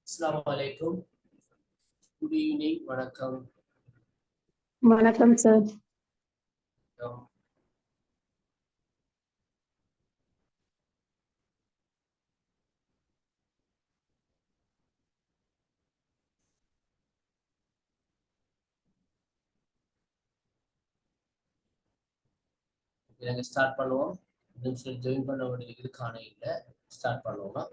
Assalamu alaikum. Good evening. வணக்கம். வணக்கம் sir. நாங்க ஸ்டார்ட் பண்ணுவோம். நிமிஷம் ஜாயின் பண்ண வேண்டியது காண இல்லை. ஸ்டார்ட் பண்ணுவோமா?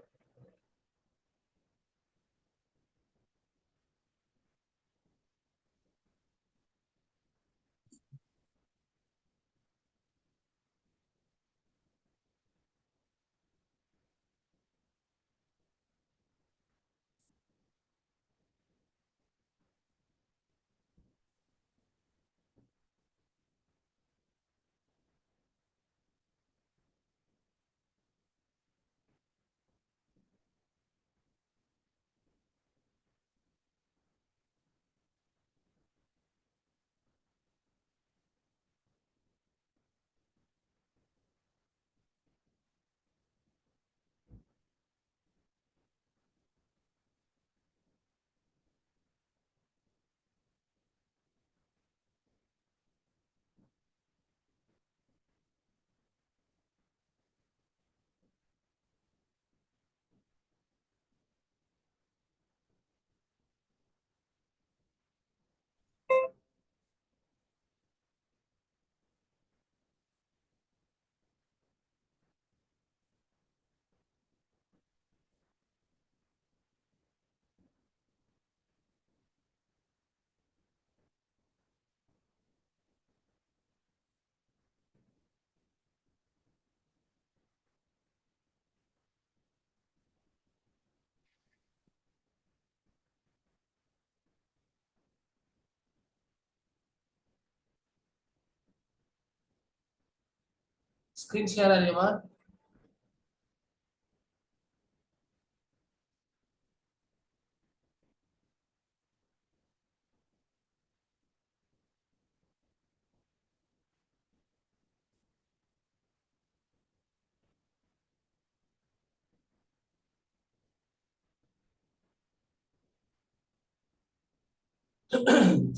ஸ்கிரீன் ஷேர் அறியுமா?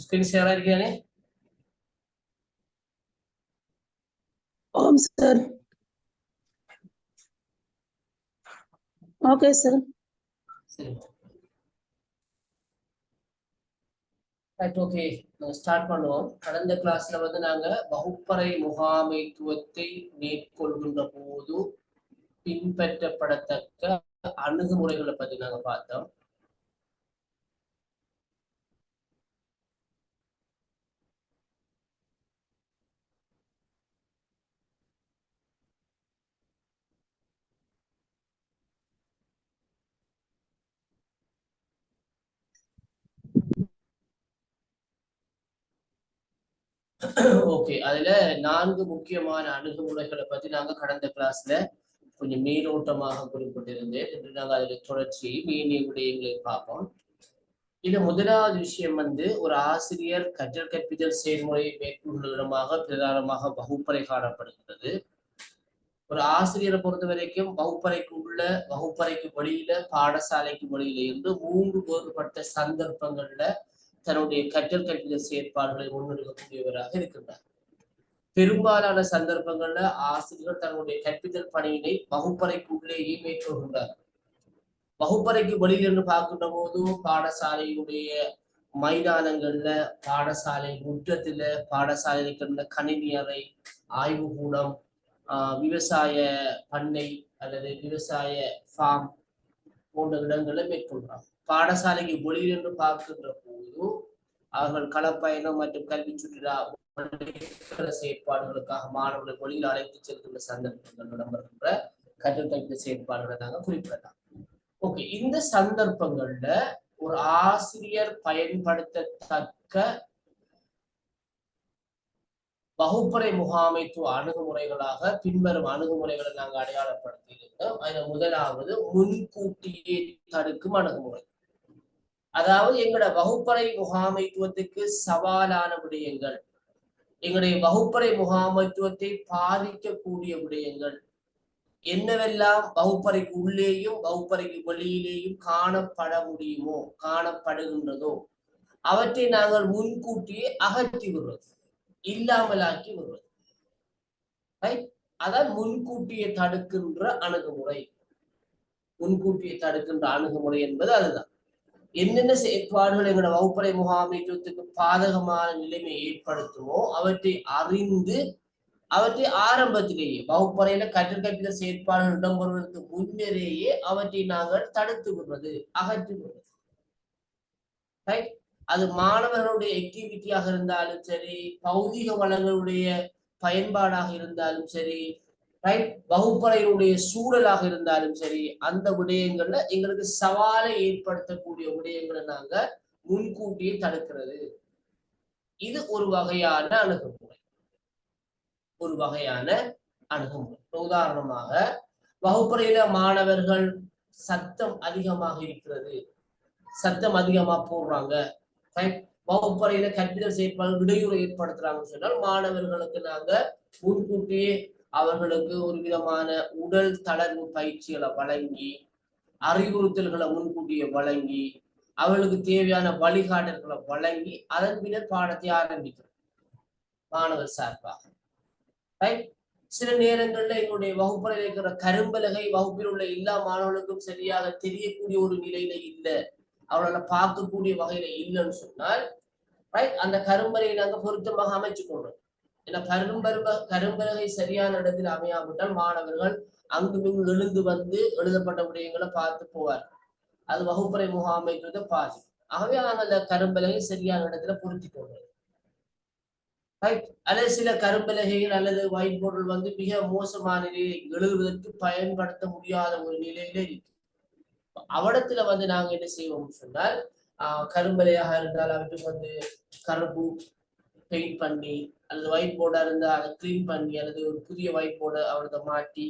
ஸ்கிரீன் ஷேர் ஆயிருக்கானே? ஓம் சார். Okay sir. சரி. Right, okay. ஸ்டார்ட் பண்ணுவோம். கடந்த கிளாஸ்ல வந்து நாங்க வகுப்பறை முகாமைத்துவத்தை மேற்கொள்கின்ற போது பின்பற்றப்படத்தக்க அணுகுமுறைகளை பத்தி நாங்க பார்த்தோம். ஓகே, அதுல 4 முக்கியமான அணுகுமுறைகளை பத்தி நாங்க கடந்த கிளாஸ்ல கொஞ்சம் மேலோட்டமாக குறிப்பிட்டிருந்தேன். என்று நாங்கள் அதில் தொடர்ச்சி மீனிய விடயங்களை பார்ப்போம். இது முதலாவது விஷயம் வந்து ஒரு ஆசிரியர் கற்றல் கற்பித்தல் செயல்முறையை மேற்கொள்ளும் இடமாக பிரதானமாக வகுப்பறை காணப்படுகிறது. ஒரு ஆசிரியரை பொறுத்த வரைக்கும் வகுப்பறைக்கு உள்ள, வகுப்பறைக்கு வெளியில, பாடசாலைக்கு வெளியில இருந்து 3 வேறுபட்ட சந்தர்ப்பங்கள்ல தன்னுடைய கற்றல் கற்பித்தல் செயற்பாடுகளை முன்னெடுக்கக்கூடியவராக இருக்கின்றார். பெரும்பாலான சந்தர்ப்பங்கள்ல ஆசிரியர்கள் தன்னுடைய கற்பித்தல் பணியினை வகுப்பறைக்கு உள்ளேயே மேற்கொள்கின்றார். வகுப்பறைக்கு வெளியிலிருந்து பார்க்கின்ற போது பாடசாலையுடைய மைதானங்கள்ல, பாடசாலை முற்றத்துல, பாடசாலையில் இருக்கின்ற கணினி அறை, ஆய்வு கூடம், விவசாய பண்ணை அல்லது விவசாய ஃபார்ம் போன்ற இடங்களை மேற்கொள்றாங்க. பாடசாலைக்கு வெளியிலிருந்து பார்க்கின்ற போது அவர்கள் களப்பயணம் மற்றும் கல்வி சுற்றுலா செயற்பாடுகளுக்காக மாணவர்களை வெளியில் அழைத்து செல்கின்ற சந்தர்ப்பங்கள் இடம்பெறுகின்ற கற்றல் கல்வி செயற்பாடுகளை நாங்கள் குறிப்பிடலாம். ஓகே, இந்த சந்தர்ப்பங்கள்ல ஒரு ஆசிரியர் பயன்படுத்தத்தக்க வகுப்பறை முகாமைத்துவ அணுகுமுறைகளாக பின்வரும் அணுகுமுறைகளை நாங்கள் அடையாளப்படுத்தி இருக்கோம். அதில் முதலாவது முன்கூட்டியே தடுக்கும் அணுகுமுறை. அதாவது எங்களோட வகுப்பறை முகாமைத்துவத்துக்கு சவாலான விடயங்கள், எங்களுடைய வகுப்பறை முகாமைத்துவத்தை பாதிக்கக்கூடிய விடயங்கள், என்னவெல்லாம் வகுப்பறைக்கு உள்ளேயும் வகுப்பறைக்கு வெளியிலேயும் காணப்பட முடியுமோ காணப்படுகின்றதோ அவற்றை நாங்கள் முன்கூட்டியே அகற்றி விடுறது, இல்லாமலாக்கி விடுறது. அதான் முன்கூட்டியே தடுக்கின்ற அணுகுமுறை. முன்கூட்டியே தடுக்கின்ற அணுகுமுறை என்பது அதுதான். என்னென்ன செயற்பாடுகள் எங்களோட வகுப்பறை முகாமைத்துவத்துக்கு பாதகமான நிலைமையை ஏற்படுத்துமோ அவற்றை அறிந்து அவற்றை ஆரம்பத்திலேயே வகுப்பறையில கற்பித்த செயற்பாடுகள் இடம்பெறுவதற்கு முன்னரேயே அவற்றை நாங்கள் தடுத்து விடுறது, அகற்றி விடுறது. அது மாணவர்களுடைய ஆக்டிவிட்டியாக இருந்தாலும் சரி, பௌதிக வளங்களுடைய பயன்பாடாக இருந்தாலும் சரி, வகுப்பறையினுடைய சூழலாக இருந்தாலும் சரி, அந்த விடயங்கள்ல எங்களுக்கு சவாலை ஏற்படுத்தக்கூடிய விடயங்களை நாங்க முன்கூட்டியே தடுக்கிறது. இது ஒரு வகையான அணுகுமுறை. ஒரு வகையான அணுகுமுறை. உதாரணமாக வகுப்பறையில மாணவர்கள் சத்தம் அதிகமாக இருக்கிறது, சத்தம் அதிகமா போடுறாங்க, வகுப்பறையில கற்பித்தல் செயற்பாடு இடையூறு ஏற்படுத்துறாங்கன்னு சொன்னால் மாணவர்களுக்கு நாங்க முன்கூட்டியே அவர்களுக்கு ஒரு விதமான உடல் தளர்வு பயிற்சிகளை வழங்கி, அறிவுறுத்தல்களை முன்கூட்டியே வழங்கி, அவர்களுக்கு தேவையான வழிகாட்டல்களை வழங்கி அதன் பின்னர் பாடத்தை ஆரம்பிக்கிறோம் மாணவர் சார்பாக. சில நேரங்கள்ல எங்களுடைய வகுப்பறையில் இருக்கிற கரும்பலகை வகுப்பில் உள்ள எல்லா மாணவர்களுக்கும் சரியாக தெரியக்கூடிய ஒரு நிலையில இல்லை, அவர்களை பார்க்கக்கூடிய வகையில இல்லைன்னு சொன்னால் அந்த கரும்பலையை நாங்க பொருத்தமாக அமைச்சு கொள்றோம். ஏன்னா கரும்பலகை சரியான இடத்தில் அமையாவிட்டால் மாணவர்கள் அங்குமிங்கு எழுந்து வந்து எழுதப்பட்ட விடயங்களை பார்த்து போவார். அது வகுப்பறை முகாமைத்துவத்தை பாதி. ஆகவே நாங்கள் அந்த கரும்பலகை சரியான இடத்துல பொருத்தி கொள்றோம். அல்லது சில கரும்பலகைகள் அல்லது ஒயிட் போர்டில் வந்து மிக மோசமான நிலையை எழுதுவதற்கு பயன்படுத்த முடியாத ஒரு நிலையில இருக்கு. அவடத்துல வந்து நாங்க என்ன செய்வோம்னு சொன்னால் கரும்பலையாக இருந்தால் அவற்றுக்கு வந்து கருப்பு பெயிண்ட் பண்ணி, அல்லது ஒயிட் போர்டா இருந்தா அதை கிளீன் பண்ணி, அல்லது ஒரு புதிய ஒயிட் போர்டை அவரது மாட்டி,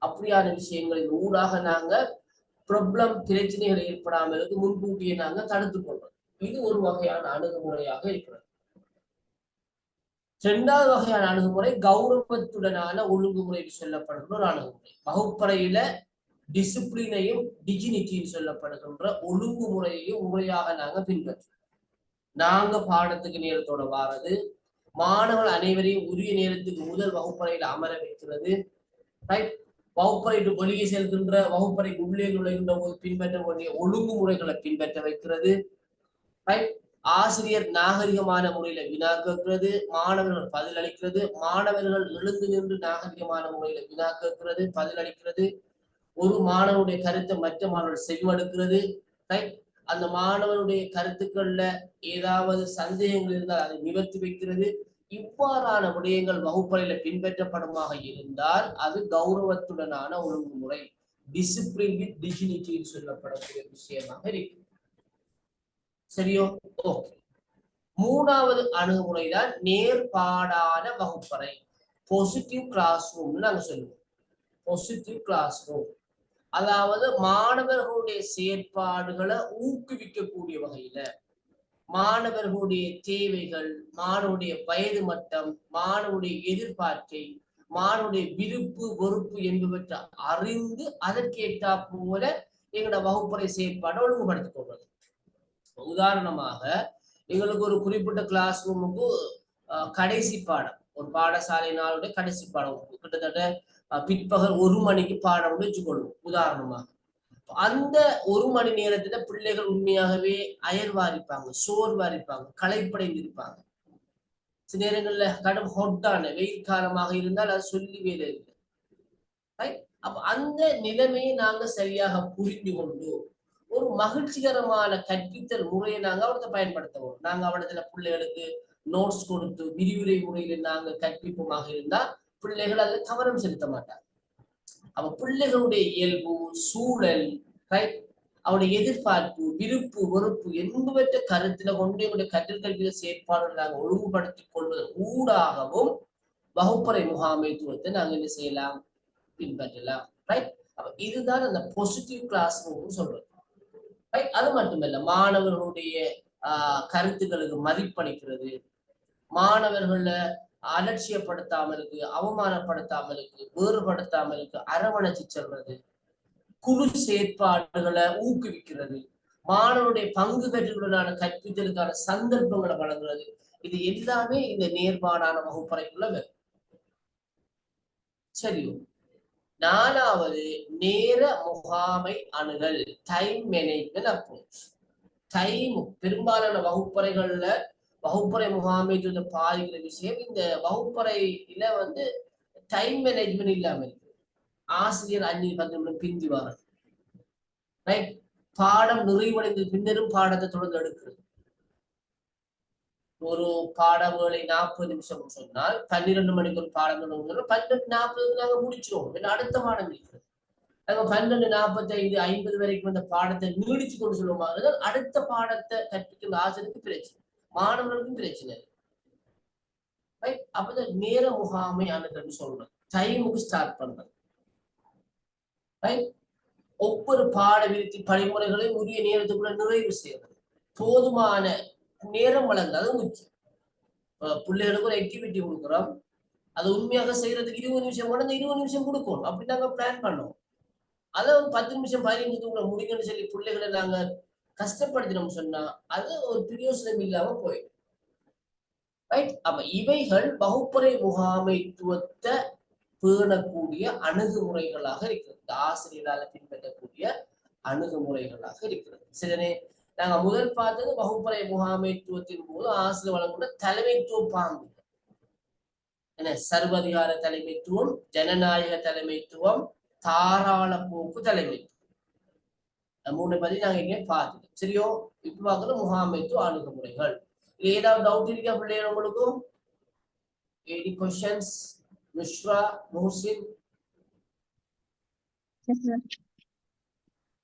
அப்படியான விஷயங்களின் ஊடாக நாங்க ப்ராப்ளம் பிரச்சனைகள் ஏற்படாமலுக்கு முன்கூட்டியே நாங்க தடுத்து கொள்றோம். இது ஒரு வகையான அணுகுமுறையாக இருக்கிறது. இரண்டாவது வகையான அணுகுமுறை கௌரவத்துடனான ஒழுங்குமுறை சொல்லப்படுகின்ற ஒரு அணுகுமுறை. வகுப்பறையில டிசிப்ளினையும் டிஜினிட்டின்னு சொல்லப்படுகின்ற ஒழுங்குமுறையையும் முறையாக நாங்க பின்பற்றோம். நாங்க பாடத்துக்கு நேரத்தோட வாரது, மாணவர்கள் அனைவரையும் உரிய நேரத்துக்கு முதல் வகுப்பறையில அமர வைக்கிறது, வகுப்பறைக்கு வெளியே செல்கின்ற வகுப்பறைக்கு உள்ளே நுழைகின்ற போது பின்பற்ற வேண்டிய ஒழுங்குமுறைகளை பின்பற்ற வைக்கிறது, ஆசிரியர் நாகரிகமான முறையில வினா கேட்கிறது, மாணவர்கள் பதில் அளிக்கிறது, மாணவர்கள் எழுந்து நின்று நாகரிகமான முறையில வினா கேட்கிறது, பதில் அளிக்கிறது, ஒரு மாணவனுடைய கருத்தை மற்ற மாணவர்கள் செவிமடுக்கிறது, அந்த மாணவனுடைய கருத்துக்கள்ல ஏதாவது சந்தேகங்கள் இருந்தால் அதை நிவர்த்தி வைக்கிறது. இவ்வாறான விடயங்கள் வகுப்பறையில பின்பற்றப்படுமாக இருந்தால் அது கௌரவத்துடனான ஒழுங்குமுறை, டிசிப்ளின் வித் டிஜினிட்டி சொல்லப்படக்கூடிய விஷயமாக இருக்கு. சரியோ? ஓகே. மூணாவது அணுகுமுறை தான் நேர்பாடான வகுப்பறை, பாசிட்டிவ் கிளாஸ் ரூம் நாங்க சொல்லுவோம். பாசிட்டிவ் கிளாஸ் ரூம் அதாவது மாணவர்களுடைய செயற்பாடுகளை ஊக்குவிக்கக்கூடிய வகையில, மாணவர்களுடைய தேவைகள், மாணவருடைய வயது மட்டம், மாணவருடைய எதிர்பார்ப்பை, மாணவருடைய விருப்பு வெறுப்பு என்பவற்றை அறிந்து அதற்கேற்றா போல எங்களோட வகுப்பறை செயற்பாடு ஒழுங்குபடுத்திக் கொள்வது. உதாரணமாக எங்களுக்கு ஒரு குறிப்பிட்ட கிளாஸ் ரூமுக்கு கடைசி பாடம், ஒரு பாடசாலை நாளுடைய கடைசி பாடம் கிட்டத்தட்ட பிற்பகல் 1 மணிக்கு பாடம் வச்சுக்கொள்வோம் உதாரணமாக. அந்த 1 மணி நேரத்துல பிள்ளைகள் உண்மையாகவே அயர்வாரிப்பாங்க, சோர்வாரிப்பாங்க, களைப்படைந்திருப்பாங்க. சில நேரங்கள்ல கடும் ஹொட்டான வெயில் காலமாக இருந்தால் அது சொல்லி வேலை இல்லை. அப்ப அந்த நிலைமையை நாங்க சரியாக புரிந்து கொண்டு ஒரு மகிழ்ச்சிகரமான கற்பித்தல் முறையை நாங்க அவர்கிட்ட பயன்படுத்துவோம். நாங்க அவடத்துல பிள்ளைகளுக்கு நோட்ஸ் கொடுத்து விரிவுரை முறையில நாங்க கற்பிப்போமாக இருந்தா பிள்ளைகள் அதுல கவனம் செலுத்த மாட்டாங்க. அப்ப பிள்ளைகளுடைய இயல்பு, சூழல், அவருடைய எதிர்பார்ப்பு, விருப்பு வெறுப்பு என்பவற்றை கருத்துல கொண்டு எங்களுடைய கற்றல் கல்வியில செயற்பாடுகள் நாங்கள் ஒழுங்குபடுத்திக் கொள்வது ஊடாகவும் வகுப்பறை முகாமைத்துவத்தை நாங்க என்ன செய்யலாம், பின்பற்றலாம். இதுதான் அந்த பாசிட்டிவ் கிளாஸ் ரூம் சொல்றது. அது மட்டுமல்ல, மாணவர்களுடைய கருத்துக்களுக்கு மதிப்பளிக்கிறது, மாணவர்கள அலட்சியப்படுத்தாமலுக்கு, அவமானப்படுத்தாமலுக்கு, வேறுபடுத்தாமலுக்கு அரவணைச்சு செல்றது, குழு செயற்பாடுகளை ஊக்குவிக்கிறது, மாணவனுடைய பங்கு பெற்றுடனான கற்பித்தலுக்கான சந்தர்ப்பங்களை வழங்குறது, இது எல்லாமே இந்த நேர்பாடான வகுப்பறைக்குள்ள வரும். சரியோ? நாலாவது நேர முகாமை அணுகல், டைம் மேனேஜ்மெண்ட் அப்ரோச். டைம் பெரும்பாலான வகுப்பறை முகாமைத்துவத்தை பாதிக்கிற விஷயம் இந்த வகுப்பறையில டைம் மேனேஜ்மெண்ட் இல்லாம இருக்கு. ஆசிரியர் 5-10 நிமிடம் பிந்தி வர்றது, ரைட்? பாடம் நிறைவடைந்த பின்னரும் பாடத்தை தொடர்ந்து எடுக்கிறது. ஒரு பாட வேலை 40 நிமிஷம் சொன்னால் 12 மணிக்கு ஒரு பாடம் 12:40 நாங்க முடிச்சிருவோம். அடுத்த பாடம் இருக்கிறது. நாங்க 12:45 50 வரைக்கும் அந்த பாடத்தை நீடிச்சு கொண்டு சொல்லுவோமா, அடுத்த பாடத்தை கற்பிக்கிற ஆசிரியருக்கு பிரச்சனை, மாணவர்களுக்கும் பிரச்சனை. ரைட்? அப்ப நேர முகாமை அணுகல் சொல்றோம். டைமுக்கு ஸ்டார்ட் பண்றது. ரைட்? ஒவ்வொரு பாட விருத்தி படிமுறைகளையும் உரிய நேரத்துக்குள்ள நிறைவு செய்யறது, போதுமான நேரம் வழங்குறது முக்கியம். பிள்ளைகளுக்கு ஒரு ஆக்டிவிட்டி கொடுக்குறோம், அது உண்மையாக செய்யறதுக்கு 20 நிமிஷம் கூட 20 நிமிஷம் கொடுக்கும். அப்படி நாங்க பிளான் பண்ணோம். அதை ஒரு 10 நிமிஷம் 15 நிமிஷத்துக்குள்ள முடிங்கன்னு சொல்லி பிள்ளைகளை நாங்க கஷ்டப்படுத்தினோம் சொன்னா அது ஒரு பிரயோசனம் இல்லாம போயிடும். ரைட்? அப்ப இவைகள் வகுப்பறை முகாமைத்துவத்தை பேணக்கூடிய அணுகுமுறைகளாக இருக்கிறது, ஆசிரியரால பின்பற்றக்கூடிய அணுகுமுறைகளாக இருக்கிறது. சரிதானே? நாங்க முதல் பார்த்தது வகுப்பறை முகாமைத்துவத்தின் போது ஆசிரியர் வழங்குகிற தலைமைத்துவ பாங்கு என்ன, சர்வதிகார தலைமைத்துவம், ஜனநாயக தலைமைத்துவம், தாராள போக்கு தலைமைத்துவம், 3 பத்தி நாங்க இங்கே பார்த்துட்டோம். சரியோ? இப்ப பார்க்கறது முகாமைத்துவ அணுகுமுறைகள். ஏதாவது டவுட் இருக்கா பிள்ளைகள் உங்களுக்கும்? Any questions? Nushra, Muhsin,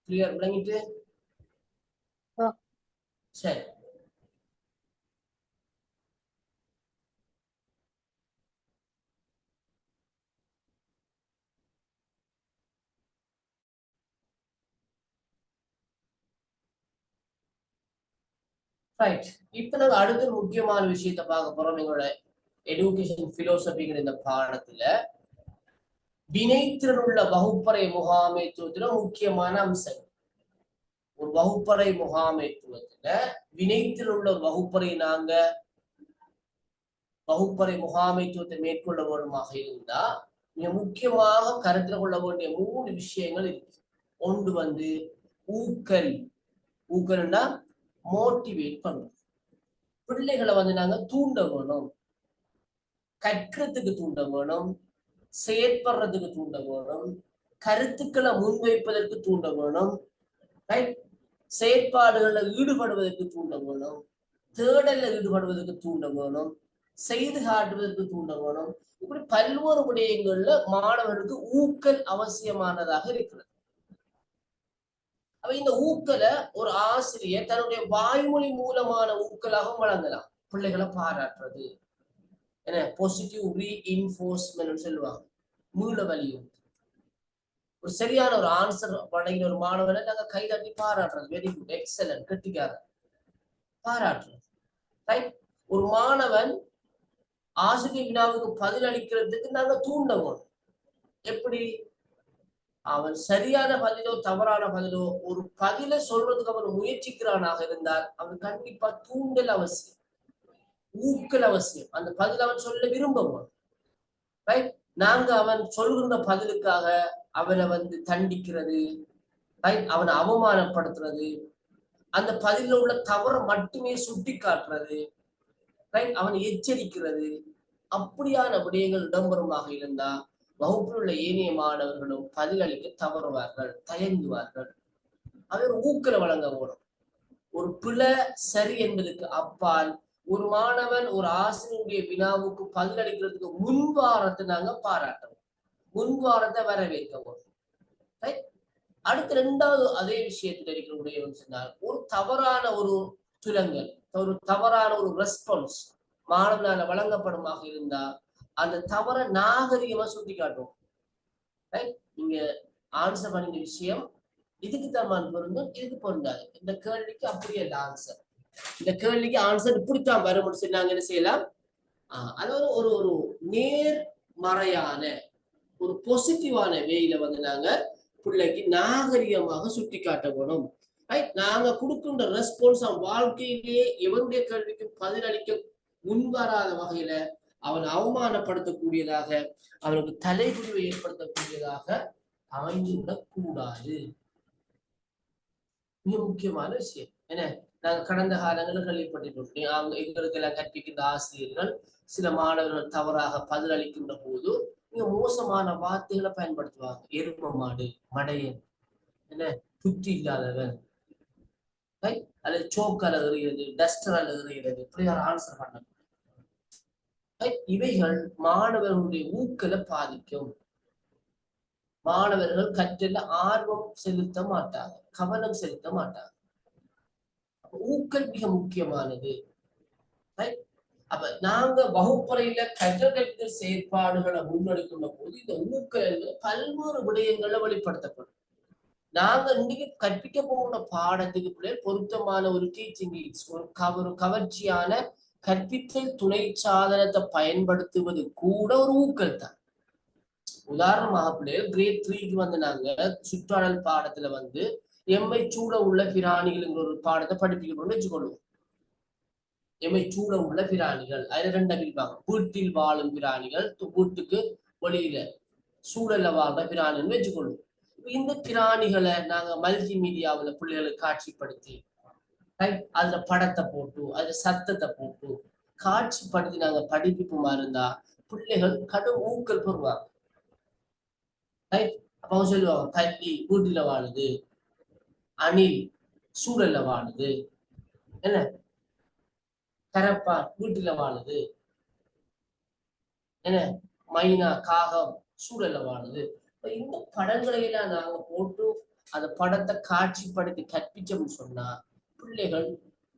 clear விளங்கிட்டு? சரி. ரைட். இப்ப நாங்க அடுத்த முக்கியமான விஷயத்தை பார்க்க போறோம். எங்களோட எடுகேஷன் பிலோசபிங்கிற இந்த பாடத்துல வினைத்திறன் உள்ள வகுப்பறை முகாமைத்துவத்துல முக்கியமான அம்சங்கள். ஒரு வகுப்பறை முகாமைத்துவத்துல வினைத்திறன் உள்ள வகுப்பறை நாங்க வகுப்பறை முகாமைத்துவத்தை மேற்கொள்ள வேண்டுமாக இருந்தா மிக முக்கியமாக கருத்தில் கொள்ள வேண்டிய 3 விஷயங்கள் இருக்கு. ஒன்று ஊக்கல். ஊக்கல்னா மோட்டிவேட் பண்ணும். பிள்ளைகளை நாங்க தூண்ட வேணும், கற்கிறதுக்கு தூண்ட வேணும், செயற்படுறதுக்கு தூண்ட வேணும், கருத்துக்களை முன்வைப்பதற்கு தூண்ட வேணும், செயற்பாடுகளில் ஈடுபடுவதற்கு தூண்ட வேணும், தேடல்ல ஈடுபடுவதற்கு தூண்ட வேணும், செய்து காட்டுவதற்கு தூண்ட வேணும். இப்படி பல்வேறு விடயங்கள்ல மாணவர்களுக்கு ஊக்கல் அவசியமானதாக இருக்கிறது. அப்ப இந்த ஊக்கலை ஒரு ஆசிரியர் தன்னுடைய வாய்மொழி மூலமான ஊக்கலாகவும் வழங்கலாம். பிள்ளைகளை பாராட்டுறது என்ன, பாசிட்டிவ் ரீஇன்ஃபோர்ஸ்மென்ட் சொல்லுவாங்க, மீள வலியும். ஒரு சரியான ஒரு ஆன்சர் வழங்கின ஒரு மாணவனை நாங்க கைதட்டி பாராட்டுறது, வெரி குட், எக்ஸலன்ட், கெட்டிக்கார பாராட்டுறது. ரைட்? ஒரு மாணவன் ஆசிரியர் வினாவுக்கு பதில் அளிக்கிறதுக்கு நாங்க தூண்டவும். எப்படி? அவன் சரியான பதிலோ தவறான பதிலோ ஒரு பதில சொல்றதுக்கு அவன் முயற்சிக்கிறானாக இருந்தால் அவன் கண்டிப்பா தூண்டல் அவசியம், ஊக்கல் அவசியம். அந்த பதில் அவன் சொல்ல விரும்புவான். ரைட்? நாங்க அவன் சொல்கின்ற பதிலுக்காக அவனை தண்டிக்கிறது, ரைட், அவனை அவமானப்படுத்துறது, அந்த பதில உள்ள தவறை மட்டுமே சுட்டி காட்டுறது, ரைட், அவனை எச்சரிக்கிறது, அப்படியான விடயங்கள் இடம்பெறுமாக இருந்தா வகுப்பில் உள்ள ஏனைய மாணவர்களும் பதிலளிக்க தவறுவார்கள், தயங்குவார்கள். அவர் ஊக்கலை வழங்க போறோம். ஒரு பிழை சரி என்பதற்கு அப்பால் ஒரு மாணவன் ஒரு ஆசிரியருடைய வினாவுக்கு பதிலளிக்கிறதுக்கு முன்வாரத்தை நாங்க பாராட்டணும், முன்வாரத்தை வரவேற்கவும். அடுத்த 2வது அதே விஷயத்தில் இருக்கிற சொன்னால் ஒரு தவறான ஒரு துலங்கல், ஒரு தவறான ஒரு ரெஸ்பான்ஸ் மாணவனால வழங்கப்படுமாக இருந்தா அந்த தவற நாகரிகமா சுட்டி காட்டும். நீங்க ஆன்சர் பண்ணின விஷயம் இதுக்கு தான் பொருந்தும், இதுக்கு பொருந்தாது, இந்த கேள்விக்கு அப்படியே இல்லை ஆன்சர், இந்த கேள்விக்கு ஆன்சர் இப்படித்தான் வரும்னு சொல்லி நாங்க என்ன செய்யலாம், அதாவது ஒரு ஒரு நேர்மறையான ஒரு பாசிட்டிவான வேயில வந்து நாங்க பிள்ளைக்கு நாகரிகமாக சுட்டி காட்டப்படும். நாங்க கொடுக்கின்ற ரெஸ்பான்ஸ் வாழ்க்கையிலேயே எவருடைய கேள்விக்கு பதிலளிக்க முன்வராத வகையில அவனை அவமானப்படுத்தக்கூடியதாக அவனுக்கு தலைகுறிவை ஏற்படுத்தக்கூடியதாக அமைந்துவிடக் கூடாது. மிக முக்கியமான விஷயம் என்ன, நாங்க கடந்த காலங்களில் கேள்விப்பட்டிருக்கோம். எங்களுக்கு எல்லாம் கற்பிக்கின்ற ஆசிரியர்கள் சில மாணவர்கள் தவறாக பதிலளிக்கின்ற போது மிக மோசமான வார்த்தைகளை பயன்படுத்துவாங்க. எரும மாடு, மடையன், என்ன புத்தி இல்லாதவன், அல்லது சோக்கால் எறிகிறது, டஸ்டரால் எறிகிறது, இப்படி ஒரு ஆன்சர் பண்ண. இவைகள் மாணவர்களுடைய ஊக்கலை பாதிக்கும். மாணவர்கள் கற்றல ஆர்வம் செலுத்த மாட்டாங்க, கவனம் செலுத்த மாட்டாங்க. ஊக்கல் மிக முக்கியமானது. அப்ப நாங்க வகுப்பறையில கற்றல் செயற்பாடுகளை முன்னெடுக்கின்ற போது இந்த ஊக்கல் என்பது பல்வேறு விடயங்களை வெளிப்படுத்தப்படும். நாங்க இன்னைக்கு கற்பிக்க போகிற பாடத்துக்கு பிள்ளைகள் பொருத்தமான ஒரு டீச்சிங் ஒரு கவர்ச்சியான கற்பித்தல் துணை சாதனத்தை பயன்படுத்துவது கூட ஒரு ஊக்கல் தான். உதாரணமாக பிள்ளைகள் கிரேட் 3க்கு வந்து நாங்க சுற்றாடல் பாடத்துல வந்து எம்மை சூழ உள்ள பிராணிகள் ஒரு பாடத்தை படிப்பிக்கணும்னு வச்சுக்கொள்வோம். எம்மை சூழ உள்ள பிராணிகள் அதுல ரெண்டா பிரிப்பாங்க. வீட்டில் வாழும் பிராணிகள், வீட்டுக்கு வெளியில சூழல வாழ்ற பிராணின்னு வச்சுக்கொள்வோம். இந்த பிராணிகளை நாங்க மல்டி மீடியாவில பிள்ளைகளுக்கு காட்சிப்படுத்தி அதுல படத்தை போட்டு அதுல சத்தத்தை போட்டு காட்சிப்படுத்தி நாங்க படிப்பிப்புமா இருந்தா பிள்ளைகள் கடும் ஊக்கல் பெறுவாங்க. அப்ப சொல்லுவாங்க பள்ளி வீட்டுல வாழுது, அணில் சூழல்ல வாழுது, என்ன கரப்பான் வீட்டுல வாழுது, என்ன மைனா காகம் சூழல்ல வாழுது. இந்த படங்களை எல்லாம் நாங்க போட்டு அந்த படத்தை காட்சிப்படுத்தி கற்பிச்சோம்னு சொன்னா பிள்ளைகள்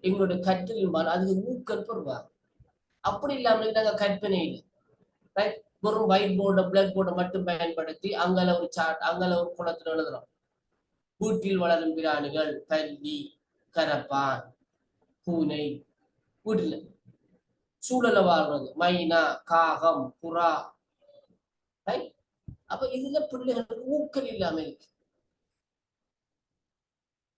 எங்களுடைய கற்றலின் மேல அதுக்கு ஊக்கல் பெறுவாங்க. அப்படி இல்லாமல் நாங்க கற்பனை இல்லை, வெறும் ஒயிட் போர்டு பிளாக் போர்டை மட்டும் பயன்படுத்தி அங்கல ஒரு சாட் அங்கல ஒரு குளத்துல எழுதுறோம். வீட்டில் வளரும் பிராணிகள் பல்லி, கரப்பான், பூனை, வீட்டுல சூழல வாழ்றது மைனா, காகம், புறா. அப்ப இதுல பிள்ளைகளுக்கு ஊக்கல் இல்லாம இருக்கு.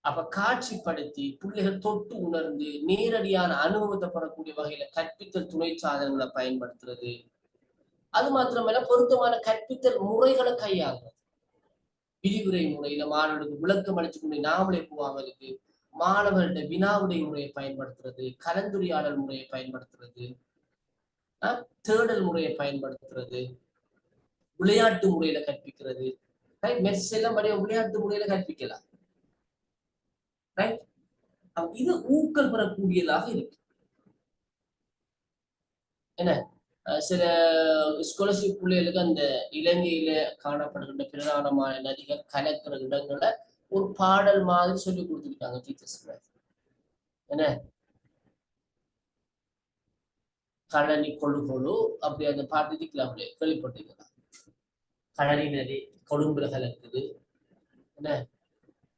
அப்ப காட்சிப்படுத்தி பிள்ளைகள் தொட்டு உணர்ந்து நேரடியான அனுபவத்தை பெறக்கூடிய வகையில கற்பித்தல் துணை சாதனங்களை பயன்படுத்துறது. அது மாத்திரமல்ல பொருத்தமான கற்பித்தல் முறைகளை கையாளுறது. விரிவுரை முறையில மாணவர்களுக்கு விளக்கம் அளிச்சுக்கொண்டு நாமளே போகாமலுக்கு மாணவர்களுடைய வினாவுடைய முறையை பயன்படுத்துறது, கலந்துரையாடல் முறையை பயன்படுத்துறது, தேடல் முறையை பயன்படுத்துறது, விளையாட்டு முறையில கற்பிக்கிறது. மெர்செல்லாம் விளையாட்டு முறையில கற்பிக்கலாம். இது ஊக்கல் பெறக்கூடியதாக இருக்கு. என்ன சில ஸ்காலர்ஷிப் பிள்ளைகளுக்கு அந்த இலங்கையில காணப்படுகின்ற பிரதானமான நதிகள் கலக்கிற இடங்களை ஒரு பாடல் மாதிரி சொல்லி கொடுத்துருக்காங்க டீச்சர்ஸ். என்ன கடனி கொழு கொழு அப்படி அந்த பாட்டு இருக்கலாம்ல, கேள்விப்பட்டிருக்கலாம். கடனி நதி கொழும்புல கலக்குது, என்ன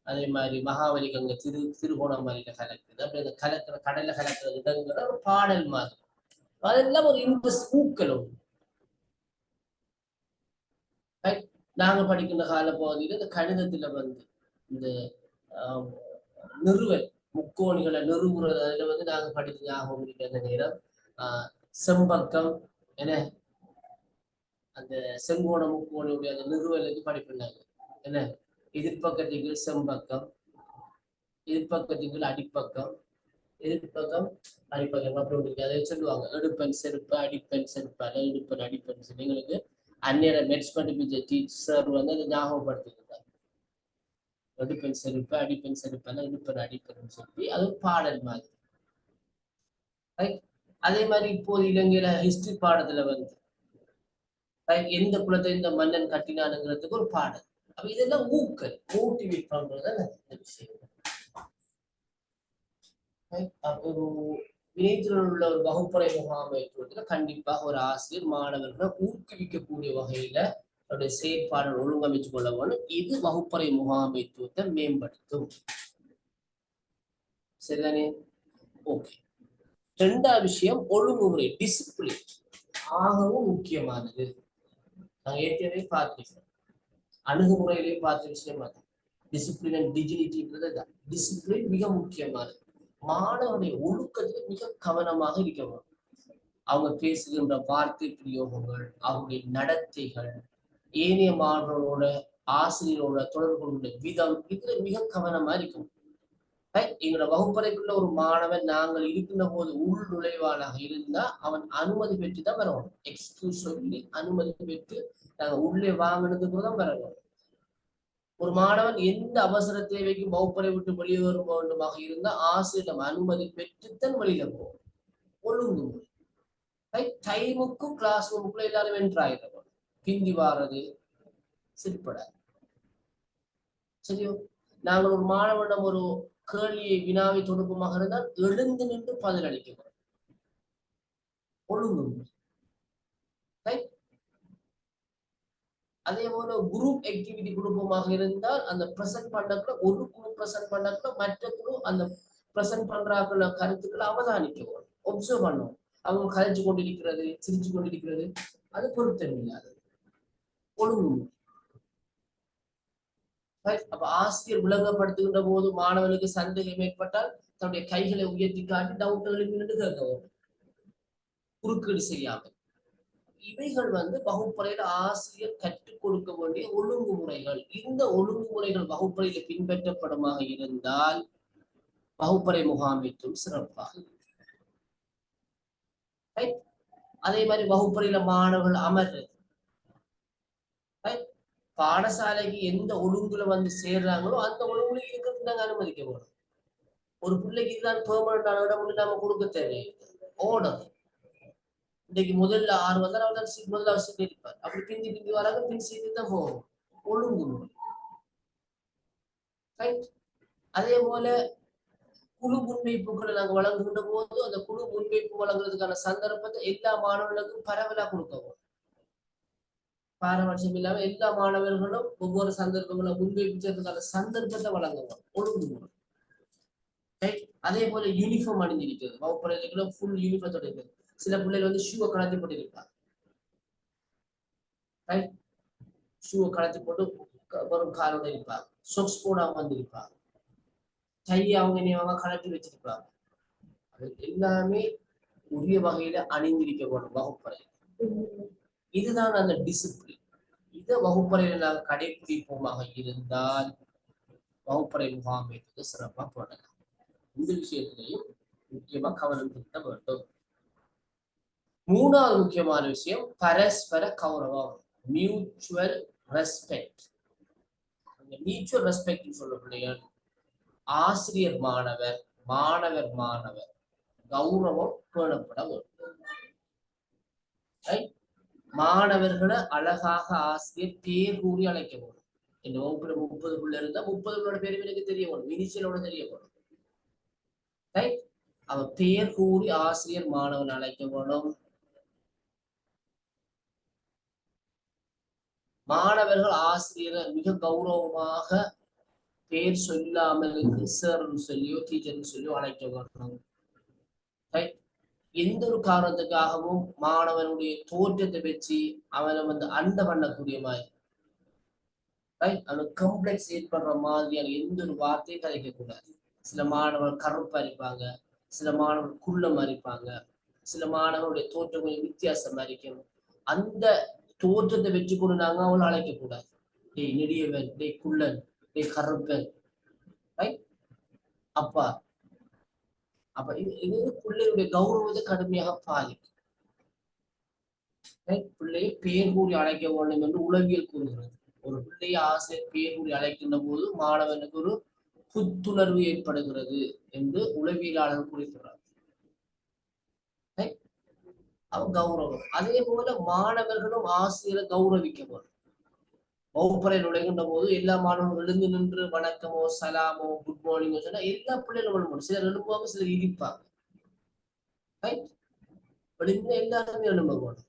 அதே மாதிரி மகாவலி கங்கை திருகோணமலையில கலக்குது. அப்படி அந்த கலக்கிற கடல்ல கலக்கிற இடங்கிற ஒரு பாடல் மாதிரி. அதெல்லாம் ஒரு இன்ட்ரெஸ்ட் ஊக்கலும். நாங்க படிக்கின்ற கால பகுதியில இந்த கணிதத்துல வந்து இந்த நிறுவல் முக்கோணிகளை நிறுவுறது அதுல வந்து நாங்க படித்த ஞாபகம் இருக்க அந்த நேரம் செம்பக்கம் என்ன அந்த செங்கோண முக்கோணியுடைய அந்த நிறுவலுக்கு படிப்பினாங்க. என்ன எதிர்பக்கத்துக்கு செம்பக்கம், எதிர்பக்கத்துக்கு அடிப்பக்கம், எதிர்பக்கம் அடிப்பக்கம் அப்படி அதை சொல்லுவாங்க. எடுப்பன் செருப்பு, அடிப்பன் செருப்பால, எடுப்பன் அடிப்பன் செருப்பு. எங்களுக்கு அந்நேர மெட்ஸ் படிப்பிச்ச டீச்சர் வந்து அதை ஞாபகப்படுத்திருந்தாங்க. எடுப்பன் செருப்பு, அடிப்பன் செருப்பால, எடுப்பன் அடிப்பன் சொல்லி அது ஒரு பாடல் மாதிரி. அதே மாதிரி இப்போது இலங்கையில ஹிஸ்டரி பாடத்துல வந்து எந்த குலத்தை இந்த மன்னன் கட்டினானுங்கிறதுக்கு ஒரு பாடல். அப்ப இதெல்லாம் ஊக்கல், மோட்டிவேட் பண்றதுதான் இந்த விஷயம். ஒரு இணையத்தில் உள்ள ஒரு வகுப்பறை முகாமைத்துவத்துல கண்டிப்பாக ஒரு ஆசிரியர் மாணவர்களை ஊக்குவிக்கக்கூடிய வகையில அவருடைய செயற்பாடு ஒழுங்கமைச்சு கொள்ள வேணும். இது வகுப்பறை முகாமைத்துவத்தை மேம்படுத்தும். சரிதானே? ஓகே. ரெண்டாவது விஷயம் ஒழுங்குமுறை, டிசிப்ளின். ஆகவும் முக்கியமானது. நாங்க ஏற்கனவே பார்த்திருக்கோம், அணுகுமுறையிலேயே பார்த்த விஷயம் அது. டிசிப்ளின் அண்ட் டிஜினிட்டின்றது தான். டிசிப்ளின் மிக முக்கியமானது. மாணவனுடைய ஒழுக்கத்தில் மிக கவனமாக இருக்க வேண்டும். அவங்க பேசுகின்ற வார்த்தை பிரயோகங்கள், அவங்களுடைய நடத்தைகள், ஏனைய மாணவர்களோட ஆசிரியரோட தொடர்புடைய விதம், இதுல மிக கவனமா இருக்கும். எங்களோட வகுப்பறைக்குள்ள ஒரு மாணவன் நாங்கள் இருக்கின்ற போது உள் நுழைவானாக இருந்தா அவன் அனுமதி பெற்று தான் வரணும். எக்ஸ்கியூஸ் சொல்லி அனுமதி பெற்று நாங்க உள்ளே வாங்கினதுக்கு தான் வரணும். ஒரு மாணவன் எந்த அவசர தேவைக்கு வகுப்பறை விட்டு வெளியே வர வேண்டுமாக இருந்தா ஆசிரியர் அனுமதி பெற்றுத்தான் வெளியில போகும். ஒழுங்கு டைமுக்கும் கிளாஸ் ரூமுக்குள்ள எல்லாரும் வென்றாயிரம் பிந்தி வாரது சிற்படாது. சரியோ, நாங்கள் ஒரு மாணவனிடம் ஒரு கேள்வியை வினாவை தொடுப்பமாக இருந்தால் எழுந்து நின்று பதில் அளிக்க ஒழுங்கு. அதே போல குரூப் ஆக்டிவிட்டி குரூப்பமாக இருந்தால் அந்த பிரசன்ட் பண்ணக்குள்ள ஒரு குழு பிரசன்ட் பண்ணக்குள்ள மற்ற குழு அந்த பிரசன்ட் பண்றாக்குள்ள கருத்துக்களை அவதானிக்க ஒப்சர்வ் பண்ணும். அவங்க கலைச்சு கொண்டிருக்கிறது, சிரிச்சு கொண்டிருக்கிறது, அது பொருத்தம் இல்லாது. ஒழுங்கு. அப்ப ஆசிரியர் விளங்கப்படுத்துகின்ற போது மாணவனுக்கு சந்தேகம் ஏற்பட்டால் தன்னுடைய கைகளை உயர்த்தி காட்டி டவுட் எழுப்பி கேட்கவும், குறுக்கீடு செய்யாமல். இவைகள் வகுப்பறையில ஆசிரியர் கற்றுக் கொடுக்க வேண்டிய ஒழுங்குமுறைகள். இந்த ஒழுங்குமுறைகள் வகுப்பறையில பின்பற்றப்படுமாக இருந்தால் வகுப்பறை முகாமைத்துவம் சிறப்பாக. அதே மாதிரி வகுப்பறையில மாணவர்கள் அமர்றது, பாடசாலைக்கு எந்த ஒழுங்குல சேர்றாங்களோ அந்த ஒழுங்குல இருக்கிறது நாங்க அனுமதிக்க வேணும். ஒரு பிள்ளைக்கு இதுதான் பெர்மனண்டான இடம் நாம கொடுக்க தேவை. ஓர்டர். இன்னைக்கு முதல்ல 6 வந்தால் முதல்ல சீட் இருப்பார். அப்படி பிந்தி பிந்தி வராங்க, பின் சீட்டு தான் போகும். ஒழுங்குமுறை. அதே போல குழு முன்வைப்புகளை நாங்கள் வழங்குகின்ற போது அந்த குழு முன்வைப்பு வழங்குறதுக்கான சந்தர்ப்பத்தை எல்லா மாணவர்களுக்கும் பரவலா கொடுக்கவும். பாரபட்சம் இல்லாம எல்லா மாணவர்களும் ஒவ்வொரு சந்தர்ப்பங்களை முன்வைப்புறதுக்கான சந்தர்ப்பத்தை வழங்குவோம். ஒழுங்குமுறை. அதே போல யூனிஃபார்ம் அணிஞ்சிருக்கிறது. வகுப்பறையில ஃபுல் யூனிஃபார்த்தோட இருக்கிறது. சில பிள்ளைகள் ஷூவை கலத்தி போட்டிருப்பாங்க. ஷூவை கலத்தி போட்டு வரும் காலோட இருப்பாங்க. சொக்ஸ் போடாம வந்திருப்பாங்க. கையை அவங்க கலட்டி வச்சிருப்பாங்க. அது எல்லாமே உரிய வகையில அணிந்திருக்க வேணும் வகுப்பறை. இதுதான் அந்த டிசிப்ளின். இதை வகுப்பறையில நாங்கள் கடைபிடிப்போமாக இருந்தால் வகுப்பறை முகாமைத்துக்கு சிறப்பாக போடலாம். இந்த விஷயத்திலையும் முக்கியமா கவனம் செலுத்த வேண்டும். 3வது முக்கியமான விஷயம் பரஸ்பர கௌரவம், மியூச்சுவல் ரெஸ்பெக்ட். மியூச்சுவல் ரெஸ்பெக்ட் சொல்ல பிள்ளைகள் ஆசிரியர் மாணவர், மாணவர் மாணவர் கௌரவம் பேணப்பட வேண்டும். மாணவர்களை அழகாக ஆசிரியர் பேர் கூறி அழைக்க வேண்டும். இந்த வகுப்புல 30 பிள்ளை இருந்தா 30 பிள்ளோட பேரும் எனக்கு தெரிய வேணும், இனிஷியலோட தெரிய வேணும். அவ பேர் கூறி ஆசிரியர் மாணவன் அழைக்க வேணும். மாணவர்கள் ஆசிரியரை மிக கௌரவமாக பேர் சொல்லாமலுக்கு சார்ன்னு சொல்லியோ டீச்சர்னு சொல்லியோ அழைக்க வேணும். எந்த ஒரு காரணத்துக்காகவும் மாணவனுடைய தோற்றத்தை வச்சு அவனை அண்ட பண்ணக்கூடிய மாதிரி, அவனுக்கு கம்ப்ளெக்ஸ் ஏற்படுற மாதிரியான எந்த ஒரு வார்த்தையும் கதைக்க கூடாது. சில மாணவர்கள் கருப்பா இருப்பாங்க, சில மாணவர்கள் குள்ளமா இருப்பாங்க, சில மாணவர்களுடைய தோற்றம் கொஞ்சம் வித்தியாசமா இருக்கும். அந்த தோற்றத்தை வச்சு கொண்டு நாங்க அவளை அழைக்க கூடாது. டேய் நெடியவன், டேய் குள்ளன், டேய் கருப்பன். அப்பா அப்ப இது பிள்ளையுடைய கௌரவத்தை கடுமையாக பாதிக்கும். பிள்ளையை பேர் கூறி அழைக்க வேண்டும் என்று உளவியல் கூறுகிறது. ஒரு பிள்ளையை ஆசிரியர் பேர் கூறி அழைக்கின்ற போது மாணவனுக்கு ஒரு புத்துணர்வு ஏற்படுகிறது என்று உளவியலாளர் குறிப்பிடுறார். அவன் கௌரவம். அதே போல மாணவர்களும் ஆசிரியரை கௌரவிக்க வேண்டும். வகுப்பறை நுழைகின்ற போது எல்லா மாணவர்களும் எழுந்து நின்று வணக்கமோ சலாமோ குட் மார்னிங்கோ சொன்னா எல்லா பிள்ளைகளும் சிலர் எழுப்புவாங்க, சிலர் இடிப்பாங்க. எல்லாருமே எழும்ப போடும்.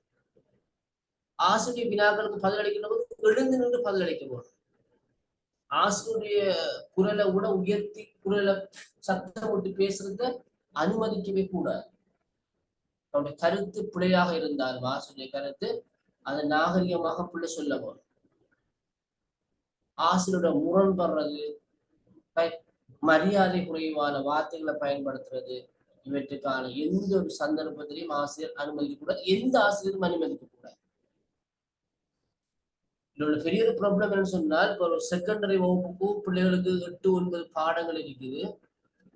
ஆசிரியர் வினாக்களுக்கு பதிலளிக்கின்ற போது எழுந்து நின்று பதிலளிக்க போடும். ஆசிரியருடைய குரலை கூட உயர்த்தி குரலை சத்தம் விட்டு பேசுறத அனுமதிக்கவே கூடாது. அவருடைய கருத்து பிழையாக இருந்தாலும் ஆசிரியருடைய கருத்து அதை நாகரிகமாக பிள்ளை சொல்ல போறோம். ஆசிரியரோட முரண்படுறது, மரியாதை குறைவான வார்த்தைகளை பயன்படுத்துறது, இவற்றுக்கான எந்த ஒரு சந்தர்ப்பத்திலையும் ஆசிரியர் அனுமதிக்க கூடாது. எந்த ஆசிரியரும் அனுமதிக்க கூடாது. இதோட பெரிய ஒரு ப்ராப்ளம் என்னன்னு சொன்னால், இப்போ ஒரு செகண்டரி வகுப்புக்கு பிள்ளைகளுக்கு 8, 9 பாடங்கள் இருக்குது.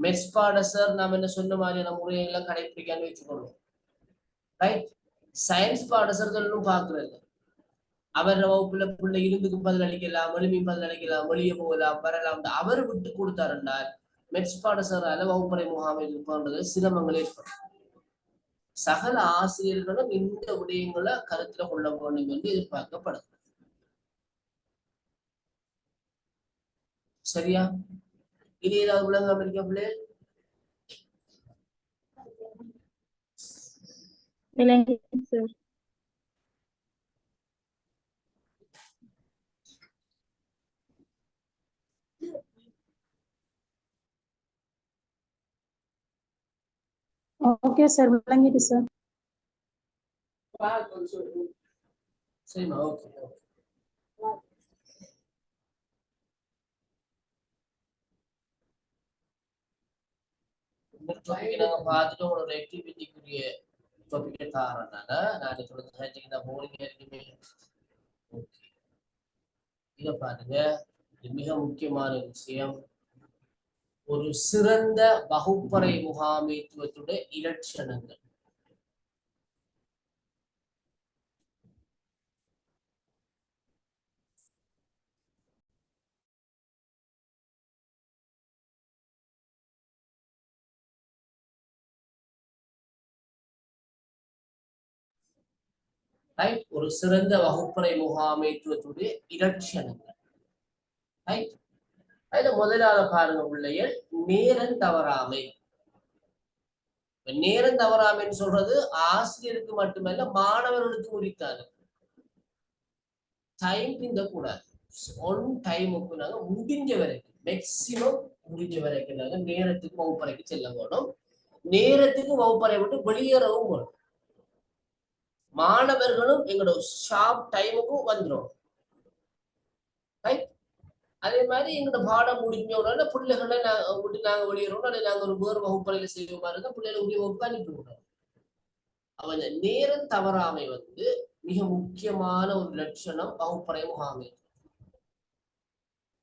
மெட்ஸ் பாட சார் நாம என்ன சொன்ன மாதிரியான முறையெல்லாம் கடைபிடிக்கான்னு வச்சுக்கணும். ரைட்? சயின்ஸ் பாட சார்களும் பார்க்கறது. அவர் வகுப்புல பிள்ளை இருந்துக்கு பதில் அளிக்கலாம், எளிமையும் பதில் அளிக்கலாம், வெளியே போகலாம், வரலாம். அவர் விட்டு கொடுத்தாருன்றால் மெட்ஸ் பாடசாரால வகுப்பறை முகாமை இருப்பது சிரமங்கள் ஏற்படும். சகல ஆசிரியர்களும் இந்த விடயங்களை கருத்துல கொள்ள வேண்டும் என்று எதிர்பார்க்கப்படுது. சரியா? இது ஏதாவது விளங்காம இருக்க பிள்ளை? சார். ஓகே சார், விளங்கிட்டு சார். சரிம்மா, ஓகே. நாங்க பார்த்துட்டு உங்களோட ஆக்டிவிட்டிக்குரிய டாபிக்கை தாரனால நான் சொல்றது போலிங்கா இருக்குமே. ஓகே, இத பாருங்க, இது மிக முக்கியமான விஷயம். ஒரு சிறந்த வகுப்பறை முகாமைத்துவத்துடைய இலட்சணங்கள். ஒரு சிறந்த வகுப்பறை முகாமைத்துவத்துடைய இலட்சணங்கள். அதுல முதலாவது பாருங்க பிள்ளைகள், நேரம் தவறாமை. நேரம் தவறாமைன்னு சொல்றது ஆசிரியருக்கு மட்டுமல்ல, மாணவர்களுக்கு உரித்தாது. டைம் இந்த கூடாது. ஒன் டைமுக்கு நாங்க முடிஞ்ச வரைக்கும், மேக்சிமம் முடிஞ்ச வரைக்கும் நாங்க நேரத்துக்கு வகுப்பறைக்கு செல்ல போனோம். நேரத்துக்கு வகுப்பறை விட்டு வெளியேறவும் போனோம். மாணவர்களும் எங்களோட ஷார்ப் டைமுக்கும் வந்துடும். அதே மாதிரி எங்களோட பாடம் முடிஞ்ச உடனே பிள்ளைகளை விட்டு நாங்க வெளியேறோம். அதை நாங்க ஒரு வேறு வகுப்பறையில செய்ய மாதிரி தான் பிள்ளைகளை உரிய வகுப்பு அனுப்பி விடுறோம். அவங்க நேரம் தவறாமை மிக முக்கியமான ஒரு லட்சணம் வகுப்பறை முகாமை.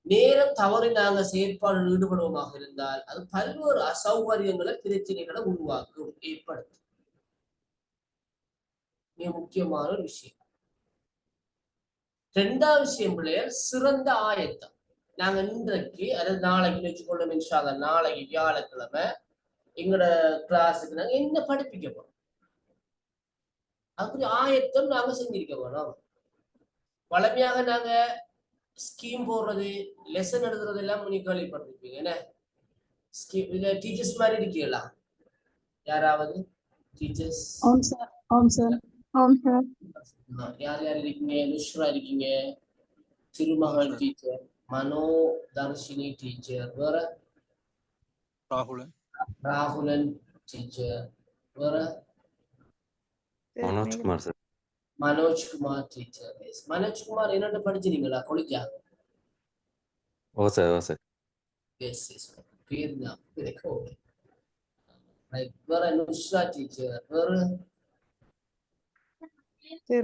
நேரம் தவறி நாங்க செயற்பாடு ஈடுபடுவதாக இருந்தால் அது பல்வேறு அசௌகரியங்களை, பிரச்சனைகளை உருவாக்கும், ஏற்படுத்தும். மிக முக்கியமான ஒரு விஷயம். ரெண்டாவது விஷயம் பிள்ளைகள், சிறந்த ஆயத்தம். நாங்க இன்றைக்கு அதாவது நாளைக்கு வச்சுக்கொள்ளும் இன்ஷால்லா, நாளைக்கு வியாழக்கிழமை எங்களோட கிளாஸுக்கு நாங்க என்ன படிப்பிக்க போறோம், அப்படி ஆயத்தம் நாங்க செஞ்சிருக்க போறோம். வளமையாக நாங்க ஸ்கீம் போடுறது, லெசன் எழுதுறது எல்லாம் நீங்க கேள்விப்பட்டிருப்பீங்க. என்ன ஸ்கீம், இதுல டீச்சர்ஸ் மாதிரி இருக்கீங்களா யாராவது? டீச்சர்ஸ் யார் யார் இருக்கீங்க? நுஷ்ரா இருக்கீங்க, திருமகள் டீச்சர், மனோ தர்ஷினி டீச்சர், வேற ராகுலன் டீச்சர், வேற மனோஜ்குமார் சார். மனோஜ்குமார் டீச்சர். மனோஜ்குமார் என்னோட படிச்சிருக்கீங்களா கொலிஜா? ஓ சார், ஓ சார். எஸ் எஸ், பேர் தான். வேற நுஷ்ரா டீச்சர், வேற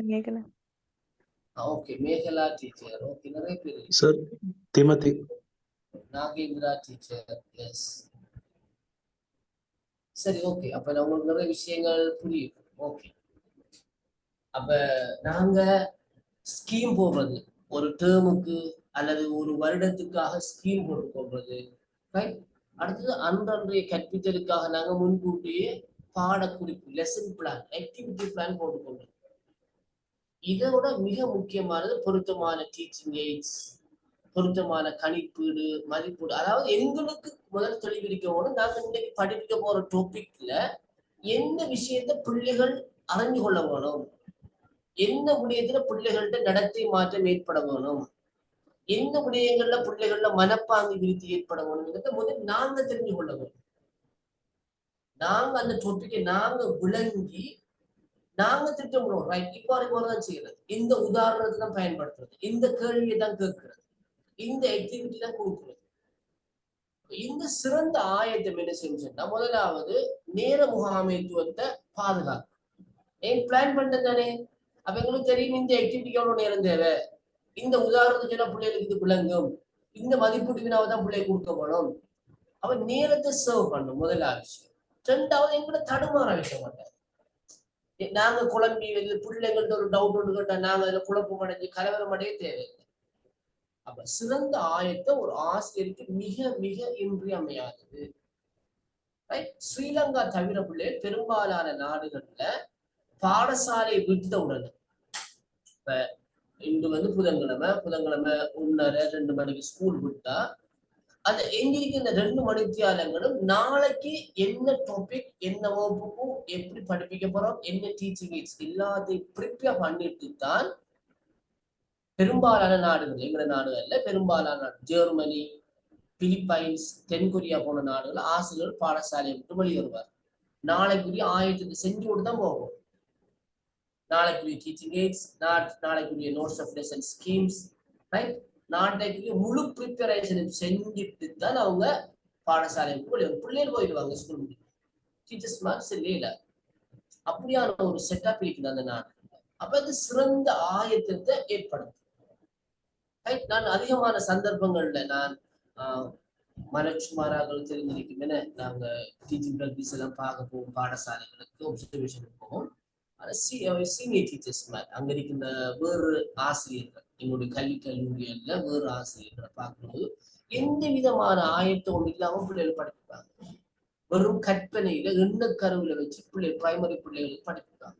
Mekala. Okay, Mekala teacher. Okay, நிறைய பேர். Sir Timothy. Nagendra teacher. Yes, சரி, ஓகே. அப்ப உங்களுக்கு நிறைய விஷயங்கள் புரியும். ஓகே, அப்ப நாங்க ஸ்கீம் போடுறது, ஒரு டேர்முக்கு அல்லது ஒரு வருடத்துக்காக ஸ்கீம் போட்டு போடுறது. ரைட்? அடுத்தது அன்றன்றைய கற்பித்தலுக்காக நாங்க முன்கூட்டியே பாடக்குறிப்பு, லெசன் பிளான், ஆக்டிவிட்டி பிளான் போட்டுக்கொள்றோம். இதோட மிக முக்கியமானது பொருத்தமான டீச்சிங் எய்ட்ஸ், பொருத்தமான கணிப்பீடு, மதிப்பீடு. அதாவது எங்களுக்கு முதல் தெளிவிக்கணும், நாங்க இன்னைக்கு படிக்க போற டாபிக்ல என்ன விஷயத்த பிள்ளைகள் அறிஞ்சு கொள்ள வேணும், என்ன விடயத்துல பிள்ளைகள்கிட்ட நடத்தை மாற்றம் ஏற்பட வேணும், எந்த விடயங்கள்ல பிள்ளைகள்ல மனப்பாங்கு விருத்தி ஏற்பட வேணும்ங்கிறத முதல் நாங்க தெரிஞ்சு கொள்ள வேணும். நாங்க அந்த டாபிக்கை நாங்க விளங்கி நாங்க திட்டமிடுவோம் ரைட் இப்போ தான் செய்யறது, இந்த உதாரணத்தை தான் பயன்படுத்துறது, இந்த கேள்வியை தான் கேட்கிறது, இந்த ஆக்டிவிட்டி தான் கொடுக்கிறது. இந்த சிறந்த ஆயத்தம் என்ன செஞ்சோம்னா, முதலாவது நேர முகாமைத்துவத்தை பாதுகாக்கும். ஏன் பிளான் பண்ணது தானே. அப்ப எங்களுக்கு தெரியும் இந்த ஆக்டிவிட்டிக்கு எவ்வளவு நேரம் தேவை, இந்த உதாரணத்துக்கு என்ன பிள்ளைகளுக்கு இது விளங்கும், இந்த மதிப்பீட்டு வினாவை தான் பிள்ளைக்கு கொடுக்கப்படும். அவன் நேரத்தை சர்வ் பண்ணும் முதலாவது விஷயம். ரெண்டாவது எங்களை தடுமாற வைக்க மாட்டார். நாங்க குழம்பி பிள்ளைங்கள்ட்ட ஒரு டவுட் ஒன்று கேட்டா நாங்க அதுல குழப்பம் அடைஞ்சு கலவரம் அடைய தேவையில்லை. அப்ப சிறந்த ஆயத்தை ஒரு ஆசிரியருக்கு மிக மிக இன்றியமையாதது. ஸ்ரீலங்கா தவிர பிள்ளைகள் பெரும்பாலான நாடுகள்ல பாடசாலை விட்ட உடனே, இப்ப இன்று புதன்கிழமை 1:30 2 மணிக்கு ஸ்கூல் விட்டா அந்த எங்களுக்கு இந்த 2 மணித்தியாலங்களும் நாளைக்கு என்ன டாபிக், என்ன வகுப்புக்கும் எப்படி படிப்பிக்க போறோம், என்ன டீச்சிங் எய்ட்ஸ் எல்லாத்தையும் ப்ரிப்பேர் பண்ணிட்டு தான் பெரும்பாலான நாடுகள், எங்களோட நாடுகள்ல பெரும்பாலான ஜெர்மனி, பிலிப்பைன்ஸ், தென்கொரியா போன நாடுகள் ஆசிரியர் பாடசாலையை விட்டு வெளியேறுவார். நாளைக்குரிய ஆயத்தத்தை செஞ்சு கொண்டு தான் போகும். நாளைக்குரிய டீச்சிங் எய்ட்ஸ், நாளைக்குரிய notes of lesson schemes, right, நாளைக்குரிய முழு ப்ரிப்பரேஷனும் செஞ்சுட்டு தான் அவங்க பாடசாலை விட்டு வெளியே பிள்ளைகள் போயிடுவாங்க ஸ்கூல் முடியும். டீச்சர்ஸ் மார்க்ஸ் இல்லையில அப்படியான ஒரு செட்டப் இருக்குது அந்த நாடு. அப்ப அது சிறந்த ஆயத்தத்தை ஏற்படுத்தும். நான் அதிகமான சந்தர்ப்பங்கள்ல நான் மனச்சுமாராக தெரிஞ்சிருக்கும் என நாங்க டீச்சிங் ப்ராக்டிஸ் எல்லாம் பார்க்க போவோம், பாடசாலைகளுக்கு ஒப்சர்வேஷனுக்கு போவோம். சீனியர் டீச்சர்ஸ் மாதிரி அங்க இருக்கின்ற வேறு ஆசிரியர்கள், எங்களுடைய கல்லூரிகள்ல வேறு ஆசிரியர்களை பார்க்கும்போது எந்த விதமான ஆயத்தம் ஒன்று இல்லாம பிள்ளைகள் படிப்பாங்க. வெறும் கற்பனையில எண்ணக்கருவில வச்சு பிரைமரி பிள்ளைகள் படிப்பாங்க.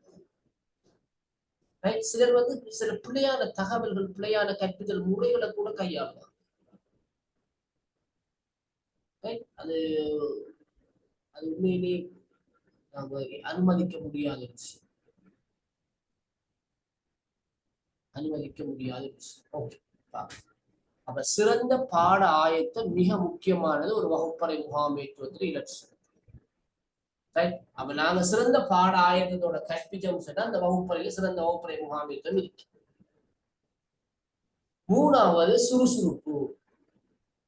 சிலர் சில பிள்ளையான தகவல்கள், பிள்ளையான கற்பித்தல் முறைகளை கூட கையாளுவாங்க. அது அது உண்மையிலேயே நாங்க அனுமதிக்க முடியாத விஷயம். ஓகே, அப்ப சிறந்த பாட ஆயத்தம் மிக முக்கியமானது ஒரு வகுப்பறை முகாமைத்துவத்தில் இலட்சியம். அப்ப நாங்க சிறந்த பாட ஆயத்தத்தோட கற்பிச்சோம் சொன்னா அந்த வகுப்பறையில சிறந்த வகுப்பறை முகாமைத்துவம் இருக்கு. மூணாவது சுறுசுறுப்பு.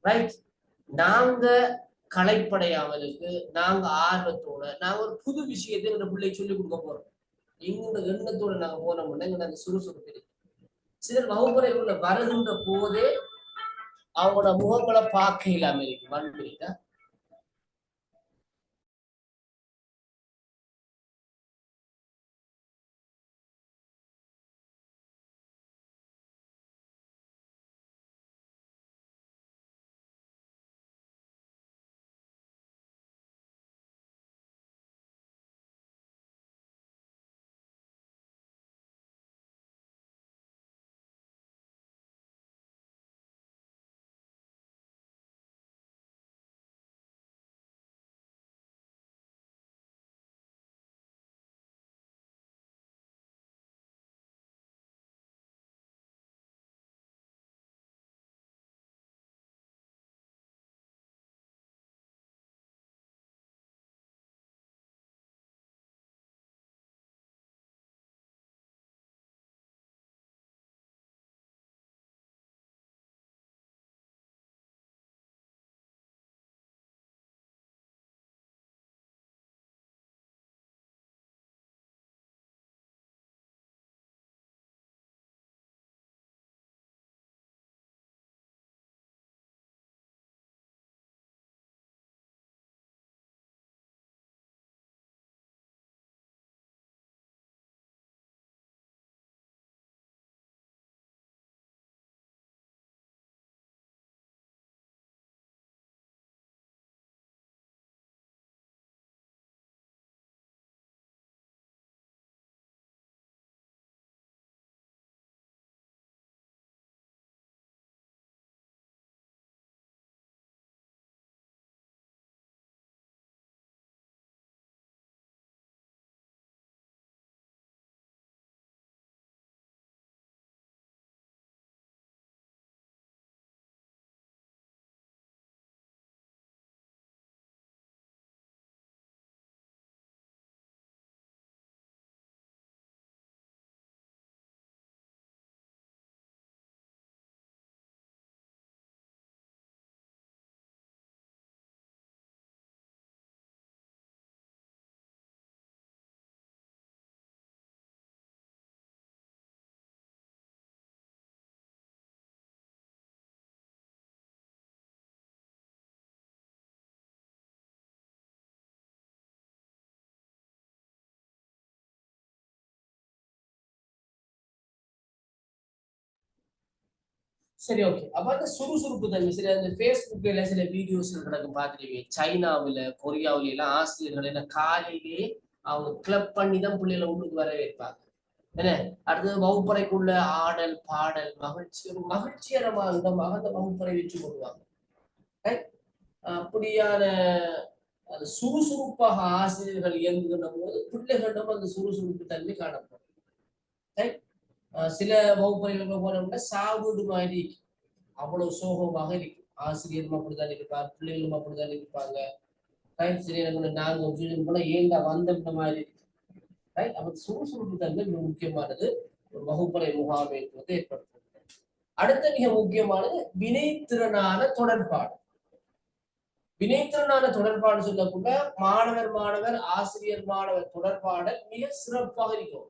ரைட், நாங்க களைப்படையாமலுக்கு, நாங்க ஆர்வத்தோட நாங்க ஒரு புது விஷயத்தை எங்க பிள்ளை சொல்லிக் கொடுக்க போறோம், எங்களோட எண்ணத்தோட நாங்க போனோம்னா எங்க அந்த சுறுசுறுப்பு இருக்கு. சிலர் வகுப்பறைக்குள்ள வருகின்ற போதே அவங்களோட முகங்களை பார்க்க இல்லாம இருக்கு, வன்முறைக்கா சரி, ஓகே. அப்ப அந்த சுறுசுறுப்பு தன்மை சில இந்த Facebookல சில வீடியோஸ் கிடக்கும் பார்த்துருவீங்க. சைனாவுல, கொரியாவுல எல்லாம் ஆசிரியர்கள் என்ன காலையிலேயே அவங்க கிளப் பண்ணி தான் பிள்ளைகளை உள்ளுக்கு வர வைப்பாங்க. என்ன அடுத்தது வகுப்பறைக்குள்ள ஆடல், பாடல், மகிழ்ச்சி ஒரு மகிழ்ச்சிகரமான விதமாக அந்த வகுப்பறை வச்சு கொள்வாங்க. அப்படியான அது சுறுசுறுப்பாக ஆசிரியர்கள் இயங்குகின்ற போது பிள்ளைகளிடம் அந்த சுறுசுறுப்பு தன்மை காணப்படும். சில வகுப்பறைகளுக்கு போனோம்னா சாவுடு மாதிரி அவ்வளவு சோகமாக இருக்கு. ஆசிரியரும் அப்படித்தான் இருப்பார், பிள்ளைகளும் அப்படித்தான் இருப்பாங்க. நாங்க போல ஏண்டா வந்த மாதிரி அப்ப சுறுசுறுப்பு தன்மை மிக முக்கியமானது ஒரு வகுப்பறை முகாமைத்துவத்தை ஏற்படுத்தும். அடுத்த மிக முக்கியமானது வினைத்திறனான தொடர்பாடு. வினைத்திறனான தொடர்பாடு சொல்லக்கூட மாணவர் ஆசிரியர் மாணவர் தொடர்பாடல் மிக சிறப்பாக இருக்கும்.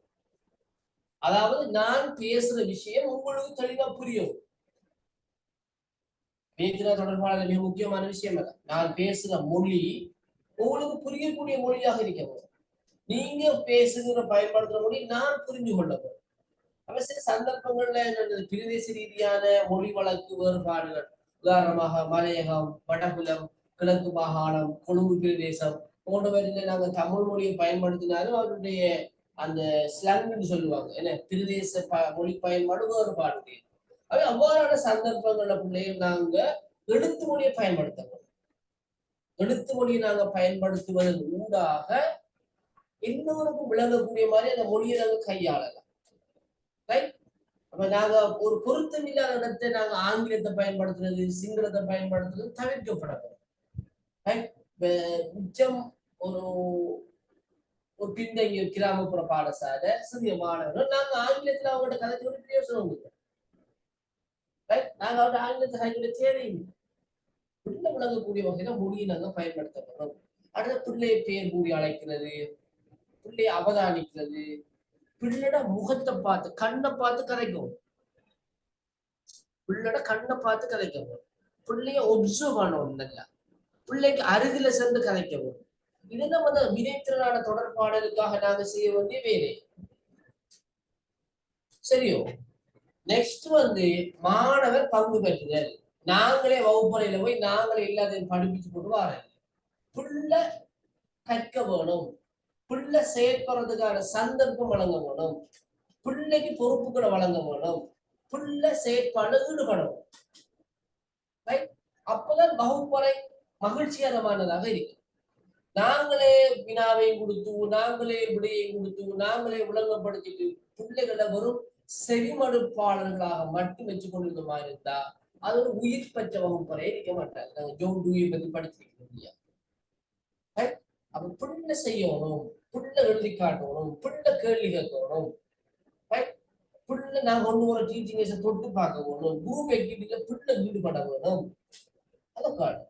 அதாவது நான் பேசுற விஷயம் உங்களுக்கு தெளிவா புரியும். வினைத்திறன் தொடர்பாடல் மிக முக்கியமான விஷயம் அல்ல. நான் பேசுற மொழி உங்களுக்கு புரியக்கூடிய மொழியாக இருக்கிறது. நீங்க பேசுகிற பயன்படுத்துற மொழி நான் புரிஞ்சு கொள்ளப்படும். அப்ப சில சந்தர்ப்பங்கள்ல பிரதேச ரீதியான மொழி வழக்கு வேறுபாடுகள், உதாரணமாக மலையகம், வடபுலம், கிழக்கு மாகாணம், கொழும்பு பிரதேசம் போன்றவற்றில் நாங்க தமிழ் மொழியை பயன்படுத்தினாலும் அவருடைய அந்த ஸ்லாங்னு சொல்லுவாங்க, என்ன பிரதேச மொழி பயன்பாடு வேறுபாடு. அவ்வாறான சந்தர்ப்பங்கள்ல பிள்ளைகள் நாங்க எழுத்து மொழியை பயன்படுத்தணும். எழுத்து மொழியை நாங்க பயன்படுத்துவதன் ஊடாக எல்லோருக்கும் விளங்கக்கூடிய மாதிரி அந்த மொழியை நாங்க கையாளலாம். அப்ப நாங்க ஒரு பொருத்தம் இல்லாத இடத்தை நாங்க ஆங்கிலத்தை பயன்படுத்துறது, சிங்களத்தை பயன்படுத்துறது தவிர்க்கப்படணும். உச்சம் ஒரு ஒரு பின்தங்கிய கிராமப்புற பாடசாலை சிறிய மாணவர்கள் நாங்க ஆங்கிலத்துல அவங்கள்ட்ட கதைச்சு ஒரு பிரயோசனம் இல்லை. நாங்க அவருடைய ஆங்கிலத்தை கைவிட தேவையில்லை. பிள்ளை விளங்கக்கூடிய வகையில மொழியை நாங்க பயன்படுத்தப்படும். அடுத்த பிள்ளையை பேர் கூறி அழைக்கிறது, பிள்ளையை அவதானிக்கிறது, பிள்ளைட முகத்தை பார்த்து கண்ணை பார்த்து கதைக்கும். பிள்ளைட கண்ணை பார்த்து கதைக்கவும், பிள்ளைய ஒப்சர்வ் பண்ணணும். நல்லா பிள்ளைக்கு அருகில சென்று கதைக்கவும். இதெல்லாம் வந்து வினைத்திறனான தொடர்பாடலுக்காக நாங்க செய்ய வேண்டிய வேலை. சரியோ? நெக்ஸ்ட் வந்து மாணவர் பங்கு பெற்றுதல். நாங்களே வகுப்பறையில போய் நாங்களே எல்லாத்தையும் படிப்பிச்சு கொண்டு வரோம். பிள்ளை கற்க வேணும், பிள்ளை செயற்படுறதுக்கான சந்தர்ப்பம் வழங்க வேணும், பிள்ளைக்கு பொறுப்புகளை வழங்க வேணும், பிள்ளை செயற்பாடு ஈடுபடணும். அப்பதான் வகுப்பறை மகிழ்ச்சிகரமானதாக இருக்கு. நாங்களே வினாவையும் கொடுத்து, நாங்களே விடையையும் கொடுத்து, நாங்களே விளங்கப்படுத்திட்டு பிள்ளைகளை வெறும் செவிமடுப்பாளர்களாக மட்டும் வச்சு கொண்டிருந்த மாதிரி இருந்தா அது ஒரு உயிர் பெற்ற வகுப்பறையே இருக்க மாட்டாங்க. நாங்க ஜோன் டூயை பத்தி படிச்சிருக்கோம் இல்லையா? அப்ப பிள்ளை செய்யணும், பிள்ளை எழுதி காட்டணும், பிள்ளை கேள்வி கேட்கணும், பிள்ளை நாங்க ஒண்ணு ஒரு டீச்சிங் தொட்டு பார்க்க வேணும், குரூப் ஆக்டிவிட்டியில பிள்ளை ஈடுபட வேணும். அதற்கான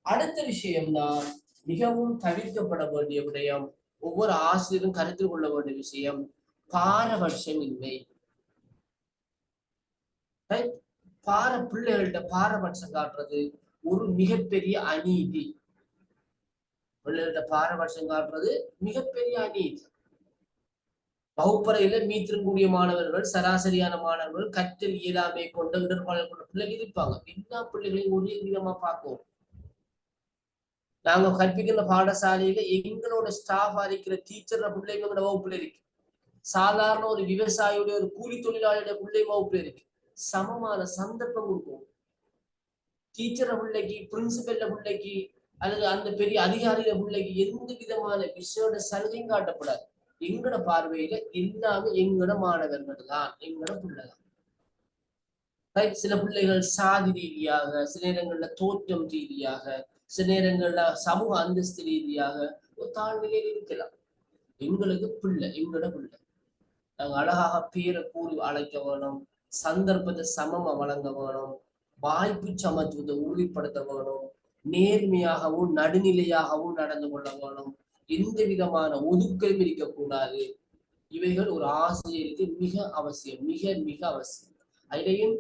அடுத்த விஷயம்தான் மிகவும் தவிர்க்கப்பட வேண்டிய விடயம், ஒவ்வொரு ஆசிரியரும் கருத்தில் கொள்ள வேண்டிய விஷயம், பாரபட்சம் இல்லை. பிள்ளைகள்கிட்ட பாரபட்சம் காட்டுறது ஒரு மிகப்பெரிய அநீதி. பிள்ளைகள்கிட்ட பாரபட்சம் காட்டுறது மிகப்பெரிய அநீதி. வகுப்பறையில மீத்திருக்கூடிய மாணவர்கள், சராசரியான மாணவர்கள், கற்றல் இயலாமை கொண்ட இடர்பாடுகள் கொண்ட பிள்ளைகள் இருப்பாங்க. எல்லா பிள்ளைகளையும் ஒரே விதமா பார்ப்போம். நாங்க கற்பிக்கிற பாடசாலையில எங்களோட ஸ்டாஃப் இருக்கிற டீச்சர் பிள்ளைங்களோட வகுப்புல இருக்கு. சாதாரண ஒரு விவசாயியுடைய ஒரு கூலி தொழிலாளியோட பிள்ளை வகுப்புல இருக்கு. சமமான சந்தர்ப்பம் கொடுக்கும். டீச்சர் பிள்ளைக்கு, பிரின்சிபல்ல பிள்ளைக்கு, அல்லது அந்த பெரிய அதிகாரியில பிள்ளைக்கு எந்த விதமான விஷயோட சலுகையும் காட்டப்படாது. எங்கட பார்வையில எல்லாமே எங்கட மாணவர்கள் தான், எங்கட பிள்ளைதான். சில பிள்ளைகள் சாதி ரீதியாக, சில நேரங்கள்ல தோற்றம் ரீதியாக, சில நேரங்கள்ல சமூக அந்தஸ்து ரீதியாக ஒரு தாழ்நிலையில் இருக்கலாம். எங்களுக்கு பிள்ளை, எங்கட பிள்ளை. நாங்க அழகாக பேரை கூறி அழைக்க வேணும், சந்தர்ப்பத்தை சமமா வழங்க வேணும், வாய்ப்பு சமத்துவத்தை உறுதிப்படுத்த வேணும், நேர்மையாகவும் நடுநிலையாகவும் நடந்து கொள்ள வேணும், எந்த விதமான ஒதுக்கலும் இருக்கக்கூடாது. இவைகள் ஒரு ஆசிரியருக்கு மிக அவசியம், மிக மிக அவசியம். அதிலையும்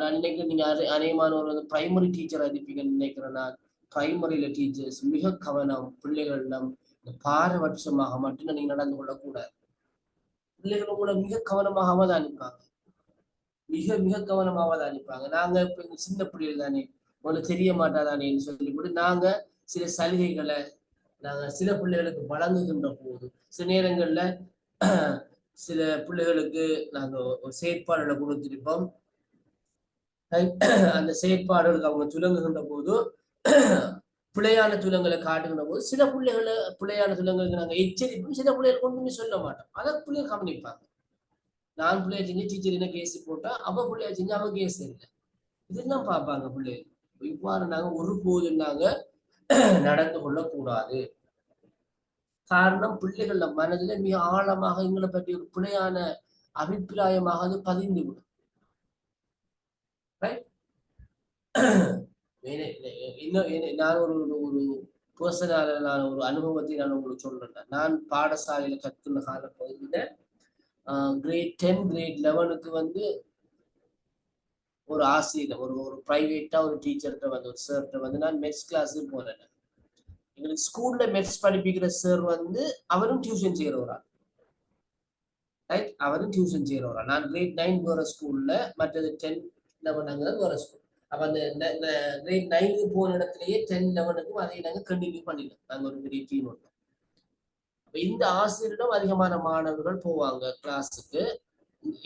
நான் நினைக்கிறேன், நீங்க அநேகமானவர் வந்து பிரைமரி டீச்சரா இருப்பீங்கன்னு நினைக்கிறேன். நான் பிரைமரியில டீச்சர்ஸ் மிக கவனம், பிள்ளைகளிடம் பாரபட்சமாக மட்டும் நீங்க நடந்து கொள்ளக்கூடாது. பிள்ளைகளும் கூட மிக கவனமாக அவதானிப்பாங்க. மிக மிக கவனமாக தான் இருப்பாங்க. நாங்க இப்ப சின்ன பிள்ளைகள் தானே, உங்களுக்கு தெரிய மாட்டாதானேன்னு சொல்லிவிட்டு நாங்க சில சலுகைகளை நாங்க சில பிள்ளைகளுக்கு வழங்குகின்ற போது, சில நேரங்கள்ல சில பிள்ளைகளுக்கு நாங்க ஒரு செயற்பாடுகளை கொடுத்திருப்போம். அந்த செயற்பாடுகளுக்கு அவங்க துலங்குகின்ற போது பிழையான துலங்களை காட்டுகின்ற போது சில பிள்ளைகளை பிழையான துலங்களுக்கு நாங்க எச்சரிப்போம், சில பிள்ளைகளுக்கு ஒன்றுமே சொல்ல மாட்டோம். அதை பிள்ளைகள் கவனிப்பாங்க. நான் பிள்ளைய செஞ்சு டீச்சர் என்ன கேஸ் போட்டா அவ பிள்ளைய செஞ்சு அவ கேஸ் இல்லை, இதெல்லாம் பார்ப்பாங்க பிள்ளைகள். இவ்வாறு நாங்க ஒருபோதும் நாங்க நடந்து கொள்ளக்கூடாது. காரணம், பிள்ளைகள மனதில மிக ஆழமாக எங்களை பற்றி ஒரு பிழையான அபிப்பிராயமாக அது பதிந்து விடும். நான் ஒரு ஒரு பர்சனால நான் ஒரு அனுபவத்தை நான் உங்களுக்கு சொல்றேன். நான் பாடசாலையில கற்றுன கால பகுதியில கிரேட் 10 கிரேட் 11க்கு வந்து ஒரு ஆசிரியர் ஒரு ஒரு பிரைவேட்டா ஒரு டீச்சர்கிட்ட வந்து ஒரு சார்கிட்ட வந்து நான் மெட்ஸ் கிளாஸுக்கு போறேன். எங்களுக்கு ஸ்கூல்ல மெட்ஸ் படிப்பிக்கிற சார் வந்து அவரும் டியூஷன் செய்யறவரா, ரைட்? அவரும் டியூஷன் செய்யறவரா. நான் கிரேட் 9 போற ஸ்கூல்ல, மற்றது 10 11 போற ஸ்கூல். அப்ப அந்த கிரேட் 9க்கு போன இடத்துலயே 10 11க்கும் அதை நாங்க கண்டினியூ பண்ணிட்டோம். நாங்க ஒரு பெரிய டீம் ஒன்று. அப்ப இந்த ஆசிரியரிடம் அதிகமான மாணவர்கள் போவாங்க கிளாஸுக்கு.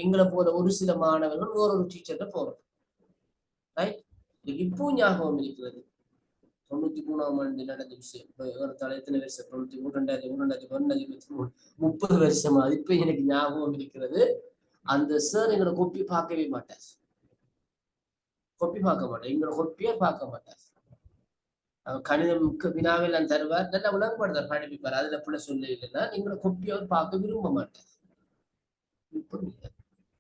எங்களை போல ஒரு சில மாணவர்கள் ஒரு டீச்சர்கிட்ட போறோம், ரைட்? இப்போ ஞாபகம் இருக்கிறது, 93ஆம் ஆண்டு நடந்த விஷயம். எத்தனை வருஷம்? 93, 2003, 30 வருஷமா இப்ப எனக்கு ஞாபகம் இருக்கிறது. அந்த சார் எங்களை கொப்பி பார்க்கவே மாட்டார், கொப்பி பார்க்க மாட்டார், எங்களை கொப்பியே பார்க்க மாட்டார். கணிதம் வினாவெல்லாம் தருவார், நல்லா விளங்கப்படுத்தார், படிப்பிப்பார், அதுல பிள்ளை சொல்ல இல்லைன்னா எங்களை கொப்பி அவர் பார்க்க விரும்ப மாட்டார். இப்போ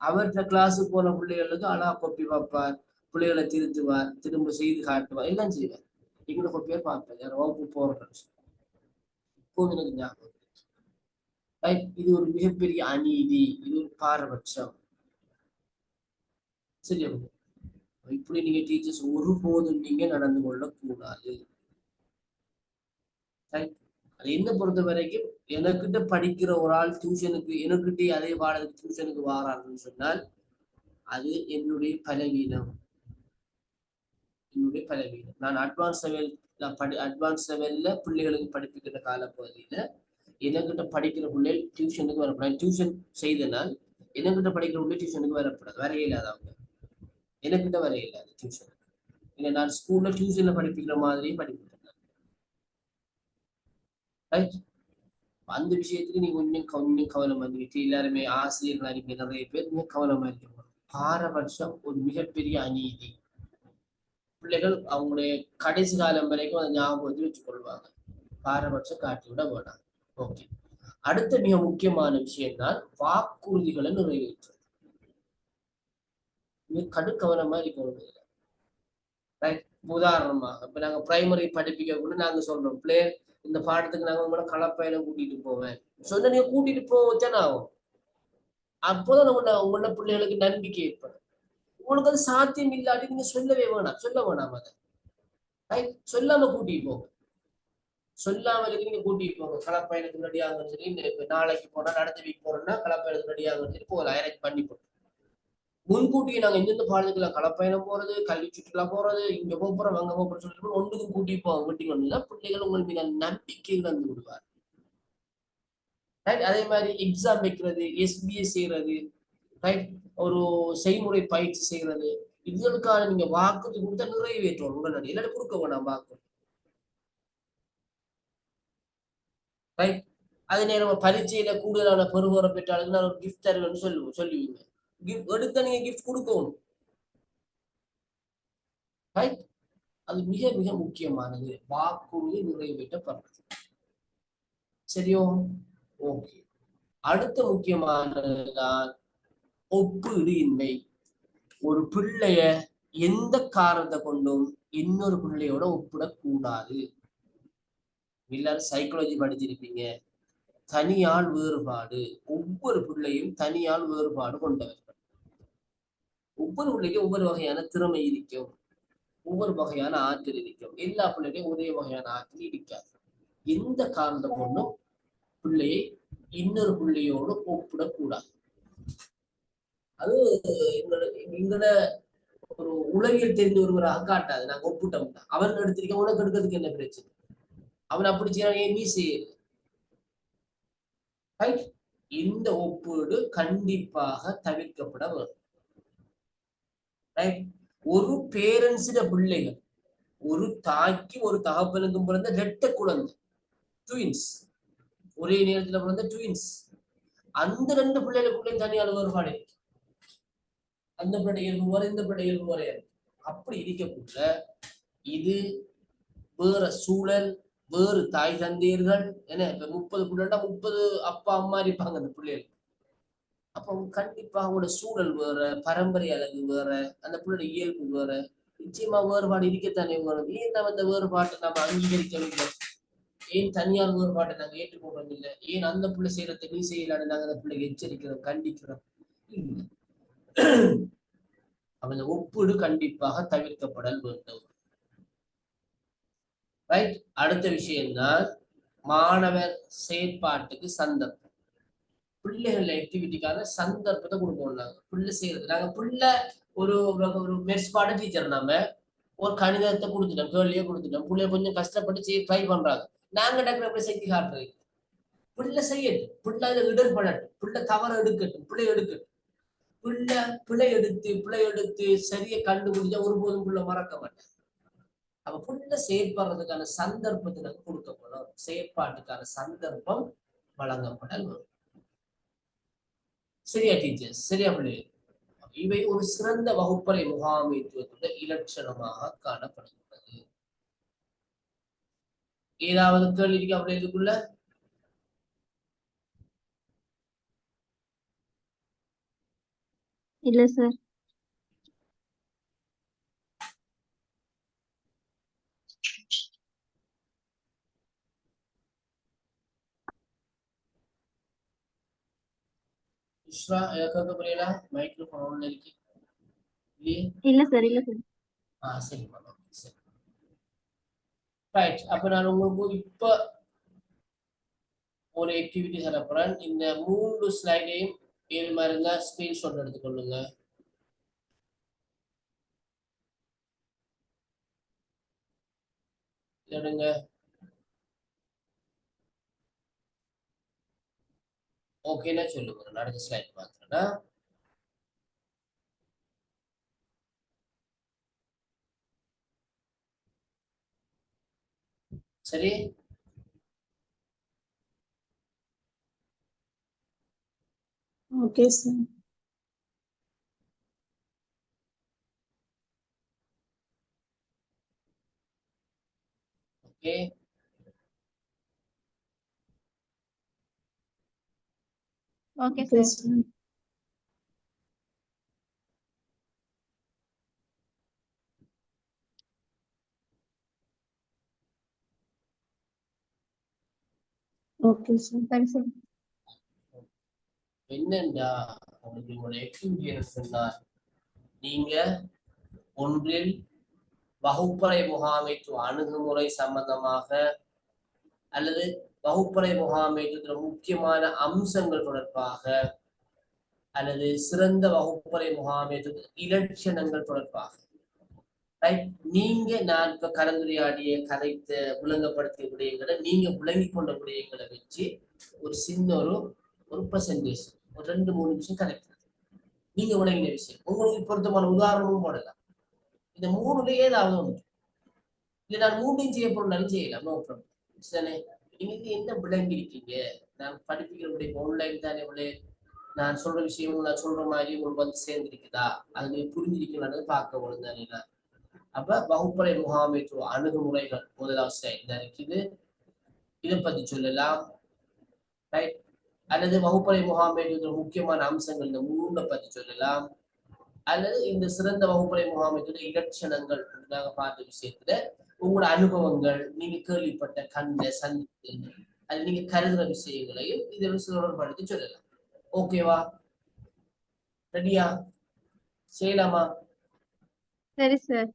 அவர்கிட்ட கிளாஸுக்கு போன பிள்ளைகளுக்கு அழகா கொப்பி பார்ப்பார், பிள்ளைகளை திருத்துவார், திரும்ப செய்து காட்டுவார், எல்லாம் செய்வார். எங்களை கொப்பியே பார்ப்பார், யார் வகுப்பு போறேன்னு சொல்லி. இப்போது எனக்கு ஞாபகம். இது ஒரு மிகப்பெரிய அநீதி, இது ஒரு பாரபட்சம். சரியா? இப்படி நீங்க டீச்சர்ஸ் ஒருபோதும் நீங்க நடந்து கொள்ளக்கூடாது. அது என்ன பொறுத்த வரைக்கும், எனக்கிட்ட படிக்கிற ஒரு ஆள் டியூஷனுக்கு எனக்கிட்டே அதே பாடத்துக்கு டியூஷனுக்கு வாரான்னு சொன்னால் அது என்னுடைய பலவீனம், என்னுடைய பலவீனம். நான் அட்வான்ஸ் லெவல்ல பிள்ளைகளுக்கு படிப்பிக்கிற கால பகுதியில எனக்கிட்ட படிக்கிற பிள்ளைகள் டியூஷனுக்கு வரப்படாது. டியூஷன் செய்தனால் எனக்கிட்ட படிக்கிற பிள்ளை டியூஷனுக்கு வரப்படாது, வரைய இல்லாத அவங்க எனக்கிட்ட வரைய இல்லாது டியூஷன். இல்லை, நான் ஸ்கூல்ல டியூஷன்ல படிப்பிக்கிற மாதிரியே படிப்பிட்டேன். அந்த விஷயத்துக்கு நீங்க கொஞ்சம் கவனமா இருந்துக்கிட்டு, எல்லாருமே ஆசிரியர்கள் அறிக்கை நிறைய பேர் மிக கவனமா இருக்கணும். பாரபட்சம் ஒரு மிகப்பெரிய அநீதி. பிள்ளைகள் அவங்களுடைய கடைசி காலம் வரைக்கும் அதை ஞாபகத்தை வச்சுக் கொள்வாங்க. பாரபட்சம் காட்டி விட வேணாம். ஓகே, அடுத்த மிக முக்கியமான விஷயம் தான் வாக்குறுதிகளை நிறைவேற்றுறது. மிக கடுக்கவனமா இருக்கணும். உதாரணமாக இப்ப நாங்க பிரைமரி படிப்பிக்க கூட நாங்க சொல்றோம், பிள்ளையர் இந்த பாடத்துக்கு நாங்க உங்களோட களப்பையில கூட்டிட்டு போவேன் சொன்ன, நீங்க கூட்டிட்டு போவச்சான ஆகும். அப்போதான் உங்களோட பிள்ளைகளுக்கு நம்பிக்கை ஏற்படும். உங்களுக்கு அது சாத்தியம் இல்லாட்டி நீங்க சொல்ல வேணாம் அதை சொல்லாம கூட்டிட்டு போங்க. சொல்லாமலுக்கு நீங்க கூட்டிட்டு போங்க. களப்பயணத்துக்கு ரெடியாகன்னு சொல்லி, நாளைக்கு போனா அடுத்த வீக் போறோம்னா களப்பயணத்துக்கு ரெடியாகன்னு சொல்லி போகலாம், அரேஞ்ச் பண்ணி போட்டு. முன்கூட்டியே நாங்க எந்தெந்த பாடத்துக்குள்ள களப்பயணம் போறது, கல்வி சுற்றுலா போறது, இங்க போறோம் அங்க போறோம் சொல்லிட்டு ஒன்றுக்கும் கூட்டி போவாங்க. வீட்டுக்கு வந்து பிள்ளைகள் உங்கள் மீது நம்பிக்கை வந்து விடுவார். அதே மாதிரி எக்ஸாம் வைக்கிறது, SBS செய்யறது, ஒரு செய்முறை பயிற்சி செய்யறது, இதுகளுக்கான நீங்க வாக்குறுதி கொடுத்தா நிறைவேற்றணும் உடனடி, எல்லாரும் கொடுக்க வேணாம் வாக்கு. அதே நேரம் பரீட்சையில கூடுதலான பெறுவோரை பெற்றாலும் நான் ஒரு கிஃப்ட் தருவேன்னு சொல்லுவீங்க. எடுத்த நீங்க கிஃப்ட் கொடுக்கணும். அது மிக மிக முக்கியமானது, வாக்குறுதி நிறைவேற்றப்படுறது. சரியோ? ஓகே. அடுத்த முக்கியமானதுதான் ஒப்பீடு இன்மை. ஒரு பிள்ளைய எந்த காரணத்தை கொண்டும் இன்னொரு பிள்ளையோட ஒப்பிடக்கூடாது. எல்லாரும் சைக்காலஜி படிச்சிருப்பீங்க. தனியால் வேறுபாடு, ஒவ்வொரு பிள்ளையும் தனியால் வேறுபாடு கொண்டவர்கள். ஒவ்வொரு பிள்ளைக்கும் ஒவ்வொரு வகையான திறமை இருக்கும், ஒவ்வொரு வகையான ஆற்றல் இருக்கும். எல்லா பிள்ளைக்கும் ஒரே வகையான ஆற்றல் இருக்காது. எந்த காரணத்தை கொண்டும் பிள்ளையை இன்னொரு பிள்ளையோடு ஒப்பிடக்கூடாது. அது எங்களோட ஒரு உலகில் தெரிந்த ஒருவராக காட்டாது. நாங்க ஒப்புட்டோம், அவன் எடுத்திருக்க உனக்கு எடுக்கிறதுக்கு என்ன பிரச்சனை, அவன் அப்படி செய்யறான் நீ செய்யல. இந்த ஒப்பீடு கண்டிப்பாக தவிர்க்கப்பட வேண்டும். ஒரு பேரண்ட்ஸிட பிள்ளைகள், ஒரு தாய்க்கு ஒரு தகப்பனுக்கும் பிறந்த இரட்டை குழந்தை, ட்வின்ஸ், ஒரே நேரத்தில் பிறந்த ட்வின்ஸ், அந்த 2 பிள்ளைகளுக்குள்ளே தனியான வேறுபாடு இருக்கு. அந்த பிள்ளை இயல்பு வரை, இந்த பிள்ளை இயல்பு வரை. அப்படி இருக்கக்குள்ள இது வேற சூழல், வேறு தாய் தந்தையர்கள், என்ன இப்ப 30 பிள்ளைன்னா 30 அப்பா அம்மா இருப்பாங்க அந்த பிள்ளைகள். அப்போ கண்டிப்பா அவங்களோட சூழல் வேற, பரம்பரை அழகு வேற, அந்த பிள்ளையோட இயல்பு வேற, நிச்சயமா வேறுபாடு இருக்கத்தானே வரும். ஏன் நம்ம அந்த வேறுபாட்டை நம்ம அங்கீகரிக்கவில்லை? ஏன் தனியார் வேறுபாட்டை நாங்க ஏற்றுக்கொள்றோம் இல்லை? ஏன் அந்த பிள்ளை செய்யறதை நீ செய்யலான்னு நாங்க அந்த பிள்ளைக்கு எச்சரிக்கிறோம், கண்டிக்கிறோம்? அவன் ஒப்பீடு கண்டிப்பாக தவிர்க்கப்படல் வேண்டும். ரைட். அடுத்த விஷயம்தான் மாணவர் செயற்பாட்டுக்கு சந்தர்ப்பம். பிள்ளைகள் ஆக்டிவிட்டிக்கான சந்தர்ப்பத்தை கொடுப்போம். நாங்க பிள்ளை செய்யறது, நாங்க பிள்ளை ஒரு மெட்ஸ் பாட டீச்சர், நம்ம ஒரு கணிதத்தை கொடுத்துட்டோம், கேள்வியே கொடுத்துட்டோம், பிள்ளைய கொஞ்சம் கஷ்டப்பட்டு செய்ய ட்ரை பண்றாங்க, நாங்க டக்குனு செஞ்சு காட்டுறது. பிள்ளை செய்யட்டும், பிள்ளை அதுல இடர்படட்டும், பிள்ளை தவற எடுக்கட்டும், பிள்ளை எடுக்கட்டும். பிள்ளை எடுத்து சரியை கண்டுபிடிச்சா ஒருபோதும் பிள்ளை மறக்க மாட்டேன். அப்ப பிள்ளை செயற்படுறதுக்கான சந்தர்ப்பத்தை கொடுக்கப்படும், செயற்பாட்டுக்கான சந்தர்ப்பம் வழங்கப்படல் வரும். சரியா டீச்சர்ஸ்? சரியா பிள்ளை? இவை ஒரு சிறந்த வகுப்பறை முகாமைத்துவத்துடைய இலட்சணமாக காணப்படுகிறது. ஏதாவது கேள்வி இருக்கா அப்படி இதுக்குள்ள? இல்ல சார். இஸ்ரா கேட்க புரியல? மைக்ரோஃபோன் ஆன்ல இருக்கு இல்லையே? இல்ல சார், இல்ல சார். சரிம்மா, சரி. ரைட். அப்ப நான் உங்களுக்கு இப்ப ஒரு ஆக்டிவிட்டி தரப்புறேன். இந்த 3 ஸ்லைடையும் ஏழு மாதிரி இருந்தா ஸ்கிரீன்ஷாட் எடுத்துக்கொள்ளுங்க. எடுங்க. ஓகேன்னா சொல்லுங்க, அடுத்த ஸ்லைட் பார்த்துறேன்னா. சரி. Okay sir. Okay. Okay sir. Okay sir. சரி சார். என்னண்டா உங்களுக்கு உங்களுடைய ஆக்டிவிட்டி சொன்னார், நீங்க ஒன்றில் வகுப்பறை முகாமைத்துவ அணுகுமுறை சம்பந்தமாக அல்லது வகுப்பறை முகாமைத்துவத்தில் முக்கியமான அம்சங்கள் தொடர்பாக அல்லது சிறந்த வகுப்பறை முகாமைத்துவ இலட்சணங்கள் தொடர்பாக நீங்க நான் இப்ப கலந்துரையாடிய கதைத்த விளங்கப்படுத்திய விடயங்களை நீங்க விளங்கி கொண்ட விடயங்களை வச்சு ஒரு சின்ன ஒரு பிரசன்டேஷன் ஒரு 2-3 நிமிஷம் கதைக்கிறது. நீங்க விளங்கின விஷயம் உங்களுக்கு பொருத்தமான உதாரணமும் போடலாம். இந்த 3ல ஏதாவது ஒன்று இல்லை, நான் 3 செய்ய போறேன் செய்யலாம், நோ ப்ராப்ளம். நீங்க என்ன விளங்கிருக்கீங்க? நான் படிப்புகிற விட ஆன்லைன் தானே விட நான் சொல்ற விஷயம் நான் சொல்ற மாதிரி உங்களுக்கு வந்து சேர்ந்திருக்குதா, அது நீங்க புரிஞ்சிருக்கீங்கன்னு பார்க்க போதும். அப்ப வகுப்பறை முகாமைத்துவ அணுகுமுறைகள் முதலாவது ஸ்லைட்ல இருக்குது, இதை பத்தி சொல்லலாம். ரைட். அல்லது வகுப்பறை முகாமைத்துவ முக்கியமான அம்சங்கள் இந்த 3 பத்தி சொல்லலாம். அல்லது இந்த சிறந்த வகுப்பறை முகாமைத்துவ இலட்சணங்கள் நாங்க பார்த்த விஷயத்துல உங்களோட அனுபவங்கள், நீங்க கேள்விப்பட்ட கண்ட சந்திப்பு, அது நீங்க கருதுற விஷயங்களையும் இதை தொடர்படுத்தி சொல்லலாம். ஓகேவா? ரெடியா? செய்யலாமா? சரி சார்.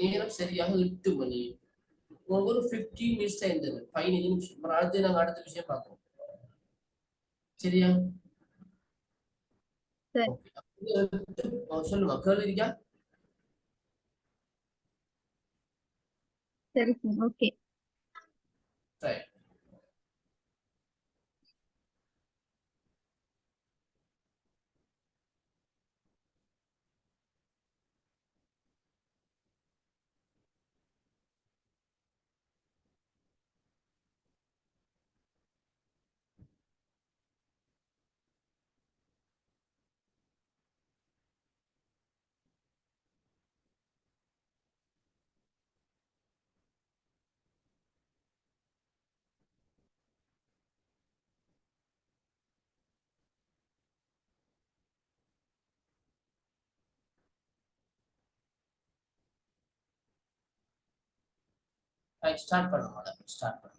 நேரம் சரியாக 8 மணி. ஒரு 15 மினிட்ஸ் டைம் தரு, 15 நிமிஷம். அடுத்து நாங்க அடுத்த விஷயம் பார்ப்போம். சரியா? சரி. சொல்லுங்க கேள்வி இருக்கா? சரி சார். ஓகே. சரி. ஸ்டார்ட் பண்ணுங்க மேடம், ஸ்டார்ட் பண்ணுங்க.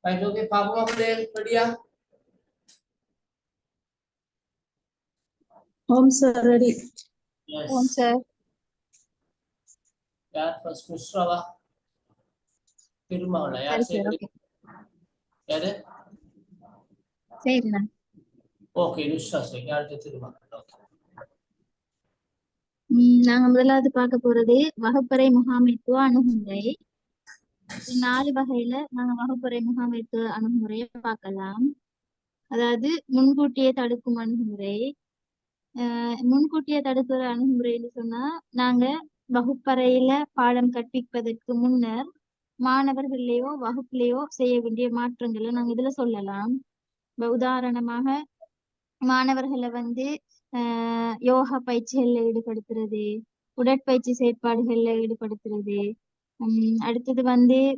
ரைட் ஓகே பாப்போமா பிள்ளை ரெடியா Home sir, ready. Yes Home sir. யார் ஃபர்ஸ்ட் மிஸ்ராவா திருமகளா சரி யார் sir, செய்யறது okay. யாரு சரிண்ணா. ஓகே நிஷா சரி யாருக்கு திருமகள் ஓகே நாங்க முதலாவது பார்க்க போறது வகுப்பறை முகாமைத்துவ அணுகுமுறை. 4 வகையில நாங்க வகுப்பறை முகாமைத்துவ அணுகுமுறையை பார்க்கலாம். அதாவது முன்கூட்டியே தடுக்கும் அணுகுமுறை. முன்கூட்டியே தடுக்கிற அணுகுமுறைன்னு சொன்னா நாங்க வகுப்பறையில பாடம் கற்பிப்பதற்கு முன்னர் மாணவர்களையோ வகுப்புலையோ செய்ய வேண்டிய மாற்றங்களை நாங்க இதுல சொல்லலாம். உதாரணமாக மாணவர்களை யோகா பயிற்சிகள்ல ஈடுபடுத்துறது, உடற்பயிற்சி செயற்பாடுகள்ல ஈடுபடுத்துறது. அடுத்தது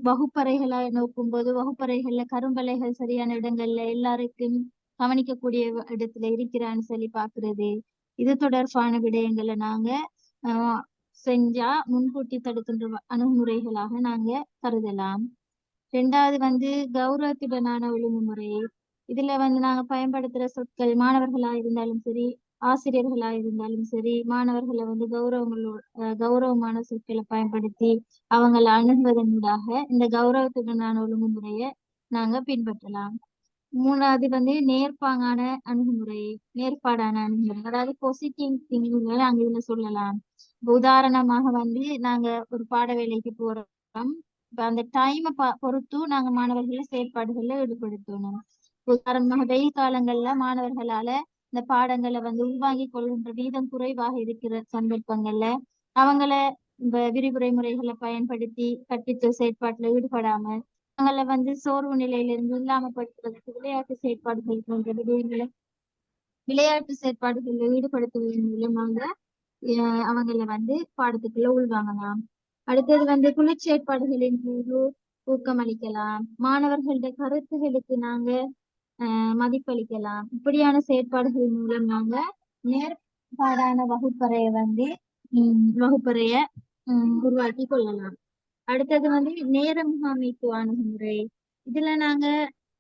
வகுப்பறைகளை நோக்கும்போது வகுப்பறைகள்ல கரும்பலைகள் சரியான இடங்கள்ல எல்லாருக்கும் கவனிக்கக்கூடிய இடத்துல இருக்கிறான்னு சொல்லி பாக்குறது. இது தொடர்பான விடயங்களை நாங்க செஞ்சா முன்கூட்டி தடுக்கின்ற அணுகுமுறைகளாக நாங்க கருதலாம். 2வது கௌரவத்துடனான ஒழுங்குமுறை. இதுல நாங்க பயன்படுத்துற சொற்கள் மாணவர்களா இருந்தாலும் சரி ஆசிரியர்களா இருந்தாலும் சரி மாணவர்களை கௌரவமான சொற்களை பயன்படுத்தி அவங்களை அணுகுவதனூடாக இந்த கௌரவத்துடனான ஒழுங்குமுறையை நாங்க பின்பற்றலாம். 3வது நேர்ப்பாங்கான அணுகுமுறை, நேர்பாடான அணுகுமுறை, அதாவது பாசிட்டிவ் திங்கிங்களை அங்க இதுல சொல்லலாம். உதாரணமாக நாங்க ஒரு பாட வேலைக்கு போறோம். இப்ப அந்த டைமை பொறுத்து நாங்க மாணவர்களை செயற்பாடுகள்ல ஈடுபடுத்தணும். உதாரணமாக வெயில் காலங்கள்ல மாணவர்களால இந்த பாடங்களை உள்வாங்கிக் கொள்கின்ற வீதம் குறைவாக இருக்கிற சந்தர்ப்பங்கள்ல அவங்கள விரிவுரை முறைகளை பயன்படுத்தி கற்பித்தல் செயற்பாட்டுல ஈடுபடாம அவங்கள சோர்வு நிலையிலிருந்து இல்லாமப்படுத்துவதற்கு விளையாட்டு செயற்பாடுகள் போன்ற விளையாட்டு செயற்பாடுகளில் ஈடுபடுத்துவதன் மூலமாக அவங்கள பாடத்துக்குள்ள உள்வாங்கலாம். அடுத்தது குழுச்செயற்பாடுகளின் போது ஊக்கமளிக்கலாம். மாணவர்களுடைய கருத்துகளுக்கு நாங்க மதிப்பளிக்கலாம். இப்படியான செயற்பாடுகள் மூலம் நாங்க நேர்பாடான வகுப்பறைய உருவாக்கி கொள்ளலாம். அடுத்தது நேர முகாமைத்துவ அணுகுமுறை. இதுல நாங்க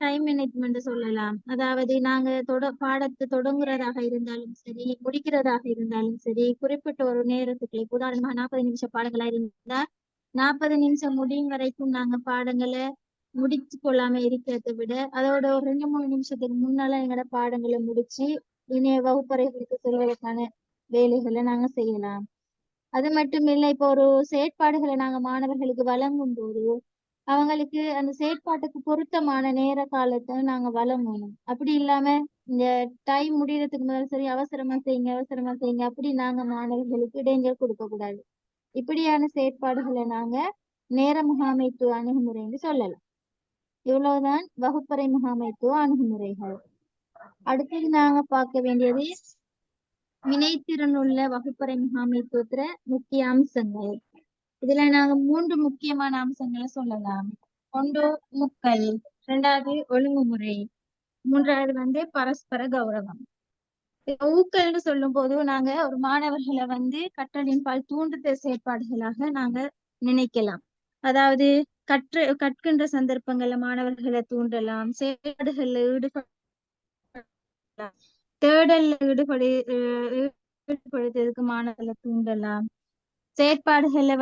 டைம் மேனேஜ்மெண்ட் சொல்லலாம். அதாவது நாங்க பாடத்தை தொடங்குறதாக இருந்தாலும் சரி முடிக்கிறதாக இருந்தாலும் சரி குறிப்பிட்ட ஒரு நேரத்துக்கு உதாரணமாக 40 நிமிஷம் பாடங்களா இருந்தா 40 நிமிஷம் முடியும் வரைக்கும் நாங்க பாடங்களை முடிச்சு கொள்ளாம இருக்கிறத விட அதோட ஒரு 2-3 நிமிஷத்துக்கு முன்னால எங்களோட பாடங்களை முடிச்சு இணைய வகுப்பறைகளுக்கு செல்வதற்கான வேலைகளை நாங்க செய்யலாம். அது மட்டும் இல்லை, இப்போ ஒரு செயற்பாடுகளை நாங்க மாணவர்களுக்கு வழங்கும் போது அவங்களுக்கு அந்த செயற்பாட்டுக்கு பொருத்தமான நேர காலத்தை நாங்க வழங்கணும். அப்படி இல்லாம இந்த டைம் முடியறதுக்கு முதல் சரி அவசரமா செய்யுங்க அப்படி நாங்க மாணவர்களுக்கு இடைஞ்சல் கொடுக்க கூடாது. இப்படியான செயற்பாடுகளை நாங்க நேர முகாமைத்துவ அணுகுமுறைன்னு சொல்லலாம். இவ்வளவுதான் வகுப்பறை முகாமைத்துவ அணுகுமுறைகள். அடுத்தது நாங்க பார்க்க வேண்டியது வினைத்திறனுள்ள வகுப்பறை முகாமைத்துவத்துல முக்கிய அம்சங்கள். இதுல நாங்க 3 முக்கியமான அம்சங்களை சொல்லலாம். 1 முக்கல், 2வது ஒழுங்குமுறை, 3வது பரஸ்பர கௌரவம். ஊக்கல்னு சொல்லும் போது நாங்க ஒரு மாணவர்களை கற்றலின் பால் தூண்டுதல் செயற்பாடுகளாக நாங்க நினைக்கலாம். அதாவது கற்கின்ற சந்தர்ப்பங்கள்ல மாணவர்களை தூண்டலாம், செயற்பாடுகள்ல தேடல்ல ஈடுபடுத்துறதுக்கு மாணவர்களை தூண்டலாம். செயற்பாடுகளை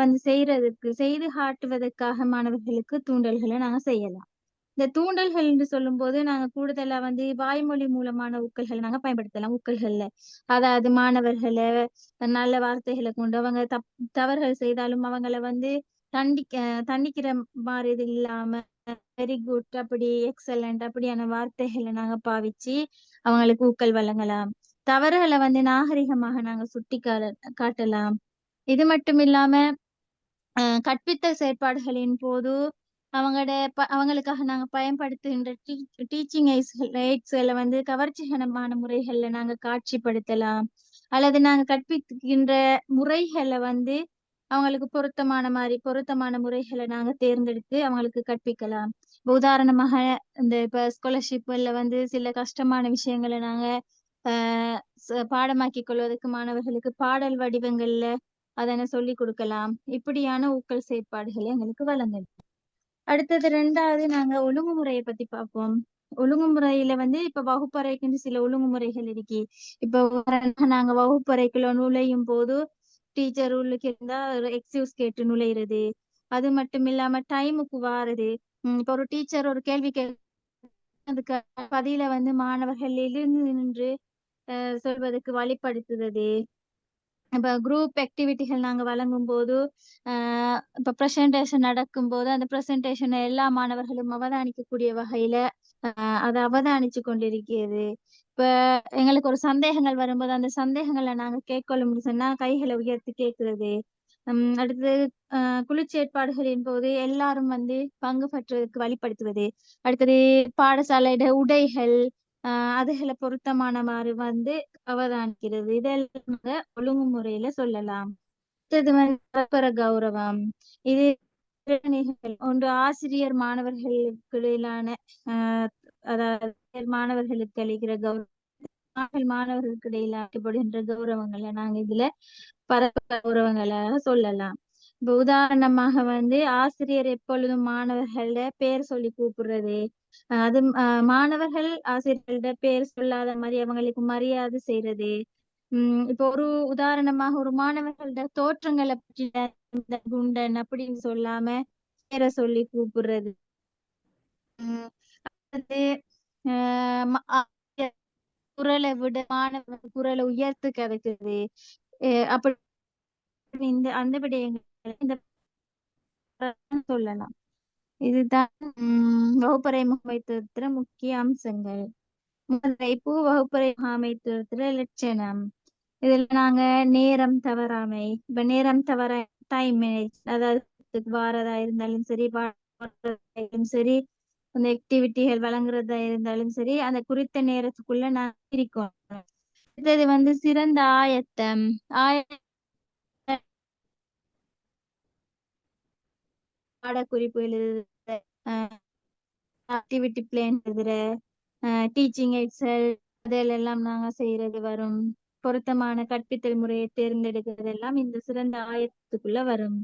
செய்து காட்டுவதற்காக மாணவர்களுக்கு தூண்டல்களை நாங்க செய்யலாம். இந்த தூண்டல்கள் என்று சொல்லும் போது நாங்க கூடுதலா வாய்மொழி மூலமான ஊக்கல்களை நாங்க பயன்படுத்தலாம். ஊக்கல்கள்ல அதாவது மாணவர்களை நல்ல வார்த்தைகளை கொண்டு அவங்க தவறுகள் செய்தாலும் அவங்களை தண்டிக்கிற மாதிரி இது இல்லாம வெரி குட் அப்படி எக்ஸலண்ட் அப்படியான வார்த்தைகளை நாங்க பாவிச்சு அவங்களுக்கு ஊக்கல் வழங்கலாம். தவறுகளை நாகரிகமாக நாங்க சுட்டி காட்டலாம். இது மட்டும் இல்லாம கற்பித்தல் செயற்பாடுகளின் போது அவங்களுக்காக நாங்க பயன்படுத்துகின்ற டீச்சிங் எய்ட்ஸ்களை கவர்ச்சிகரமான முறைகள்ல நாங்க காட்சிப்படுத்தலாம். அல்லது நாங்க கற்பிக்கின்ற முறைகளை அவங்களுக்கு பொருத்தமான முறைகளை நாங்க தேர்ந்தெடுத்து அவங்களுக்கு கற்பிக்கலாம். உதாரணமாக இப்ப ஸ்காலர்ஷிப்ல சில கஷ்டமான விஷயங்களை நாங்க பாடமாக்கி கொள்வதற்கு மாணவர்களுக்கு பாடல் வடிவங்கள்ல அதனை சொல்லி கொடுக்கலாம். இப்படியான ஊக்கல் செயற்பாடுகளை எங்களுக்கு வழங்கலாம். அடுத்தது ரெண்டாவது நாங்க ஒழுங்குமுறையை பத்தி பார்ப்போம். ஒழுங்குமுறையில வந்து இப்ப வகுப்பறைக்குன்னு சில ஒழுங்குமுறைகள் இருக்கு. இப்ப உதாரணமா நாங்க வகுப்பறைக்குள்ள நுழையும் போது டீச்சர் உள்ளுக்கு இருந்தா ஒரு எக்ஸ்கியூஸ் கேட்டு நுழையிறது. அது மட்டும் இல்லாம டைமுக்கு வாரது. இப்ப ஒரு டீச்சர் ஒரு கேள்வி அதுக்கு பதில வந்து மாணவர்கள் எழுந்து நின்று சொல்வதற்கு வழிப்படுத்துறது. இப்ப குரூப் ஆக்டிவிட்டிகள் நாங்க வழங்கும் போது இப்ப பிரசன்டேஷன் நடக்கும் போது அந்த பிரசன்டேஷனை எல்லா மாணவர்களும் அவதானிக்கக்கூடிய வகையில அதை அவதானிச்சு கொண்டிருக்கிறது. இப்ப எங்களுக்கு ஒரு சந்தேகங்கள் வரும்போது அந்த சந்தேகங்களை நாங்க கேட்கொள்ள சொன்னா கைகளை உயர்த்தி கேட்கிறது. அடுத்தது குழுச்சேற்பாடுகளின் போது எல்லாரும் வந்து பங்கு பற்றுவதற்கு வழிப்படுத்துவது. அடுத்தது பாடசாலையிட உடைகள் அதுகளை பொருத்தமானமாறு வந்து அவதானிக்கிறது. இதெல்லாம் ஒழுங்குமுறையில சொல்லலாம். அடுத்தது வந்து பரஸ்பர கௌரவம். இது ஒன்று ஆசிரியர் மாணவர்களுக்கு இடையிலான அதாவது மாணவர்களுக்கு அளிக்கிற கௌரவம், மாணவர்களுக்கு இடையில அளிக்கப்படுகின்ற கௌரவங்களை நாங்க இதுல பரஸ்பர கௌரவங்களாக சொல்லலாம். இப்ப உதாரணமாக வந்து ஆசிரியர் எப்பொழுதும் மாணவர்கள பேர் சொல்லி கூப்பிடுறது. அது மாணவர்கள் ஆசிரியர்கள்ட பேர் சொல்லாத மாதிரி அவங்களுக்கு மரியாதை செய்யறது. இப்போ ஒரு உதாரணமாக ஒரு மாணவர்களோட தோற்றங்களை பற்றி குண்டன் அப்படின்னு சொல்லாம பேரை சொல்லி கூப்பிடுறது. அது குரலை விட மாணவர்கள் குரலை உயர்த்து கதைக்குது. அப்படி இந்த அந்த விடயங்கள் இந்த சொல்லலாம். இதுதான் வகுப்பறை முகாமைத்துவத்துல முக்கிய அம்சங்கள். இப்போ வகுப்பறை முகாமைத்துவத்துல லட்சணம். இதுல நாங்க நேரம் தவறாமை, இப்ப நேரம் தவற டைம் மேனேஜ், அதாவது வாரதா இருந்தாலும் சரி சரி அந்த ஆக்டிவிட்டிகள் வழங்குறதா இருந்தாலும் சரி அந்த குறித்த நேரத்துக்குள்ள நான் இருக்கோம். அடுத்தது வந்து சிறந்த ஆயத்தம். பாடக்குறிப்பு எழுதுற, ஆக்டிவிட்டி பிளான் எழுதுற, டீச்சிங் எக்ஸல் அதெல்லாம் நாங்க செய்யறது வரும். பொருத்தமான கற்பித்தல் முறையை தேர்ந்தெடுக்கிறது எல்லாம் இந்த சிறந்த ஆயத்துக்குள்ள வரும்.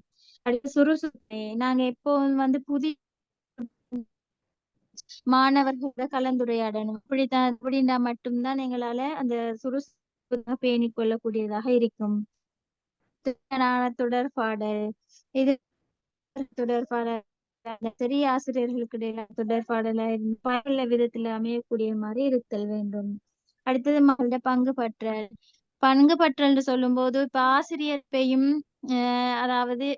அடுத்து சுறுசுறுப்பு. நாங்க எப்போ வந்து புதிய மாணவர்களோட கலந்துரையாடணும். அப்படின்னா மட்டும்தான் எங்களால அந்த சுறுசுறுப்பு பேணிக் கொள்ளக்கூடியதாக இருக்கும். தொடர்பாடல். இது தொடர்பாடல் சரி ஆசிரியர்களுக்கு இடையில தொடர்பாடல பயனுள்ள விதத்துல அமையக்கூடிய மாதிரி இருத்தல் வேண்டும். அடுத்தது மக்களோட பங்கு பற்றல் சொல்லும் போது இப்ப ஆசிரியரையும் அதாவது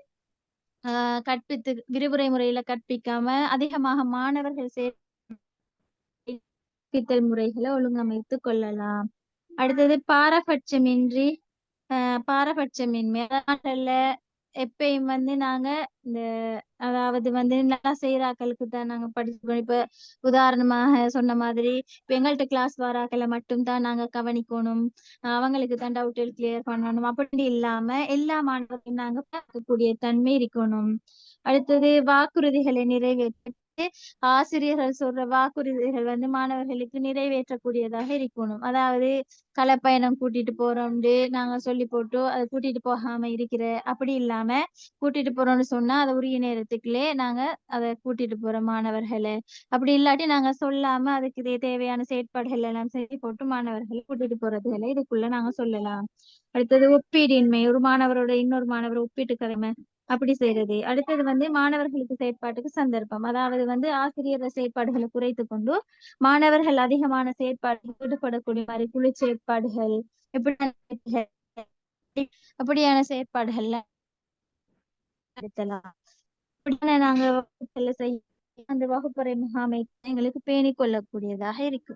கற்பித்து விரிவுரை முறையில கற்பிக்காம அதிகமாக மாணவர்கள் கற்பித்தல் முறைகளை ஒழுங்கமைத்து கொள்ளலாம். அடுத்தது பாரபட்சமின்றி பாரபட்சமின்மை எப்பயும் வந்து நாங்க இந்த அதாவது வந்து நல்லா செய்யறாக்களுக்கு தான் நாங்க படிச்சுக்கணும். இப்ப உதாரணமாக சொன்ன மாதிரி இப்ப எங்கள்கிட்ட கிளாஸ் வராக்களை மட்டும் தான் நாங்க கவனிக்கணும், அவங்களுக்கு தான் டவுட் கிளியர் பண்ணணும் அப்படி இல்லாம எல்லா மாணவர்களையும் நாங்க பார்க்கக்கூடிய தன்மை இருக்கணும். அடுத்தது வாக்குறுதிகளை நிறைவேற்ற ஆசிரியர்கள் சொல்ற வாக்குறுதிகள் வந்து மாணவர்களுக்கு நிறைவேற்றக்கூடியதாக இருக்கணும். அதாவது களப்பயணம் கூட்டிட்டு போறோம்னு நாங்க சொல்லி போட்டு அதை கூட்டிட்டு போகாம இருக்கிற அப்படி இல்லாம கூட்டிட்டு போறோம்னு சொன்னா அதை உரிய நேரத்துக்குள்ளே நாங்க அதை கூட்டிட்டு போற மாணவர்களை, அப்படி இல்லாட்டி நாங்க சொல்லாம அதுக்கு தேவையான செயற்பாடுகள் எல்லாம் செஞ்சு போட்டு மாணவர்களை கூட்டிட்டு போறதுகளை இதுக்குள்ள நாங்க சொல்லலாம். அடுத்தது ஒப்பீடின்மை. ஒரு மாணவரோட இன்னொரு மாணவர் ஒப்பிட்டு கடமை அப்படி செய்யறது. அடுத்தது வந்து மாணவர்களுக்கு செயற்பாட்டுக்கு சந்தர்ப்பம். அதாவது வந்து ஆசிரியர் செயற்பாடுகளை குறைத்து கொண்டு மாணவர்கள் அதிகமான செயற்பாடுகள் ஈடுபடக்கூடிய மாதிரி குழு செயற்பாடுகள் அப்படியான செயற்பாடுகள்ல நடத்தலாம். அப்படியான நாங்க வகுப்புல செய்ய அந்த வகுப்பறை முகாமை எங்களுக்கு பேணிக் கொள்ளக்கூடியதாக இருக்கு.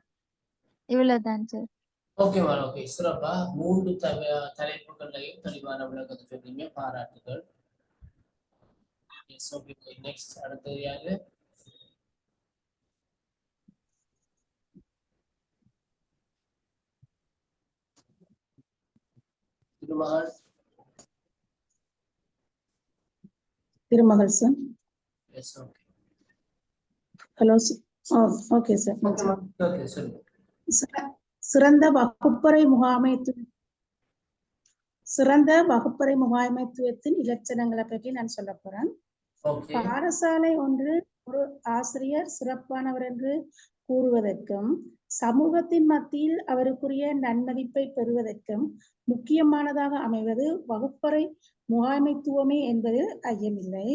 இவ்வளவுதான் சார். ஓகே மேடம், ஓகே, சிறப்பா 3 தலைப்புகளையும் தெளிவான விளக்கத்தை சொன்னீங்க, பாராட்டுகள். நெக்ஸ்ட் அடுத்தது யாரு? Thirumagal. Thirumagal sir. Yes, okay. Hello sir. Okay sir. Okay, சொல்லுங்க. சிறந்த வகுப்பறை முகாமைத்துவத்தின் இலட்சணங்களை பற்றி நான் சொல்ல போறேன். பாடசாலை ஒன்று ஒரு ஆசிரியர் சிறப்பானவர் என்று கூறுவதற்கும் சமூகத்தின் மத்தியில் அவருக்குரிய நன்மதிப்பை பெறுவதற்கும் முக்கியமானதாக அமைவது வகுப்பறை முகாமைத்துவமே என்பதில் ஐயமில்லை.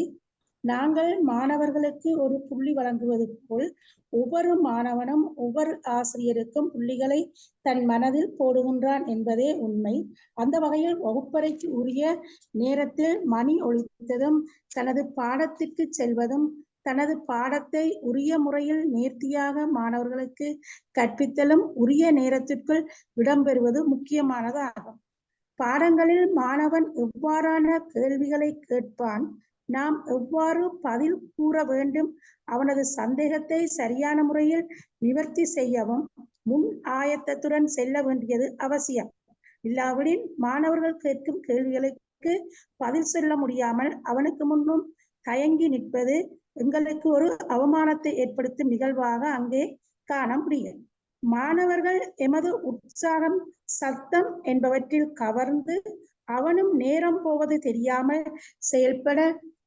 நாங்கள் மாணவர்களுக்கு ஒரு புள்ளி வழங்குவது போல் ஒவ்வொரு மாணவனும் ஒவ்வொரு ஆசிரியருக்கும் புள்ளிகளை தன் மனதில் போடுகின்றான் என்பதே உண்மை. அந்த வகையில் வகுப்பறைக்கு உரிய நேரத்தில் மணி ஒலித்ததும் தனது பாடத்திற்கு செல்வதும் தனது பாடத்தை உரிய முறையில் நேர்த்தியாக மாணவர்களுக்கு கற்பித்தலும் உரிய நேரத்திற்குள் இடம்பெறுவது முக்கியமானதாகும். பாடங்களில் மாணவன் எவ்வாறான கேள்விகளை கேட்பான், நாம் எவ்வாறு பதில் கூற வேண்டும், அவனது சந்தேகத்தை சரியான முறையில் நிவர்த்தி செய்யவும் முன் ஆயத்தத்துடன் செல்ல வேண்டியது அவசியம். இல்லாவிடின் மாணவர்கள் கேட்கும் கேள்விகளுக்கு பதில் சொல்ல முடியாமல் அவனுக்கு முன்னும் தயங்கி நிற்பது எங்களுக்கு ஒரு அவமானத்தை ஏற்படுத்தும் நிகழ்வாக அங்கே காண முடியும். மாணவர்கள் எமது உற்சாகம், சத்தம் என்பவற்றில் கவர்ந்து அவனும் நேரம் போவது தெரியாமல் செயல்பட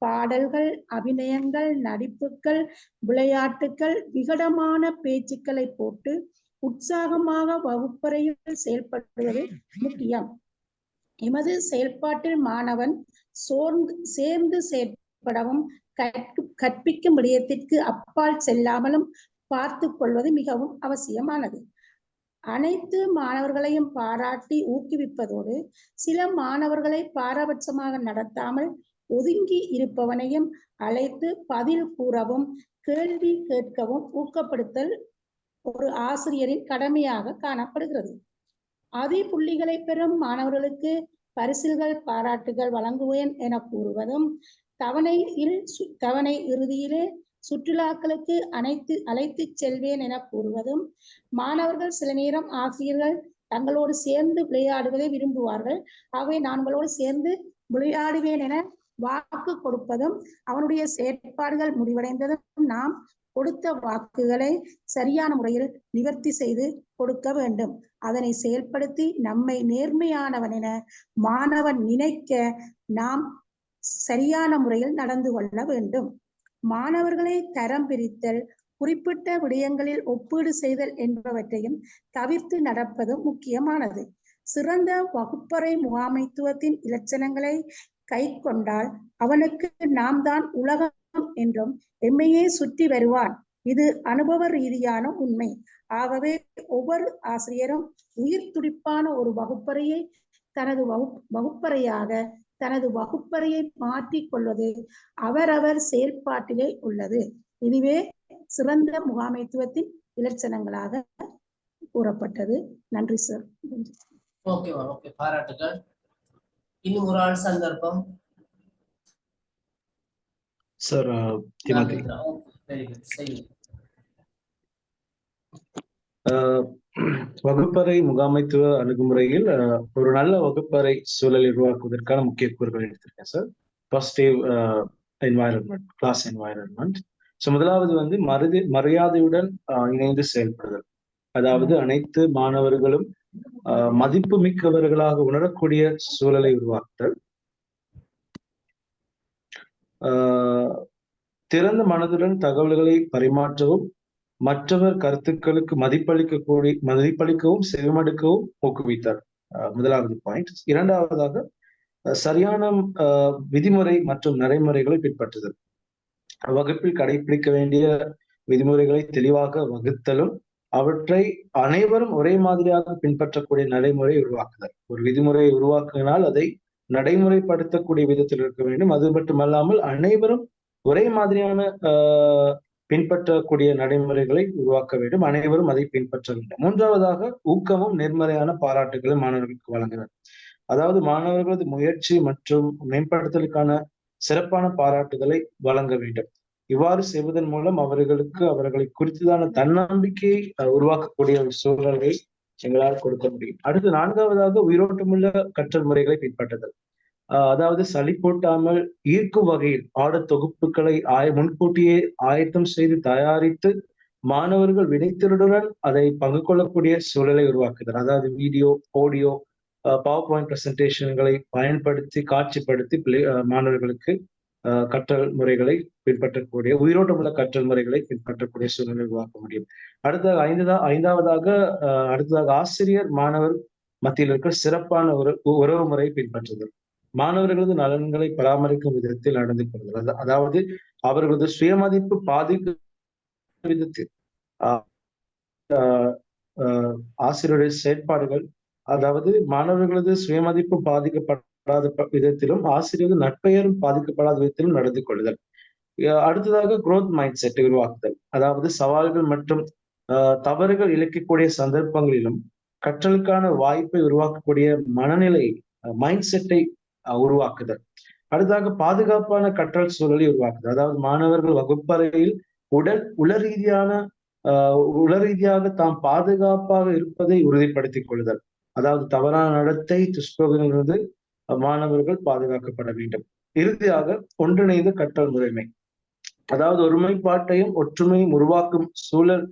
பாடல்கள், அபிநயங்கள், நடிப்புகள், விளையாட்டுக்கள், விகடமான பேச்சுக்களை போட்டு உற்சாகமாக வகுப்பறையில் செயல்படுவது முக்கியம். எமது செயல்பாட்டில் மாணவன் சேர்ந்து செயற்படவும் கற்பிக்கும் விடயத்திற்கு அப்பால் செல்லாமலும் பார்த்து கொள்வது மிகவும் அவசியமானது. அனைத்து மாணவர்களையும் பாராட்டி ஊக்குவிப்பதோடு சில மாணவர்களை பாரபட்சமாக நடத்தாமல் ஒதுங்கி இருப்பவனையும் அழைத்து பதில் கூறவும் கேள்வி கேட்கவும் ஊக்கப்படுத்தல் ஒரு ஆசிரியரின் கடமையாக காணப்படுகிறது. புள்ளிகளை பெறும் மாணவர்களுக்கு பரிசில்கள், பாராட்டுகள் வழங்குவேன் என கூறுவதும் தவணை இறுதியிலே சுற்றுலாக்களுக்கு அழைத்து செல்வேன் என கூறுவதும் மாணவர்கள் சில நேரம் ஆசிரியர்கள் தங்களோடு சேர்ந்து விளையாடுவதை விரும்புவார்கள். ஆகவே நான் உங்களோடு சேர்ந்து விளையாடுவேன் என வாக்கு கொடுப்பதும் அவனுடைய செயற்பாடுகள் முடிவடைந்ததும் நாம் கொடுத்த வாக்குகளை சரியான முறையில் நிவர்த்தி செய்து கொடுக்க வேண்டும். அதனை செயல்படுத்தி நம்மை நேர்மையானவன் என மாணவன் நினைக்க நாம் சரியான முறையில் நடந்து கொள்ள வேண்டும். மாணவர்களை தரம் பிரித்தல், குறிப்பிட்ட விடயங்களில் ஒப்பீடு செய்தல் என்பவற்றையும் தவிர்த்து நடப்பதும் முக்கியமானது. சிறந்த வகுப்பறை முகாமைத்துவத்தின் இலட்சணங்களை கை கொண்டால் அவனுக்கு நாம் தான் உலகம் என்றும் எம்மையே சுற்றி வருவான். இது அனுபவ ரீதியான உண்மை. ஆகவே ஒவ்வொரு ஆசிரியரும் உயிர் துடிப்பான ஒரு வகுப்பறையை தனது வகுப்பறையை மாற்றிக் கொள்வது அவரவர் செயல்பாட்டிலே உள்ளது. இதுவே சிறந்த முகாமைத்துவத்தின் இலட்சணங்களாக கூறப்பட்டது. நன்றி சார். ஓகே, பாராட்டுகள். இன்னும் ஒரு ஆள் சந்தர்ப்பம் சார். வகுப்பறை முகாமைத்துவ அணுகுமுறையில் ஒரு நல்ல வகுப்பறை சூழலை உருவாக்குவதற்கான முக்கிய கூறுகள் எடுத்திருக்கேன் sir. Positive environment, class environment. So முதலாவது வந்து மரியாதையுடன் இணைந்து செயல்படுதல். அதாவது அனைத்து மாணவர்களும் மதிப்பு மிக்கவர்களாக உணரக்கூடிய சூழலை உருவாக்குதல். திறந்த மனதுடன் தகவல்களை பரிமாற்றவும் மற்றவர் கருத்துக்களுக்கு மதிப்பளிக்கவும் செவிமடுக்கவும் ஊக்குவித்தார். முதலாவது பாயிண்ட். இரண்டாவதாக சரியான விதிமுறை மற்றும் நடைமுறைகளை பின்பற்றுதல். வகுப்பில் கடைபிடிக்க வேண்டிய விதிமுறைகளை தெளிவாக வகுத்தலும் அவற்றை அனைவரும் ஒரே மாதிரியாக பின்பற்றக்கூடிய நடைமுறை உருவாக்குதல். ஒரு விதிமுறையை உருவாக்கினால் அதை நடைமுறைப்படுத்தக்கூடிய விதத்தில் இருக்க வேண்டும். அது மட்டுமல்லாமல் அனைவரும் ஒரே மாதிரியான பின்பற்றக்கூடிய நடைமுறைகளை உருவாக்க வேண்டும். அனைவரும் அதை பின்பற்ற வேண்டும். மூன்றாவதாக ஊக்கமும் நேர்மறையான பாராட்டுகளை மாணவர்களுக்கு வழங்குதல். அதாவது மாணவர்களது முயற்சி மற்றும் மேம்படுத்தலுக்கான சிறப்பான பாராட்டுதலை வழங்க வேண்டும். இவ்வாறு செய்வதன் மூலம் அவர்களை குறித்ததான தன்னம்பிக்கையை உருவாக்கக்கூடிய ஒரு சூழலை எங்களால் கொடுக்க முடியும். அடுத்து நான்காவதாக உயிரோட்டமுள்ள கற்றல் முறைகளை பின்பற்றுதல். அதாவது சளிப்பூட்டாமல் ஈர்க்கும் வகையில் ஆடத் தொகுப்புகளை முன்கூட்டியே ஆயத்தம் செய்து தயாரித்து மாணவர்கள் வினைத்திறனுடன் அதை பங்கு கொள்ளக்கூடிய சூழலை உருவாக்குதல். அதாவது வீடியோ, ஆடியோ, பவர் பாயிண்ட் பிரசன்டேஷன்களை பயன்படுத்தி காட்சிப்படுத்தி மாணவர்களுக்கு கற்றல் முறைகளை பின்பற்றக்கூடிய உயிரோட்டமுள்ள கற்றல் முறைகளை பின்பற்றக்கூடிய சூழ்நிலை உருவாக்க முடியும். ஐந்தாவதாக அடுத்ததாக ஆசிரியர் மாணவர் மத்தியில் இருக்கிற சிறப்பான ஒரு உறவு முறையை பின்பற்றுதல். மாணவர்களது நலன்களை பராமரிக்கும் விதத்தில் நடந்து கொள்ளுதல். அதாவது அவர்களது சுயமதிப்பு பாதிக்கும் விதத்தில் ஆசிரியருடைய செயற்பாடுகள், அதாவது மாணவர்களது சுயமதிப்பு பாதிக்கப்படாத விதத்திலும் ஆசிரியரது நட்பெயரும் பாதிக்கப்படாத விதத்திலும் நடந்து கொள்ளுதல். அடுத்ததாக குரோத் மைண்ட் செட்டை உருவாக்குதல். அதாவது சவால்கள் மற்றும் தவறுகள் இழைக்கக்கூடிய சந்தர்ப்பங்களிலும் கற்றலுக்கான வாய்ப்பை உருவாக்கக்கூடிய மனநிலை மைண்ட் செட்டை உருவாக்குதல். அடுத்ததாக பாதுகாப்பான கற்றல் சூழலை உருவாக்குதல். அதாவது மாணவர்கள் வகுப்பறையில் உள ரீதியாக தாம் பாதுகாப்பாக இருப்பதை உறுதிப்படுத்திக் கொள்ளுதல். அதாவது தவறான நடத்தை, துஷ்பிரயோகங்களிலிருந்து மாணவர்கள் பாதுகாக்கப்பட வேண்டும். இறுதியாக ஒன்றிணைந்த கற்றல் முறைமை. அதாவது ஒருமைப்பாட்டையும் ஒற்றுமையும் உருவாக்கும் சூழல்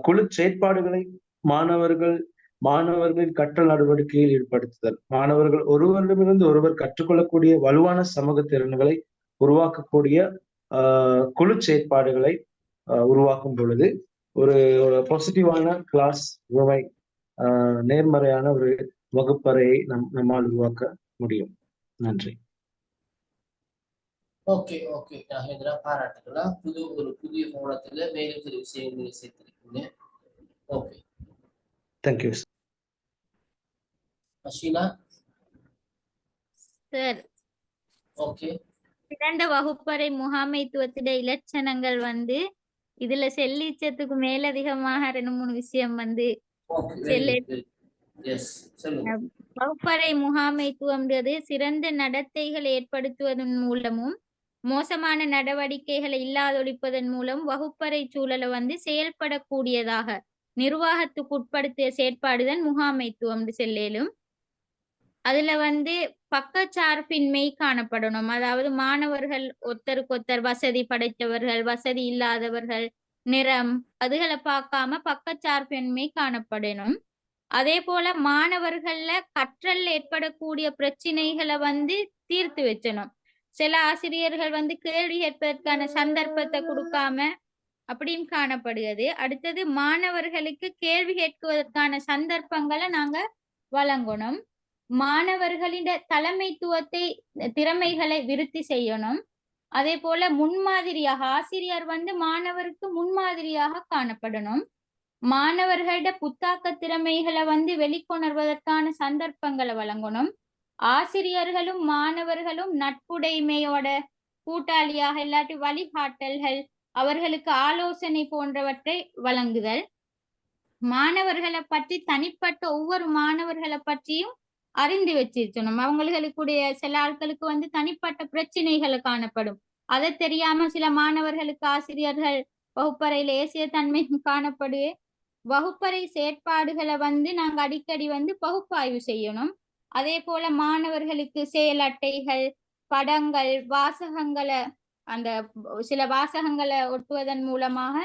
குழு செயற்பாடுகளை மாணவர்களின் கற்றல் நடவடிக்கையில் ஈடுபடுத்துதல். மாணவர்கள் ஒருவரிடமிருந்து ஒருவர் கற்றுக்கொள்ளக்கூடிய வலுவான சமூக திறன்களை உருவாக்கக்கூடிய குழு செயற்பாடுகளை உருவாக்கும் பொழுது ஒரு பாசிட்டிவான கிளாஸ் ரூமை, நேர்மறையான ஒரு வகுப்பறையை நம்மால் உருவாக்க முடியும். நன்றி. ஓகே நாகேந்திரா, பாராட்டுக்கலாம். புதிய கோணத்துல மேலும் சில விஷயங்களை சேர்த்திருக்கீங்க. Okay, thank you. Asheena. Sir, okay, சிறந்த வகுப்பறை முகாமைத்துவத்திட இலட்சணங்கள் வந்து இதுல செல்லிச்சத்துக்கு மேலதிகமாக 2-3 விஷயம் வந்து வகுப்பறை முகாமைத்துவம்ன்றது சிறந்த நடத்தைகளை ஏற்படுத்துவதன் மூலமும் மோசமான நடவடிக்கைகளை இல்லாதொழிப்பதன் மூலம் வகுப்பறை சூழலை வந்து செயல்படக்கூடியதாக நிர்வாகத்துக்கு உட்படுத்திய செயற்பாடுதான் முகாமைத்துவம் செல்லும். அதுல வந்து பக்கச்சார்பின்மை காணப்படணும். அதாவது மாணவர்கள் ஒருத்தருக்கொத்தர் வசதி படைத்தவர்கள், வசதி இல்லாதவர்கள், நிறம் அதுகளை பார்க்காம பக்கச்சார்பின்மை காணப்படணும். அதே போல மாணவர்கள்ல கற்றல் ஏற்படக்கூடிய பிரச்சனைகளை வந்து தீர்த்து வச்சணும். சில ஆசிரியர்கள் வந்து கேள்வி கேட்பதற்கான சந்தர்ப்பத்தை கொடுக்காம அப்படின்னு காணப்படுகிறது. அடுத்தது மாணவர்களுக்கு கேள்வி கேட்குவதற்கான சந்தர்ப்பங்களை நாங்க வழங்கணும். மாணவர்களின் தலைமைத்துவத்தை திறமைகளை விருத்தி செய்யணும். அதே போல முன்மாதிரியாக ஆசிரியர் வந்து மாணவருக்கு முன்மாதிரியாக காணப்படணும். மாணவர்களோட புத்தாக்க திறமைகளை வந்து வெளிக்கொணர்வதற்கான சந்தர்ப்பங்களை வழங்கணும். ஆசிரியர்களும் மாணவர்களும் நட்புடைமையோட கூட்டாளியாக இல்லாட்டி வழிகாட்டல்கள், அவர்களுக்கு ஆலோசனை போன்றவற்றை வழங்குதல். மாணவர்களை பற்றி தனிப்பட்ட ஒவ்வொரு மாணவர்களை பற்றியும் அறிந்து வச்சிருக்கணும். அவங்களுக்குடைய சில ஆட்களுக்கு வந்து தனிப்பட்ட பிரச்சனைகள் காணப்படும். அதை தெரியாம சில மாணவர்களுக்கு ஆசிரியர்கள் வகுப்பறையில ஏசிய தன்மை காணப்படுது. வகுப்பறை செயற்பாடுகளை வந்து நாங்க அடிக்கடி வந்து பகுப்பாய்வு செய்யணும். அதே போல மாணவர்களுக்கு செயல் அட்டைகள், படங்கள், வாசகங்களை அந்த சில வாசகங்களை ஒட்டுவதன் மூலமாக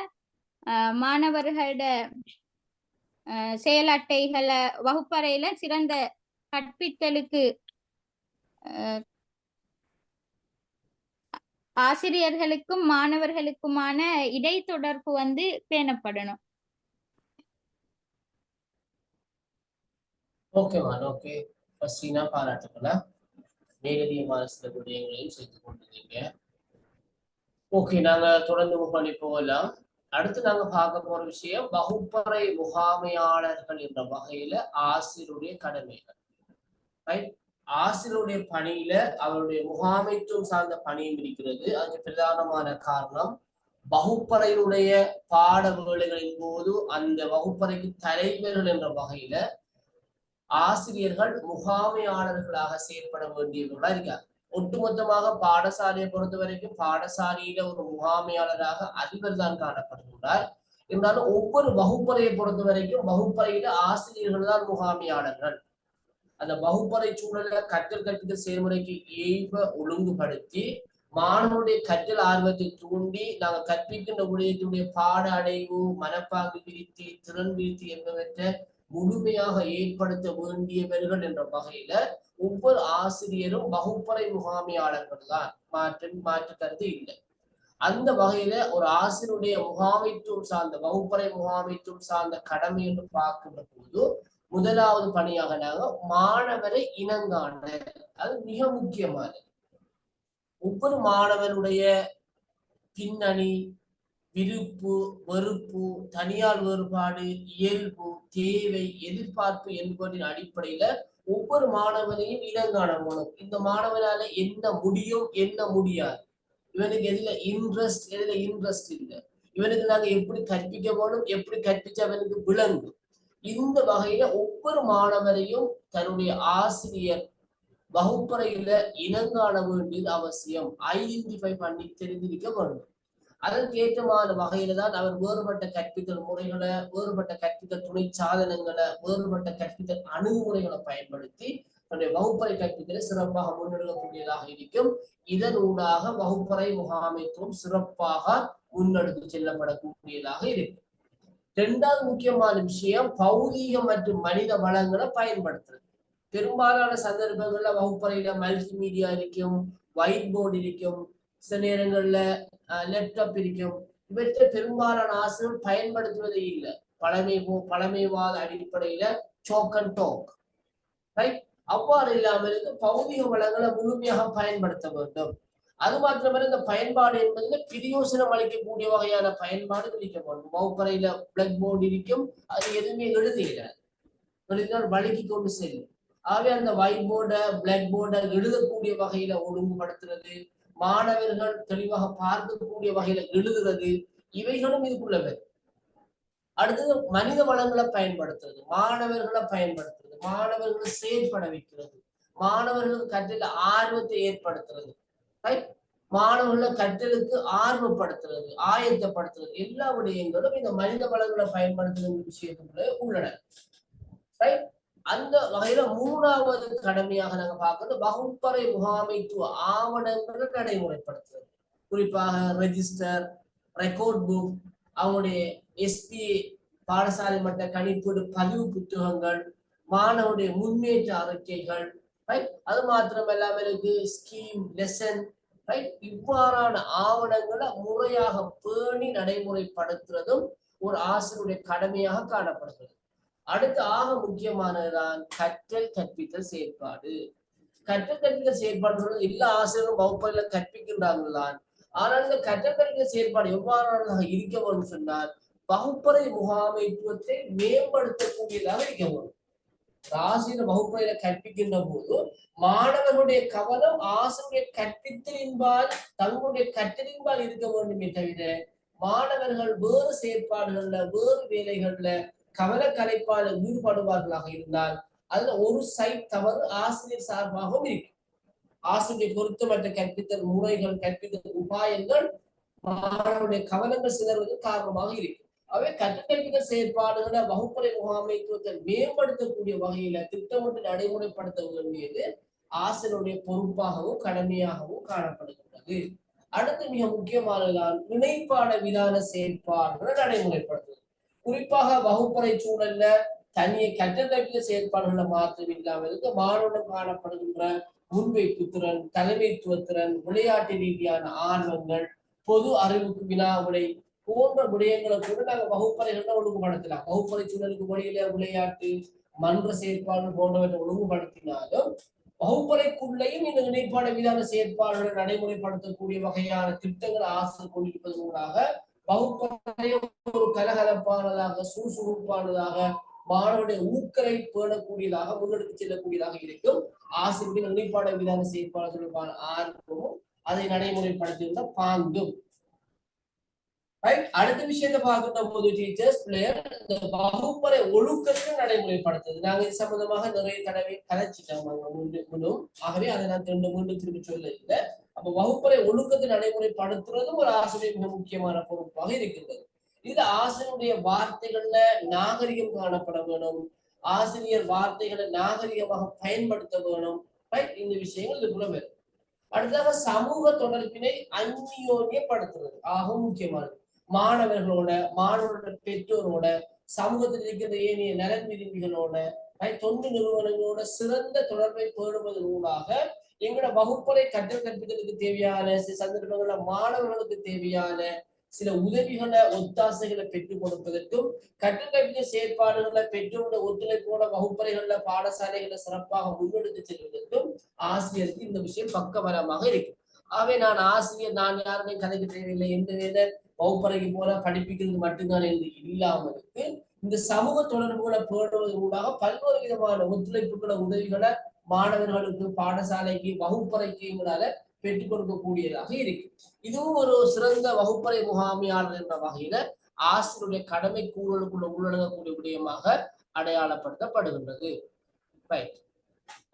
மாணவர்களோட செயல் அட்டைகளை வகுப்பறையில சிறந்த கற்பித்தலுக்கு ஆசிரியர்களுக்கும் மாணவர்களுக்குமான இடைத்தொடர்பு வந்து பேணப்படணும். ஓகே ஃபஸ்டினா பாராட்டுக்கலாம். மேலதிகமான சில விடயங்களையும் சேர்த்து கொண்டிருந்தீங்க. ஓகே, நாங்க தொடர்ந்து பண்ணி போகலாம். அடுத்து நாங்க பார்க்க போற விஷயம் வகுப்பறை முகாமையாளர்கள் என்ற வகையில ஆசிரியருடைய கடமைகள். ரைட், ஆசிரியருடைய பணியில அவருடைய முகாமைத்துவம் சார்ந்த பணியும் இருக்கிறது. அதுக்கு பிரதானமான காரணம் வகுப்பறையினுடைய பாட வேலைகளின் போது அந்த வகுப்பறைக்கு தலைவர்கள் என்ற வகையில ஆசிரியர்கள் முகாமையாளர்களாக செயற்பட வேண்டியவர்களா இருக்காங்க. ஒட்டுமொத்தமாக பாடசாலையை பொறுத்த வரைக்கும் பாடசாலையில ஒரு முகாமையாளராக அதிபர் தான் காணப்படுகின்றார். இருந்தாலும் ஒவ்வொரு வகுப்பறையை பொறுத்த வரைக்கும் வகுப்பறையில ஆசிரியர்கள் தான் முகாமையாளர்கள். அந்த வகுப்பறை சூழல கற்றல் கற்பித்தல் செயல்முறைக்கு ஏற்ப ஒழுங்குபடுத்தி மாணவனுடைய கற்றல் ஆர்வத்தை தூண்டி நாங்கள் கற்பிக்கின்ற விடயத்தினுடைய பாட அடைவு, மனப்பாங்கு விருத்தி, திறன் விருத்தி என்பவற்றை முழுமையாக ஏற்படுத்த வேண்டியவர்கள் என்ற வகையில ஒவ்வொரு ஆசிரியரும் வகுப்பறை முகாமையாளர்கள் தான், மாற்று கருத்து இல்லை. அந்த வகையில ஒரு ஆசிரியருடைய முகாமைத்துவம் சார்ந்த வகுப்பறை முகாமைத்துவம் சார்ந்த கடமை என்று பார்க்கின்ற போது முதலாவது பணியாக நாங்கள் மாணவரை இனங்காண, அது மிக முக்கியமானது. ஒவ்வொரு மாணவனுடைய பின்னணி, விருப்பு, வெறுப்பு, தனியார் வேறுபாடு, இயல்பு, தேவை, எதிர்பார்ப்பு என்பதின் அடிப்படையில ஒவ்வொரு மாணவனையும் இனங்காண வேணும். இந்த மாணவனால என்ன முடியும், என்ன முடியாது, இவனுக்கு எதுல இன்ட்ரெஸ்ட் இல்லை, இவனுக்கு நாங்க எப்படி கற்பிக்க வேணும், எப்படி கற்பிச்ச அவனுக்கு விளங்கும். இந்த வகையில ஒவ்வொரு மாணவரையும் தன்னுடைய ஆசிரியர் வகுப்பறையில இனங்காண வேண்டியது அவசியம். ஐடென்டிஃபை பண்ணி தெரிந்திருக்க வேண்டும். அதற்கேற்றமான வகையில தான் அவர் வேறுபட்ட கற்பித்தல் முறைகளை, வேறுபட்ட கற்பித்தல் துணை சாதனங்களை, வேறுபட்ட கற்பித்தல் அணுகுமுறைகளை பயன்படுத்தி தன்னுடைய வகுப்பறை கற்பித்தலை சிறப்பாக முன்னெடுக்கக்கூடியதாக இருக்கும். இதனூடாக வகுப்பறை முகாமைத்துவம் சிறப்பாக முன்னெடுத்து செல்லப்படக்கூடியதாக இருக்கும். இரண்டாவது முக்கியமான விஷயம் பௌதீக மற்றும் மனித வளங்களை பயன்படுத்துறது. பெரும்பாலான சந்தர்ப்பங்கள்ல வகுப்பறையில மல்டிமீடியா இருக்கும், ஒயிட் போர்டு இருக்கும், சில நேரங்கள்ல லேப்டாப் இருக்கும். இவற்றை பெரும்பாலான ஆசிரியர் பயன்படுத்துவதே இல்லை. பழமைவாத அடிப்படையில சாக் அண்ட் டாக், ரைட்? அவ்வாறு இல்லாமல் பௌதிக வளங்களை முழுமையாக பயன்படுத்த வேண்டும். அது மாத்திரமல்ல, இந்த பயன்பாடு என்பதுல பிரயோசனம் அளிக்கக்கூடிய வகையான பயன்பாடு இருக்க வேண்டும். வகுப்பறையில பிளாக் போர்டு இருக்கும், அது எதுவுமே எழுதினால் வழுக்கி கொண்டு செல்லும். ஆகவே அந்த ஒயிட் போர்டை, பிளாக் போர்டை எழுதக்கூடிய வகையில ஒழுங்குபடுத்துறது, மாணவர்கள் தெளிவாக பார்க்கக்கூடிய வகையில எழுதுறது, இவைகளும் இதுக்குள்ள வரும். அடுத்தது மனித வளங்களை பயன்படுத்துறது, மாணவர்களை பயன்படுத்துறது, மாணவர்களை செயற்பட வைக்கிறது, மாணவர்களுக்கு கற்றல ஆர்வத்தை ஏற்படுத்துறது, மாணவர்களை கற்றலுக்கு ஆர்வப்படுத்துறது, ஆயத்தப்படுத்துறது, எல்லா விடயங்களும் இந்த மனித வளங்களை பயன்படுத்துகிற விஷயத்துக்குள்ள உள்ளன. ரைட்? அந்த வகையில மூணாவது கடமையாக நாங்க பார்க்கறது வகுப்பறை முகாமைத்துவ ஆவணங்களை நடைமுறைப்படுத்துறது. குறிப்பாக ரெஜிஸ்டர், ரெக்கார்ட் புக், அவங்களுடைய எஸ்பி பாடசாலை மட்ட கணிப்பீடு பதிவு புத்தகங்கள், மாணவனுடைய முன்னேற்ற அறிக்கைகள், ரைட்? அது மாத்திரமல்லாம இருக்கு ஸ்கீம், லெசன், ரைட்? இவ்வாறான ஆவணங்களை முறையாக பேணி நடைமுறைப்படுத்துறதும் ஒரு ஆசிரியருடைய கடமையாக காணப்படுகிறது. அடுத்து ஆக முக்கியமானதுதான் கற்றல் கற்பித்தல் செயற்பாடு. கற்றல் கற்பித்தல் செயற்பாடுகள் எல்லா ஆசிரியரும் வகுப்பறையில கற்பிக்கின்றாங்கள்தான். ஆனால் இந்த கற்றல் கற்பித்தல் செயற்பாடு எவ்வாறானதாக இருக்க வேண்டும் சொன்னால் வகுப்பறை முகாமைத்துவத்தை மேம்படுத்தக்கூடியதாக இருக்க வேண்டும். ஆசிரியர் வகுப்பறையில கற்பிக்கின்ற போது மாணவர்களுடைய கவனம் ஆசிரியர் கற்பித்தலின்பால், தங்களுடைய கற்றலின்பால் இருக்க வேண்டுமே தவிர மாணவர்கள் வேறு செயற்பாடுகள்ல, வேறு வேலைகள்ல கவனக்கலைப்பால ஈடுபடுவார்களாக இருந்தால் அதுல ஒரு சைட் தவறு ஆசிரியர் சார்பாகவும் இருக்கு. ஆசிரியர் பொருத்தமற்ற கற்பித்தல் முறைகள், கற்பித்தல் உபாயங்கள் மாணவருடைய கவனங்கள் சிதறுவது காரணமாக இருக்கு. அவை கற்பித்தல் செயற்பாடுகளை வகுப்பறை முகாமைத்துவத்தை மேம்படுத்தக்கூடிய வகையில திட்டமிட்டு நடைமுறைப்படுத்த வேண்டியது ஆசிரியருடைய பொறுப்பாகவும் கடமையாகவும் காணப்படுகின்றது. அடுத்து மிக முக்கியமானதான் இணைப்பாட விதான செயற்பாடுகளை நடைமுறைப்படுத்துவது. குறிப்பாக வகுப்பறை சூழல்ல தனிய கற்றல் செயற்பாடுகளை மாற்றம் இல்லாமல் மாணவர்கள் காணப்படுகின்ற முன்வைப்பு திறன், தலைமைத்துவத்திறன், விளையாட்டு ரீதியான ஆர்வங்கள், பொது அறிவுக்கு வினாவிடை போன்ற விடயங்களை கூட நாங்கள் வகுப்பறைகள்ல ஒழுங்குபடுத்தலாம். வகுப்பறை சூழலுக்கு வழியில விளையாட்டு, மன்ற செயற்பாடு போன்றவற்றை ஒழுங்குபடுத்தினாலும் வகுப்பறைக்குள்ளேயும் இந்த இணைப்பாட விதான செயற்பாடுகளை நடைமுறைப்படுத்தக்கூடிய வகையான திட்டங்களை ஆசிரியர் கொண்டிருப்பது ஊடாக வகுப்பறை ஒரு கலகலப்பானதாக, சுறுசுறுப்பானதாக, மாணவனுடைய ஊக்கரை பேணக்கூடியதாக, முன்னெடுத்து செல்லக்கூடியதாக இருக்கும். ஆசிரியர் இணைப்பாட விதான செயற்பாடு தொடர்பான ஆர்வமும் அதை நடைமுறைப்படுத்தியிருந்த பாங்கும். அடுத்த விஷயத்தை பார்க்கின்ற போது டீச்சர்ஸ் பிளேயர் இந்த வகுப்பறை ஒழுக்கத்தை நடைமுறைப்படுத்துது. நாங்க இது சம்பந்தமாக நிறைய தடவை கலைச்சிட்டோம். ஆகவே அதை நான் மீண்டும் திரும்பி சொல்ல இல்லை. அப்ப வகுப்பறை ஒழுக்கத்தை நடைமுறைப்படுத்துறதும் ஒரு ஆசிரியர் மிக முக்கியமான பொறுப்பாக இருக்கின்றது. இதுல ஆசிரியருடைய வார்த்தைகள்ல நாகரிகம் காணப்பட வேணும். ஆசிரியர் வார்த்தைகளை நாகரிகமாக பயன்படுத்த வேணும். இந்த விஷயங்கள் இதுக்குள்ள வரும். அடுத்ததாக சமூக தொடர்பினை அந்நியோன்யப்படுத்துறது ஆகவும் முக்கியமானது. மாணவர்களோட, மாணவர்களோட பெற்றோரோட, சமூகத்தில் இருக்கின்ற ஏனைய நலன் விரும்பிகளோட, தொண்டு நிறுவனங்களோட சிறந்த தொடர்பை பேணுவதன் ஊடாக எங்களோட வகுப்பறை கற்றல் கற்பித்தலுக்கு தேவையான சில சந்தர்ப்பங்கள்ல மாணவர்களுக்கு தேவையான சில உதவிகளை ஒத்தாசைகளை பெற்றுக் கொடுப்பதற்கும் கற்றல் கற்பித்தல் செயற்பாடுகளை பெற்றோருடைய ஒத்துழைப்போட வகுப்பறைகள்ல பாடசாலைகளை சிறப்பாக முன்னெடுத்து செல்வதற்கும் ஆசிரியருக்கு இந்த விஷயம் பக்கபலமாக இருக்கு. ஆகவே நான் ஆசிரியர், நான் யாருமே கதைக்கு தேவையில்லை, எந்த வேலை வகுப்பறைக்கு போல படிப்பிக்கிறது மட்டும்தான் என்று இல்லாமலுக்கு இந்த சமூக தொடர்புகளை பேணுவதன் ஊடாக பல்வேறு விதமான ஒத்துழைப்புகளை உதவிகளை மாணவர்களுக்கு பாடசாலைக்கு வகுப்பறைக்கு எங்களால பெற்றுக் கொடுக்கக்கூடியதாக இருக்கு. இதுவும் ஒரு சிறந்த வகுப்பறை முகாமையாளர் என்ற வகையில ஆசிரியருடைய கடமை கூறலுக்குள்ள உள்ளடங்கக்கூடிய விடயமாக அடையாளப்படுத்தப்படுகின்றது. ரைட்.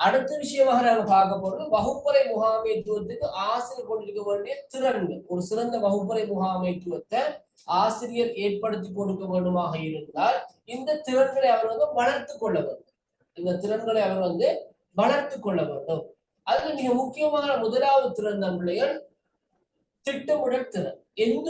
அடுத்த விஷயமாக நாங்கள் பார்க்க போறது வகுப்பறை முகாமைத்துவத்துக்கு ஆசிரியர் கொண்டிருக்க வேண்டிய திறன்கள். ஒரு சிறந்த வகுப்பறை முகாமைத்துவத்தை ஆசிரியர் ஏற்படுத்தி கொடுக்க வேண்டுமாக இருந்தால் இந்த திறன்களை அவர் வளர்த்து கொள்ள வேண்டும். இந்த திறன்களை அவர் வளர்த்து கொள்ள வேண்டும். அதுல மிக முக்கியமான முதலாவது திறன் தான் பிள்ளைகள் திட்டமிடல் திறன். எந்த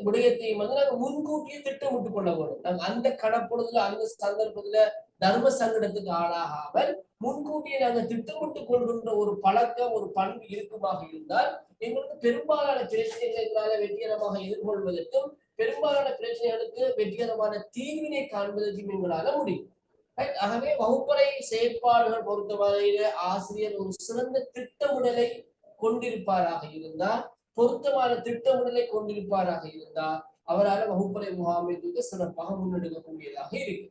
விடயத்தையும் நாங்க முன்கூட்டியே திட்டமிட்டுக் கொள்ள வேண்டும். நாங்க அந்த கணப்பொழுதுல அந்த சந்தர்ப்பத்துல தர்ம சங்கடத்துக்கு ஆளாகாமல் முன்கூட்டியே நாங்க திட்டமிட்டுக் கொள்கின்ற ஒரு பழக்கம், ஒரு பண்பு இருக்குமாக இருந்தால் எங்களுக்கு பெரும்பாலான பிரச்சனைகளை எங்களால வெற்றிகரமாக எதிர்கொள்வதற்கும் பெரும்பாலான பிரச்சனைகளுக்கு வெற்றிகரமான தீர்வினை காண்பதற்கும் எங்களால முடியும். ஆகவே வகுப்பறை செயற்பாடுகள் பொறுத்தவரையில ஆசிரியர் ஒரு சிறந்த திட்டமிடலை கொண்டிருப்பாராக இருந்தால், பொருத்தமான திட்டமிடலை கொண்டிருப்பாராக இருந்தால் அவரால் வகுப்பறை முகாமைத்துவத்தை சிறப்பாக முன்னெடுக்கக்கூடியதாக இருக்கு.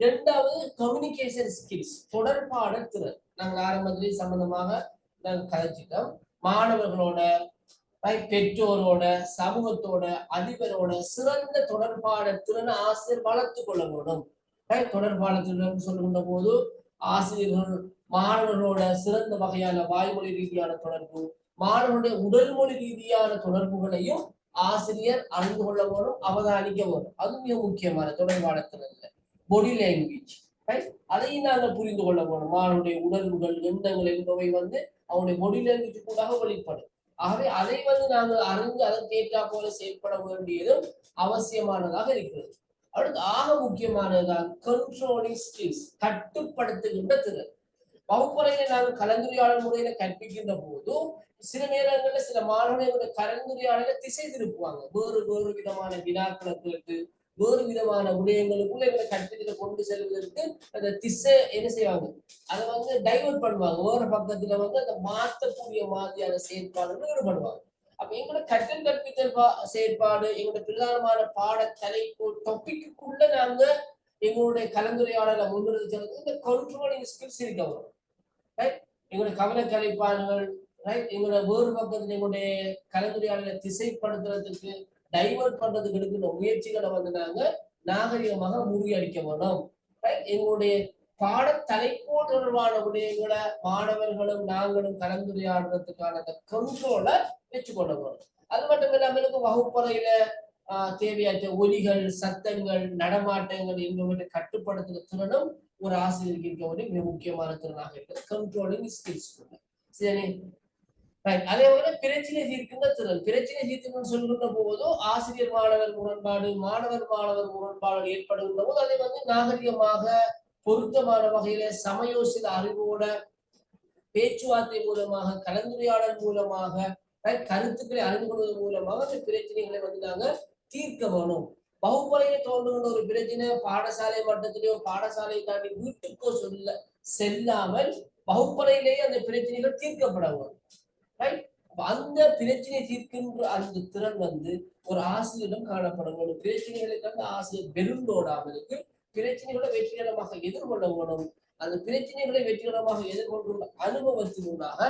இரண்டாவது கம்யூனிகேஷன் ஸ்கில்ஸ், தொடர்பாடல் திறன். நாங்கள் ஆரம்பத்திலே சம்பந்தமாக நாங்கள் கதைச்சிட்டோம். மாணவர்களோட, பெற்றோரோட, சமூகத்தோட, அதிபரோட சிறந்த தொடர்பாடல் திறனை ஆசிரியர் வளர்த்து கொள்ள வேண்டும். தொடர்பாளத்துடன் சொல்லுகின்ற போது ஆசிரியர்கள் மாணவர்களோட சிறந்த வகையான வாய்மொழி ரீதியான தொடர்பு, மாணவனுடைய உடல் மொழி ரீதியான தொடர்புகளையும் ஆசிரியர் அறிந்து கொள்ள வேணும், அவதானிக்க வேணும். அது மிக முக்கியமான தொடர்பாளத்தில பாடி லாங்குவேஜ். அதையும் நாங்கள் புரிந்து கொள்ள வேணும். மாணவனுடைய உணர்வுகள், எண்ணங்கள் என்பவை அவனுடைய பாடி லாங்குவேஜ் கூட வெளிப்படும். ஆகவே அதை நாங்கள் அறிந்து அதற்கேற்றா போல செயல்பட வேண்டியதும் அவசியமானதாக இருக்கிறது. அடுத்து ஆக முக்கியமானதுதான் கண்ட்ரோலிங் ஸ்கில்ஸ், கட்டுப்படுத்துகின்ற திறன். வகுப்பறையில நாங்கள் கலந்துரையாடல் முறையில கற்பிக்கின்ற போது சில நேரங்கள்ல சில மாணவர்களுடைய கலந்துரையாடலை திசை திருப்புவாங்க. வேறு விதமான வினாக்களை கேட்டு வேறு விதமான விடயங்களுக்குள்ள இவங்களை கற்பித்தலை கொண்டு செல்வதற்கு அந்த திசை என்ன செய்வாங்க, அதை டைவர்ட் பண்ணுவாங்க. வேறு பக்கத்துல அந்த மாற்றக்கூடிய மாதிரியான செயற்பாடுகள் ஈடுபடுவாங்க. அப்ப எங்களோட கற்றல் கற்பித்தல் செயற்பாடு, எங்களோட பிரதானமான பாட தலைப்பு டாபிக்குள்ள நாங்க எங்களுடைய கலந்துரையாடலை முன்னெடுத்து இந்த கண்ட்ரோலிங் ஸ்கில்ஸ் இருக்க வரும். எங்களுடைய கவன கலைப்பாடுகள், எங்களோட வேறு பக்கத்துல எங்களுடைய கலந்துரையாடலை திசைப்படுத்துறதுக்கு டைவர்ட் பண்றதுக்கு எடுக்கிற முயற்சிகளை நாங்க நாகரிகமாக முறியடிக்க வேணும். எங்களுடைய பாட தலைப்போ தொடர்பான விடயங்களை மாணவர்களும் நாங்களும் கலந்துரையாடுறதுக்கான அந்த கண்ட்ரோலை வச்சுக்கொள்ள வேணும். அது மட்டும் இல்லாம வகுப்பறையில தேவையற்ற ஒலிகள், சத்தங்கள், நடமாட்டங்கள் என்பவற்றை கட்டுப்படுத்துகிற திறனும் ஒரு ஆசிரியருக்கு இருக்க வேண்டிய மிக முக்கியமான திறனாக இருக்கிறது. Controlling skills. சரி, அதே போல பிரச்சனை தீர்க்கின்ற திறன். பிரச்சனை தீர்க்கணும்னு சொல்கின்ற போதோ ஆசிரியர் மாணவர் முரண்பாடு, மாணவர் முரண்பாடு ஏற்படுகின்ற போது அதை நாகரிகமாக பொருத்தமான வகையில சமயோசித அறிவோட பேச்சுவார்த்தை மூலமாக, கலந்துரையாடல் மூலமாக, கருத்துக்களை அறிந்து கொள்வதன் மூலமாக அந்த பிரச்சனைகளை நாங்க தீர்க்க வேணும். வகுப்பறையை தோன்றுகின்ற ஒரு பிரச்சனை பாடசாலை மட்டத்திலேயோ பாடசாலை தாண்டி வீட்டுக்கோ செல்லாமல் வகுப்பறையிலேயே அந்த பிரச்சனைகள் தீர்க்கப்பட வேணும். அந்த பிரச்சனை தீர்க்கின்ற அந்த திறன் ஒரு ஆசிரியரிடம் காணப்பட வேணும். பிரச்சனைகளுக்கு ஆசிரியர் வெறுந்தோடாமலுக்கு பிரச்சனைகளை வெற்றிகரமாக எதிர்கொள்ள வேணும். அந்த பிரச்சனைகளை வெற்றிகரமாக எதிர்கொண்டுள்ள அனுபவத்தினூடாக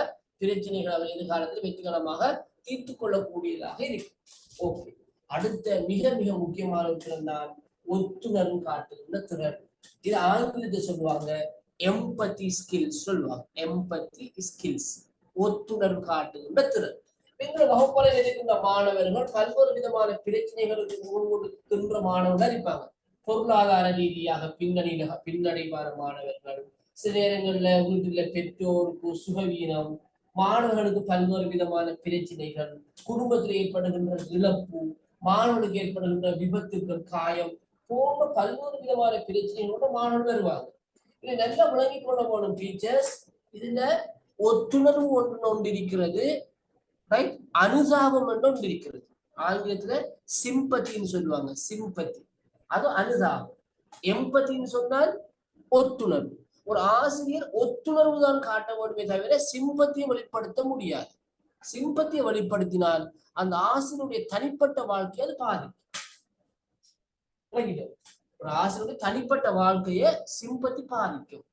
பிரச்சனைகளை அவர் எதிர்காலத்தில் வெற்றிகரமாக தீர்த்து கொள்ளக்கூடியதாக இருக்கு. ஓகே, அடுத்த மிக மிக முக்கியமான திறன் தான் ஒத்துணர்வு காட்டுகின்ற திறன். இது ஆங்கிலத்தை சொல்லுவாங்க எம்பத்தி ஸ்கில்ஸ் சொல்லுவாங்க. எம்பத்தி ஸ்கில்ஸ், ஒத்துணர்வு காட்டுகின்ற திறன். எங்கள் வகுப்பறையில் இருக்கின்ற மாணவர்கள் பல்வேறு விதமான பிரச்சனைகளுக்கு முன்கொடுக்கின்ற மாணவர்கள் இருப்பாங்க. பொருளாதார ரீதியாக பின்னடைவான மாணவர்கள், சில நேரங்கள்ல வீட்டுல பெற்றோருக்கு சுகவீனம், மாணவர்களுக்கு பல்வேறு விதமான பிரச்சனைகள், குடும்பத்தில் ஏற்படுகின்ற இழப்பு, மாணவர்களுக்கு ஏற்படுகின்ற விபத்துக்கள், காயம் போன்ற பல்வேறு விதமான பிரச்சனைகளோட மாணவர்கள் வருவாங்க. இது நல்லா விளங்கி கொள்ள போகணும் டீச்சர்ஸ். இதுல ஒத்துணர்வு ஒன்று இருக்கிறது, ரைட்? அனுதாபம் என்று ஒன்று இருக்கிறது. ஆங்கிலத்துல சிம்பத்தின்னு சொல்லுவாங்க, சிம்பத்தி. அது அனுதாபம். எம்பத்தின்னு சொன்னால் ஒத்துணர்வு. ஒரு ஆசிரியர் ஒத்துணர்வு தான் காட்ட வேண்டுமே தவிர சிம்பத்தியை வெளிப்படுத்த முடியாது. சிம்பத்தியை வெளிப்படுத்தினால் அந்த ஆசிரியருடைய தனிப்பட்ட வாழ்க்கையை அது பாதிக்கும். ஒரு ஆசிரியருடைய தனிப்பட்ட வாழ்க்கையை சிம்பத்தி பாதிக்கும்.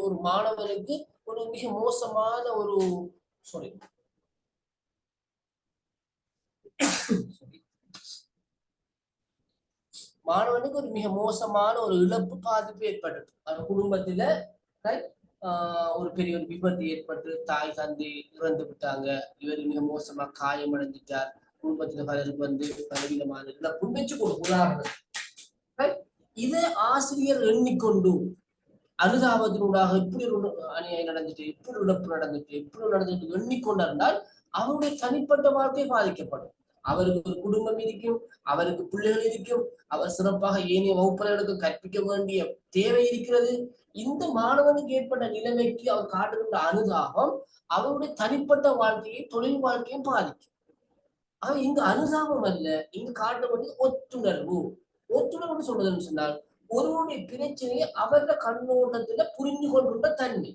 ஒரு மாணவனுக்கு ஒரு மிக மோசமான ஒரு மாணவனுக்கு ஒரு மிக மோசமான ஒரு இழப்பு பாதிப்பு ஏற்பட்டது. அந்த குடும்பத்துல ஒரு பெரிய ஒரு விபத்து ஏற்பட்டு தாய் தந்தை இறந்து விட்டாங்க, இவர் மிக மோசமா காயம் அடைஞ்சிட்டார், குடும்பத்துல பலருக்கு பலவிதமான இழப்பு வச்சு உதாரணம். இதை ஆசிரியர் எண்ணிக்கொண்டு அனுதாபத்தினூடாக இப்படி ஒரு அநியாயம் நடந்துட்டு, இப்படி இழப்பு நடந்துட்டு, இப்படி நடந்துட்டு எண்ணிக்கொண்டிருந்தால் அவருடைய தனிப்பட்ட வாழ்க்கை பாதிக்கப்படும். அவருக்கு ஒரு குடும்பம் இருக்கும், அவருக்கு பிள்ளைகள் இருக்கும், அவர் சிறப்பாக ஏனைய வகுப்பறைகளுக்கு கற்பிக்க வேண்டிய தேவை இருக்கிறது. இந்த மாணவனுக்கு ஏற்பட்ட நிலைமைக்கு அவர் காட்டுகின்ற அனுதாபம் அவருடைய தனிப்பட்ட வாழ்க்கையை, தொழில் வாழ்க்கையும் பாதிக்கும். ஆக இங்கு அனுதாபம் அல்ல, இங்கு காட்ட வேண்டியது ஒத்துணர்வு. ஒத்துணர்வு சொல்றதுன்னு சொன்னால் ஒருவருடைய பிரச்சனையை அவരുടെ கண்ணோட்டத்துல புரிந்து கொள்கின்ற தன்மை.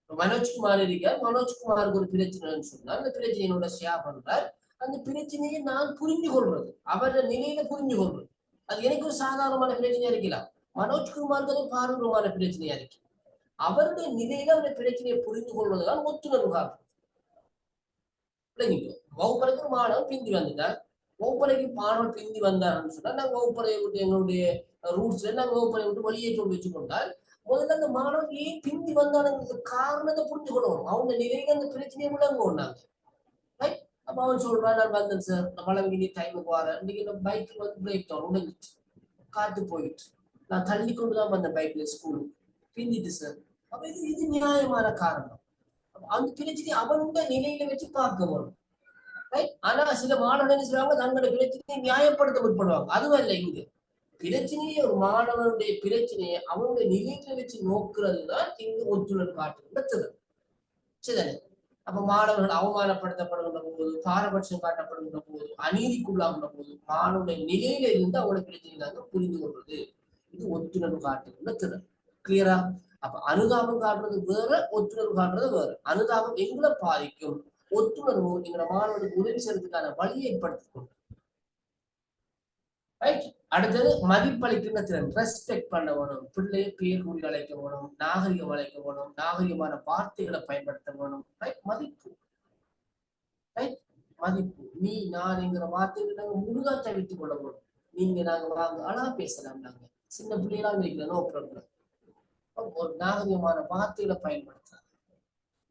மனோஜ்குமார் இருக்க, மனோஜ்குமாருக்கு ஒரு பிரச்சனைன்னு சொன்னால் அந்த பிரச்சனையோட ஷேர் பண்றார். அந்த பிரச்சனையை நான் புரிந்து கொள்றது, அவருடைய நிலையில புரிஞ்சு கொள்றது. அது எனக்கு ஒரு சாதாரணமான பிரச்சனையா இருக்கலாம், மனோஜ்குமாருக்கு அது பாரம்பரியமான பிரச்சனையா இருக்கு. அவருடைய நிலையில அவருடைய பிரச்சனையை புரிந்து கொள்வதுதான் ஒத்துணர்வு காரணம். வகுப்பறைக்கு மாணவர் பிந்தி வந்துட்டார், வகுப்பறைக்கு மாணவர் பிந்தி வந்தார்னு சொன்னா நாங்க வகுப்பறையை விட்டு எங்களுடைய ரூட்ஸ்ல நாங்க வகுப்பறையை விட்டு வெளியே கொண்டு வச்சு கொண்டால் முதல்ல அந்த மாணவர் ஏன் பிந்தி வந்தானுங்கிறது காரணத்தை புரிஞ்சு கொள்ளணும். அவங்க நிலையில அந்த பிரச்சனையை விளங்குவோம். அப்ப அவன் சொல்றான், நான் வந்தேன் சார், நான் வளர்ந்து டைமுக்கு வரேன், இன்னைக்கு பைக்கு பிரேக் டவுன் உடஞ்சிட்டு காத்து போயிட்டு நான் தள்ளி கொண்டுதான் வந்தேன் பைக்ல ஸ்கூலுக்கு, பிந்திட்டு சார். அப்ப இது நியாயமான காரணம். அந்த பிரச்சனையை அவனுடைய நிலையில வச்சு பார்க்க வரும். ஆனா சில மாணவர்கள் சொல்லுவாங்க தங்களுடைய பிரச்சனையை நியாயப்படுத்த முற்படுவாங்க. அதுவும் இல்லை, இங்க பிரச்சனையை ஒரு மாணவனுடைய பிரச்சனையை அவனுடைய நிலையில வச்சு நோக்குறதுதான் இங்கு ஒத்துணர்வு காட்டுகின்ற திறன். சரிதானே? அப்ப மாணவர்கள் அவமானப்படுத்தப்படுகின்ற போது, பாரபட்சம் காட்டப்படுகின்ற போது, அநீதிக்குள்ளாகின்ற போது மாணவனுடைய நிலையில இருந்து அவனுடைய பிரச்சனை நாங்கள் புரிந்து கொள்வது, இது ஒத்துணர்வு காட்டுகின்ற திறன். கிளியரா? அப்ப அனுதாபம் காட்டுறது வேற, ஒத்துணர்வு காட்டுறது வேற. அனுதாபம் எங்களை பாதிக்கும், ஒத்துணர்வு எங்களோட மாணவனுக்கு உதவி செய்யறதுக்கான வழியை ஏற்படுத்திக். ரைட். அடுத்தது மதிப்பளிக்கின்ற திறன். ரெஸ்பெக்ட் பண்ண வேணும், பிள்ளைய பேர் கூறி அழைக்க வேணும், நாகரிகம் அழைக்க வேணும், நாகரிகமான வார்த்தைகளை பயன்படுத்த வேணும். ரைட். மதிப்பு. ரைட். மதிப்பு. நீ நான்ங்கிற வார்த்தைகளை நாங்க முழுதா தவிர்த்து கொள்ள வேணும். நீங்க நாங்க வாங்க அழகா பேசலாம், நாங்க சின்ன பிள்ளைகளாக இருக்கிற நோ ப்ராப்ளம். ஒரு நாகரிகமான வார்த்தைகளை பயன்படுத்தலாம்.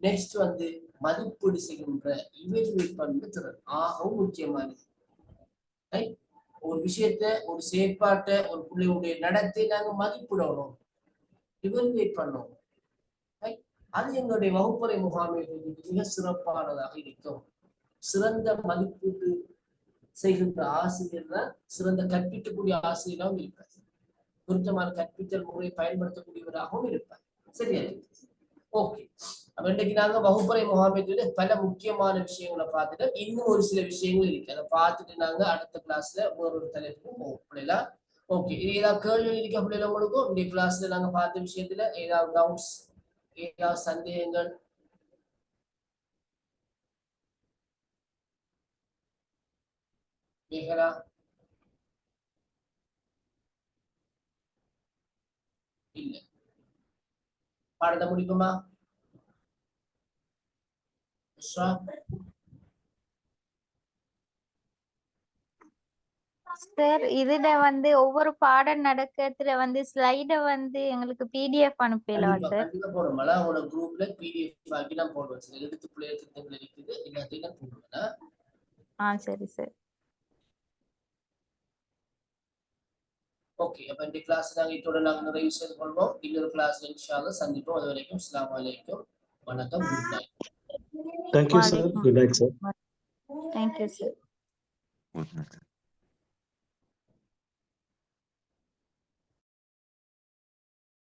நெக்ஸ்ட் மதிப்பீடு செய்கின்ற இவேலுவேட் பண்பு திறன் ஆகவும் முக்கியமானது. ரைட். ஒரு விஷயத்த, ஒரு செயற்பாட்டை, ஒரு பிள்ளையுடைய நடத்தை நாங்க மதிப்பிடணும், இவல்வேட் பண்ணணும். அது எங்களுடைய வகுப்பறை முகாமைகள் மிக சிறப்பானதாக இருக்கும். சிறந்த மதிப்பீட்டு செய்கின்ற ஆசிரியர் தான் சிறந்த கற்பிக்கக்கூடிய ஆசிரியராகவும் இருப்பார், பொருத்தமான கற்பித்தல் முறையை பயன்படுத்தக்கூடியவராகவும் இருப்பார். சரியா? ஓகே. அப்ப இன்றைக்கு நாங்க வகுப்பறை முகாமைத்துல பல முக்கியமான விஷயங்களை பார்த்துட்டு இன்னும் ஒரு சில விஷயங்கள் இருக்கு, அதை பார்த்துட்டு நாங்க அடுத்த கிளாஸ்ல ஒரு தலைப்புக்கும் போவோம். பிள்ளைங்களா? ஓகே. இது ஏதாவது கேள்வி இருக்க பிள்ளைல உங்களுக்கும் இந்த கிளாஸ்ல நாங்க பார்த்த விஷயத்துல ஏதாவது டவுட்ஸ், ஏதாவது சந்தேகங்கள்? மேகலா? இல்ல. பாடத்தை முடிக்குமா? சார், இதுல ஒவ்வொரு பாடம் நடக்கிறதுல ஸ்லைட எங்களுக்கு பிடிஎஃப் அனுப்பலாம் சார். கண்டிப்பா போடுங்களா, உங்களோட குரூப்ல பிடிஎஃப் ஆக்கி நான் போடுவேன் சார். எடுத்து பிள்ளைய திட்டங்கள் இருக்குது, எல்லாத்தையும் போடுவேன். சரி சார். ஓகே. அப்ப இந்த கிளாஸ் நாங்க இதோட நாங்க நிறைவு செய்து கொள்வோம். இன்னொரு கிளாஸ்ல இன்ஷா அல்லாஹ் சந்திப்போம். அது வரைக்கும் அஸ்ஸலாமு அலைக்கும், வணக்கம், good night. Thank you, sir. Good night, sir. Thank you, sir. Good night.